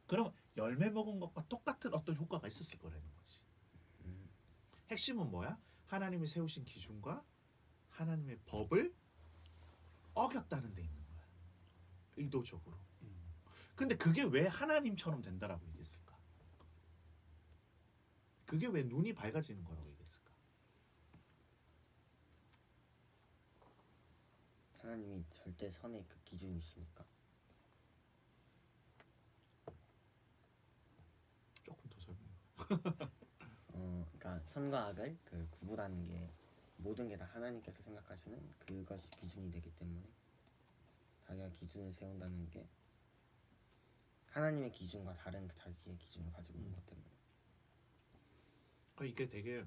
그럼 열매 먹은 것과 똑같은 어떤 효과가 있었을 거라는 거지. 핵심은 뭐야? 하나님이 세우신 기준과 하나님의 법을 어겼다는 데 있는 거야. 의도적으로. 근데 그게 왜 하나님처럼 된다라고 얘기했을까? 그게 왜 눈이 밝아지는 거라고 얘기했을까? 하나님이 절대 선의 그 기준이시니까. 조금 더 설명해. 그러니까 선과 악을 그 구분하는 게 모든 게 다 하나님께서 생각하시는 그것이 기준이 되기 때문에 자기가 기준을 세운다는 게 하나님의 기준과 다른 그 자기의 기준을 가지고 있는 것 때문에. 이게 되게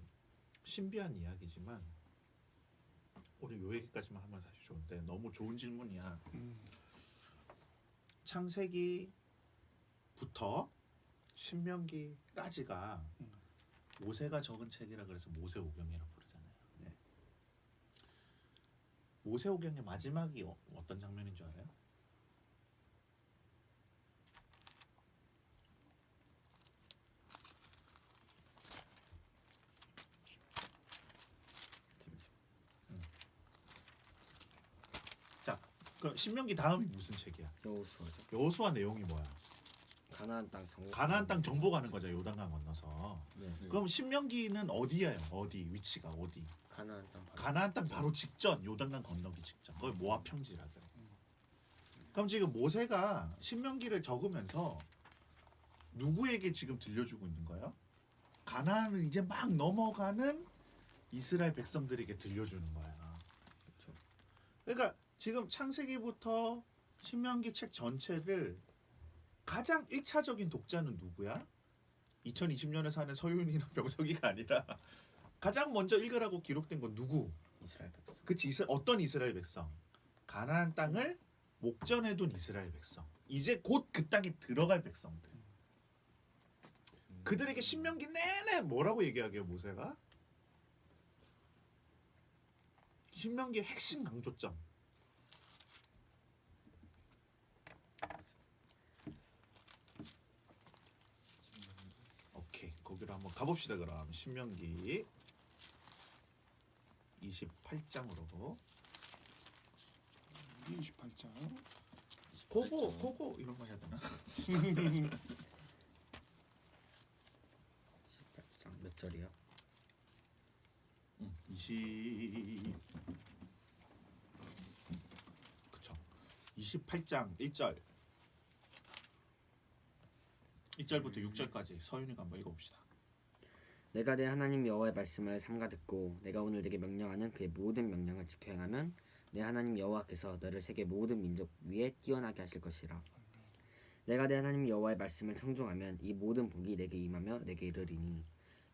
신비한 이야기지만 우리 요 얘기까지만 하면 사실 좋은데 너무 좋은 질문이야. 창세기부터 신명기까지가 모세가 적은 책이라 그래서 모세오경이라고 부르잖아요. 네. 모세오경의 마지막이 어떤 장면인 줄 알아요? 그 신명기 다음이 무슨 책이야? 여호수아죠. 여호수아 내용이 뭐야? 가나안 땅 정복. 가나안 땅 정복하는 거죠. 요단강 건너서. 네. 그럼 신명기는 어디예요? 어디 위치가 어디? 가나안 땅 바로. 가나안 땅 바로 직전 요단강 건너기 직전. 거기 모압 평지라 그래. 그럼 지금 모세가 신명기를 적으면서 누구에게 지금 들려주고 있는 거예요? 가나안을 이제 막 넘어가는 이스라엘 백성들에게 들려주는 거야. 그렇죠. 그러니까 지금 창세기부터 신명기 책 전체를 가장 1차적인 독자는 누구야? 2020년에 사는 서윤이나 병석이가 아니라 가장 먼저 읽으라고 기록된 건 누구? 이스라엘 백성. 그치 어떤 이스라엘 백성? 가나안 땅을 목전에 둔 이스라엘 백성. 이제 곧 그 땅에 들어갈 백성들. 그들에게 신명기 내내 뭐라고 얘기하게요 모세가? 신명기의 핵심 강조점. 오케이 거기로 한번 가봅시다 그럼. 신명기 28장으로. 28장. 고고 이런 거 해야 되나? 18장 몇 절이요? 그쵸. 28장 1절 1절부터 6절까지 서윤이가 한번 읽어봅시다. 내가 내 하나님 여호와의 말씀을 삼가 듣고 내가 오늘 내게 명령하는 그의 모든 명령을 지켜 행하면 내 하나님 여호와께서 너를 세계 모든 민족 위에 뛰어나게 하실 것이라. 내가 내 하나님 여호와의 말씀을 청종하면 이 모든 복이 내게 임하며 내게 이르리니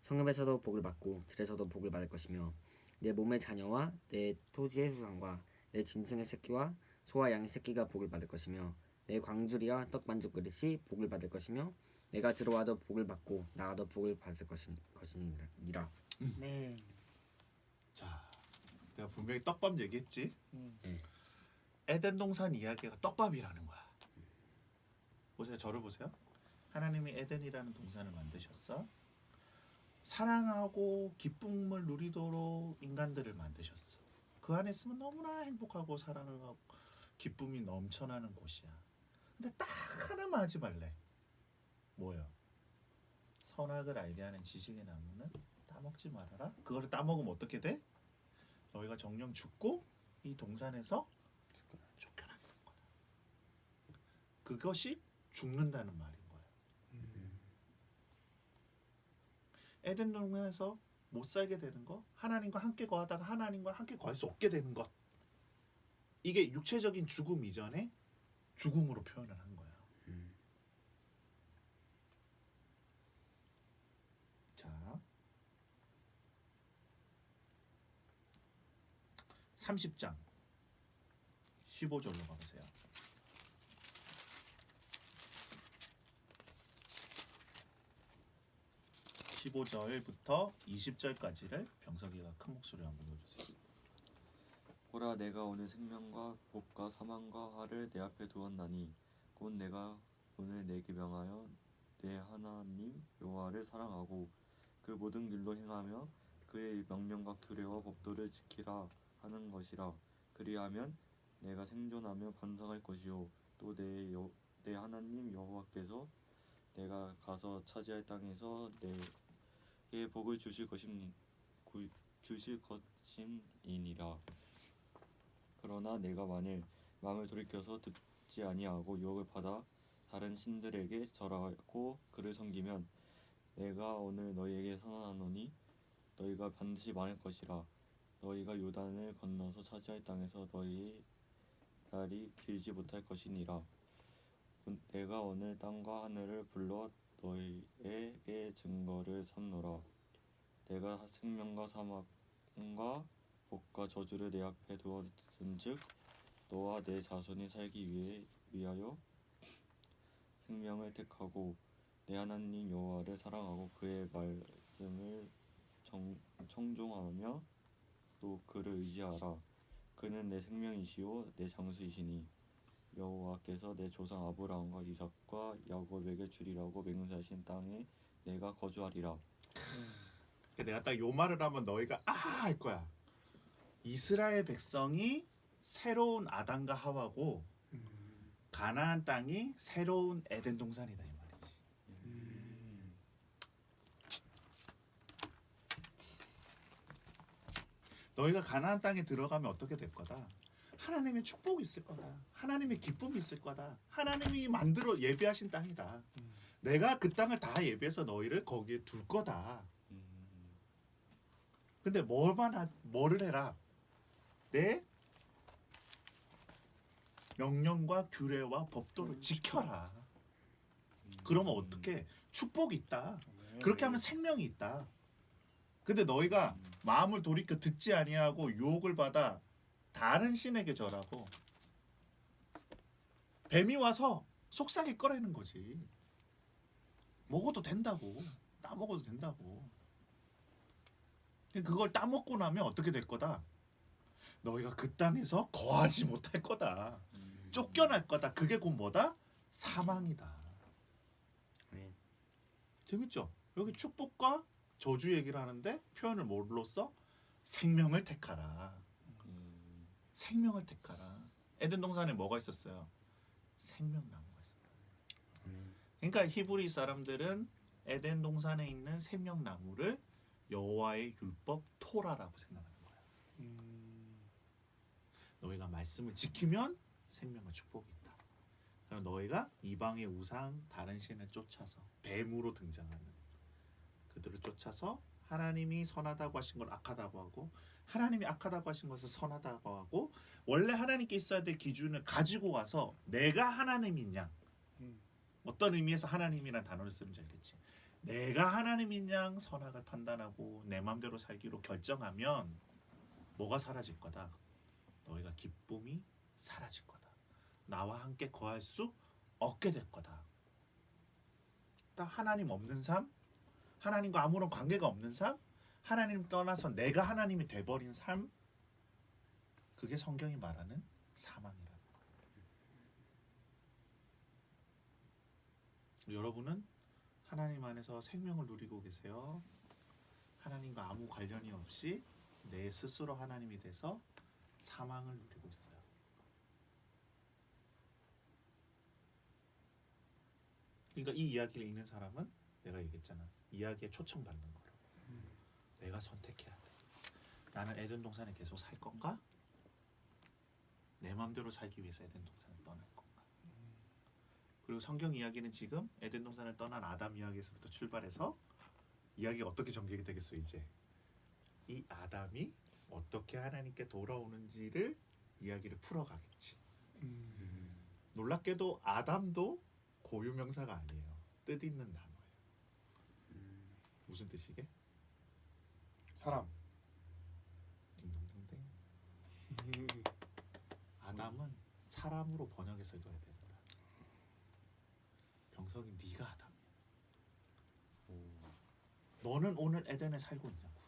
성읍에서도 복을 받고 들에서도 복을 받을 것이며 내 몸의 자녀와 내 토지의 소산과 내 짐승의 새끼와 소와 양의 새끼가 복을 받을 것이며 내 광주리와 떡반죽 그릇이 복을 받을 것이며 내가 들어와도 복을 받고 나가도 복을 받을 것이니라. 네. 자, 내가 분명히 떡밥 얘기했지. 네. 에덴 동산 이야기가 떡밥이라는 거야. 보세요, 저를 보세요. 하나님이 에덴이라는 동산을 만드셨어. 사랑하고 기쁨을 누리도록 인간들을 만드셨어. 그 안에 있으면 너무나 행복하고 사랑을 하고 기쁨이 넘쳐나는 곳이야. 근데 딱 하나만 하지 말래. 뭐예요? 선악을 알게 하는 지식의 나무는 따먹지 말아라. 그거를 따먹으면 어떻게 돼? 너희가 정령 죽고 이 동산에서 쫓겨나게 될 거다. 그것이 죽는다는 말인 거예요. 에덴 동산에서 못 살게 되는 거, 하나님과 함께 거하다가 하나님과 함께 거할 수 없게 되는 것. 이게 육체적인 죽음 이전에 죽음으로 표현을 한 거예요. 자, 30장 15절로 가보세요. (15절부터) (20절까지를) 병석이가 큰 목소리로 한번 읽어주세요. 보라 내가 오늘 생명과 복과 사망과 화를 내 앞에 두었나니 곧 내가 오늘 내게 명하여 내 하나님 여호와를 사랑하고 그 모든 길로 행하며 그의 명령과 규례와 법도를 지키라 하는 것이라. 그리하면 내가 생존하며 번성할 것이요 또 내 하나님 여호와께서 내가 가서 차지할 땅에서 내게 복을 주실 것임이니라. 그러나 내가 만일 마음을 돌이켜서 듣지 아니하고 유혹을 받아 다른 신들에게 절하고 그를 섬기면 내가 오늘 너희에게 선언하노니 너희가 반드시 망할 것이라. 너희가 요단을 건너서 차지할 땅에서 너희의 날이 길지 못할 것이니라. 내가 오늘 땅과 하늘을 불러 너희에게 증거를 삼노라. 내가 생명과 사망과 복과 저주를 내 앞에 두었은즉 너와 내 자손이 살기 위하여 생명을 택하고 내 하나님 여호와를 사랑하고 그의 말씀을 청종하며 또 그를 의지하라. 그는 내 생명이시요 내 장수이시니 여호와께서 내 조상 아브라함과 이삭과 야곱에게 주리라고 맹세하신 땅에 내가 거주하리라. 내가 딱 요 말을 하면 너희가 할 거야. 이스라엘 백성이 새로운 아담과 하와고 음. 가나안 땅이 새로운 에덴 동산이다 이 말이지. 너희가 가나안 땅에 들어가면 어떻게 될 거다? 하나님의 축복이 있을 거다. 하나님의 기쁨이 있을 거다. 하나님이 만들어 예비하신 땅이다. 내가 그 땅을 다 예비해서 너희를 거기에 둘 거다. 근데 뭐를 해라? 내 명령과 규례와 법도를 지켜라. 그러면 어떻게? 축복이 있다. 그렇게 하면 생명이 있다. 근데 너희가 마음을 돌이켜 듣지 아니하고 유혹을 받아 다른 신에게 절하고 뱀이 와서 속삭일 거라는 거지. 먹어도 된다고. 따먹어도 된다고. 그걸 따먹고 나면 어떻게 될 거다? 너희가 그 땅에서 거하지 못할 거다. 쫓겨날 거다. 그게 곧 뭐다? 사망이다. 네. 재밌죠? 여기 축복과 저주 얘기를 하는데 표현을 뭘로 써? 생명을 택하라. 생명을 택하라. 에덴 동산에 뭐가 있었어요? 생명나무가 있었다. 그러니까 히브리 사람들은 에덴 동산에 있는 생명나무를 여호와의 율법 토라라고 생각하는 거야. 너희가 말씀을 지키면 생명과 축복이 있다. 그럼 너희가 이방의 우상 다른 신을 쫓아서 뱀으로 등장하는 그들을 쫓아서 하나님이 선하다고 하신 걸 악하다고 하고 하나님이 악하다고 하신 것을 선하다고 하고 원래 하나님께 있어야 될 기준을 가지고 와서 내가 하나님인 양 어떤 의미에서 하나님이라는 단어를 쓰는지 알겠지? 내가 하나님인 양 선악을 판단하고 내 마음대로 살기로 결정하면 뭐가 사라질 거다? 너희가 기쁨이 사라질 거다. 나와 함께 거할 수 없게 될 거다. 딱 하나님 없는 삶, 하나님과 아무런 관계가 없는 삶, 하나님 떠나서 내가 하나님이 돼버린 삶, 그게 성경이 말하는 사망이라는 거예요. 여러분은 하나님 안에서 생명을 누리고 계세요. 하나님과 아무 관련이 없이 내 스스로 하나님이 돼서 사망을 누리고 있어요. 그러니까 이 이야기를 읽는 사람은 내가 얘기했잖아. 이야기에 초청받는 거로. 내가 선택해야 돼. 나는 에덴 동산에 계속 살 건가? 내 마음대로 살기 위해서 에덴 동산을 떠날 건가? 그리고 성경 이야기는 지금 에덴 동산을 떠난 아담 이야기에서부터 출발해서 이야기가 어떻게 전개가 되겠어 이제? 이 아담이 어떻게 하나님께 돌아오는지를 이야기를 풀어가겠지. 놀랍게도 아담도 고유명사가 아니에요. 뜻있는 단어예요. 무슨 뜻이게? 사람. 딩동댕. 아담은 사람으로 번역해서 읽어야 된다. 병석이 네가 아담이야. 너는 오늘 에덴에 살고 있냐고.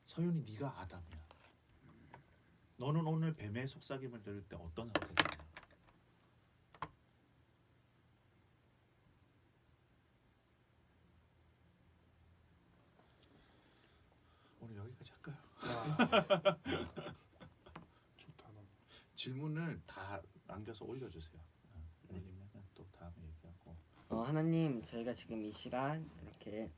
서윤이 네가 아담이야. 너는 오늘 뱀의 속삭임을 들을 때 어떤 선택이냐? 오늘 여기까지 할까요? 좋다. 너무. 질문을 다 남겨서 올려주세요. 올리면 또 다음에 얘기하고. 하나님, 저희가 지금 이 시간 이렇게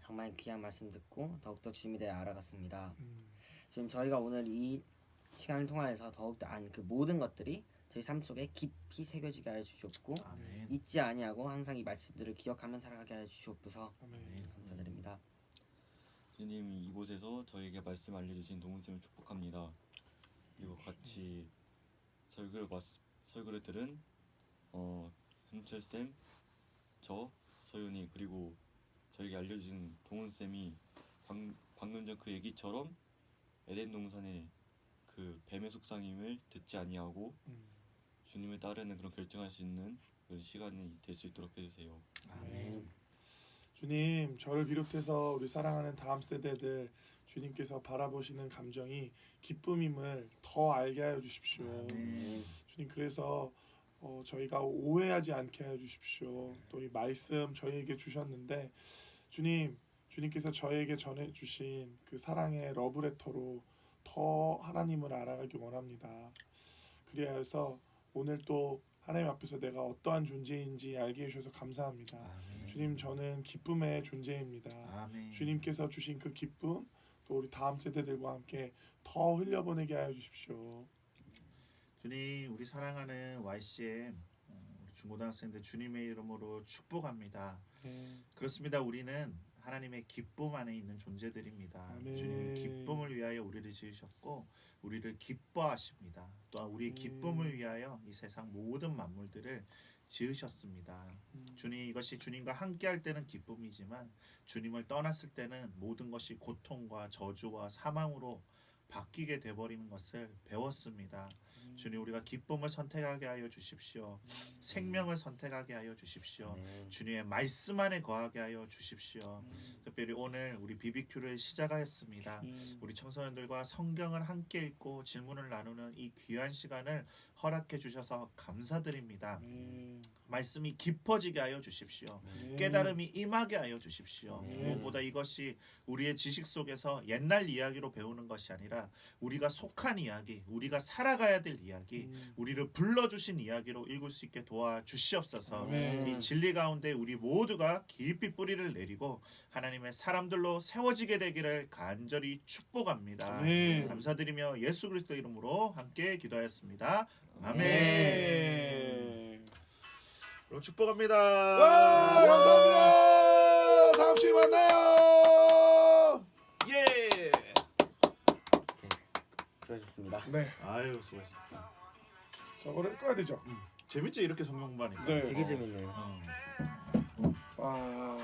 정말 귀한 말씀 듣고 더욱더 주님에 대해 알아갔습니다. 지금 저희가 오늘 이 시간을 통하여서 더욱더 그 모든 것들이 저희 삶 속에 깊이 새겨지게 하여 주시옵고 아멘. 잊지 아니하고 항상 이 말씀들을 기억하며 살아가게 하여 주시옵소서. 아멘. 감사드립니다. 주님 이곳에서 저에게 말씀 알려주신 동훈쌤을 축복합니다. 그리고 같이 설교를 들은 현철쌤, 저 서윤이 그리고 저에게 알려주신 동훈쌤이 방금 전 그 얘기처럼 에덴 동산의 그 뱀의 속삭임을 듣지 아니하고 주님을 따르는 그런 결정할 수 있는 그런 시간이 될 수 있도록 해주세요. 아멘. 주님, 저를 비롯해서 우리 사랑하는 다음 세대들 주님께서 바라보시는 감정이 기쁨임을 더 알게 하여 주십시오. 아멘. 주님, 그래서 저희가 오해하지 않게 하여 주십시오. 또 이 말씀 저희에게 주셨는데 주님께서 저에게 전해주신 그 사랑의 러브레터로 더 하나님을 알아가기 원합니다. 그래야 해서 오늘 또 하나님 앞에서 내가 어떠한 존재인지 알게 해주셔서 감사합니다. 아멘. 주님, 저는 기쁨의 존재입니다. 아멘. 주님께서 주신 그 기쁨 또 우리 다음 세대들과 함께 더 흘려보내게 하여 주십시오. 주님, 우리 사랑하는 YCM 우리 중고등학생들 주님의 이름으로 축복합니다. 네. 그렇습니다. 우리는 하나님의 기쁨 안에 있는 존재들입니다. 아멘. 주님은 기쁨을 위하여 우리를 지으셨고 우리를 기뻐하십니다. 또한 우리의 기쁨을 위하여 이 세상 모든 만물들을 지으셨습니다. 주님, 이것이 주님과 함께할 때는 기쁨이지만 주님을 떠났을 때는 모든 것이 고통과 저주와 사망으로 바뀌게 돼버리는 것을 배웠습니다. 주님, 우리가 기쁨을 선택하게 하여 주십시오. 생명을 선택하게 하여 주십시오. 주님의 말씀 안에 거하게 하여 주십시오. 특별히 오늘 우리 BBQ를 시작하였습니다. 우리 청소년들과 성경을 함께 읽고 질문을 나누는 이 귀한 시간을 허락해 주셔서 감사드립니다. 말씀이 깊어지게 하여 주십시오. 깨달음이 임하게 하여 주십시오. 무엇보다 이것이 우리의 지식 속에서 옛날 이야기로 배우는 것이 아니라 우리가 속한 이야기, 우리가 살아가야 될 이야기, 우리를 불러주신 이야기로 읽을 수 있게 도와주시옵소서. 이 진리 가운데 우리 모두가 깊이 뿌리를 내리고 하나님의 사람들로 세워지게 되기를 간절히 축복합니다. 감사드리며 예수 그리스도 이름으로 함께 기도하였습니다. 아멘. 그럼 축복합니다. 와, 감사합니다. 다음 주에 만나요. 예. 수고하셨습니다. 네, 아유, 수고하셨습니다. 저거를 꺼야 되죠. 재밌지 이렇게 성경 공부하니까. 네. 되게 재밌네요. 와,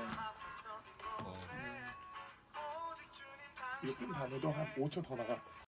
이거 끈 다음에도 한 5초 더 나가.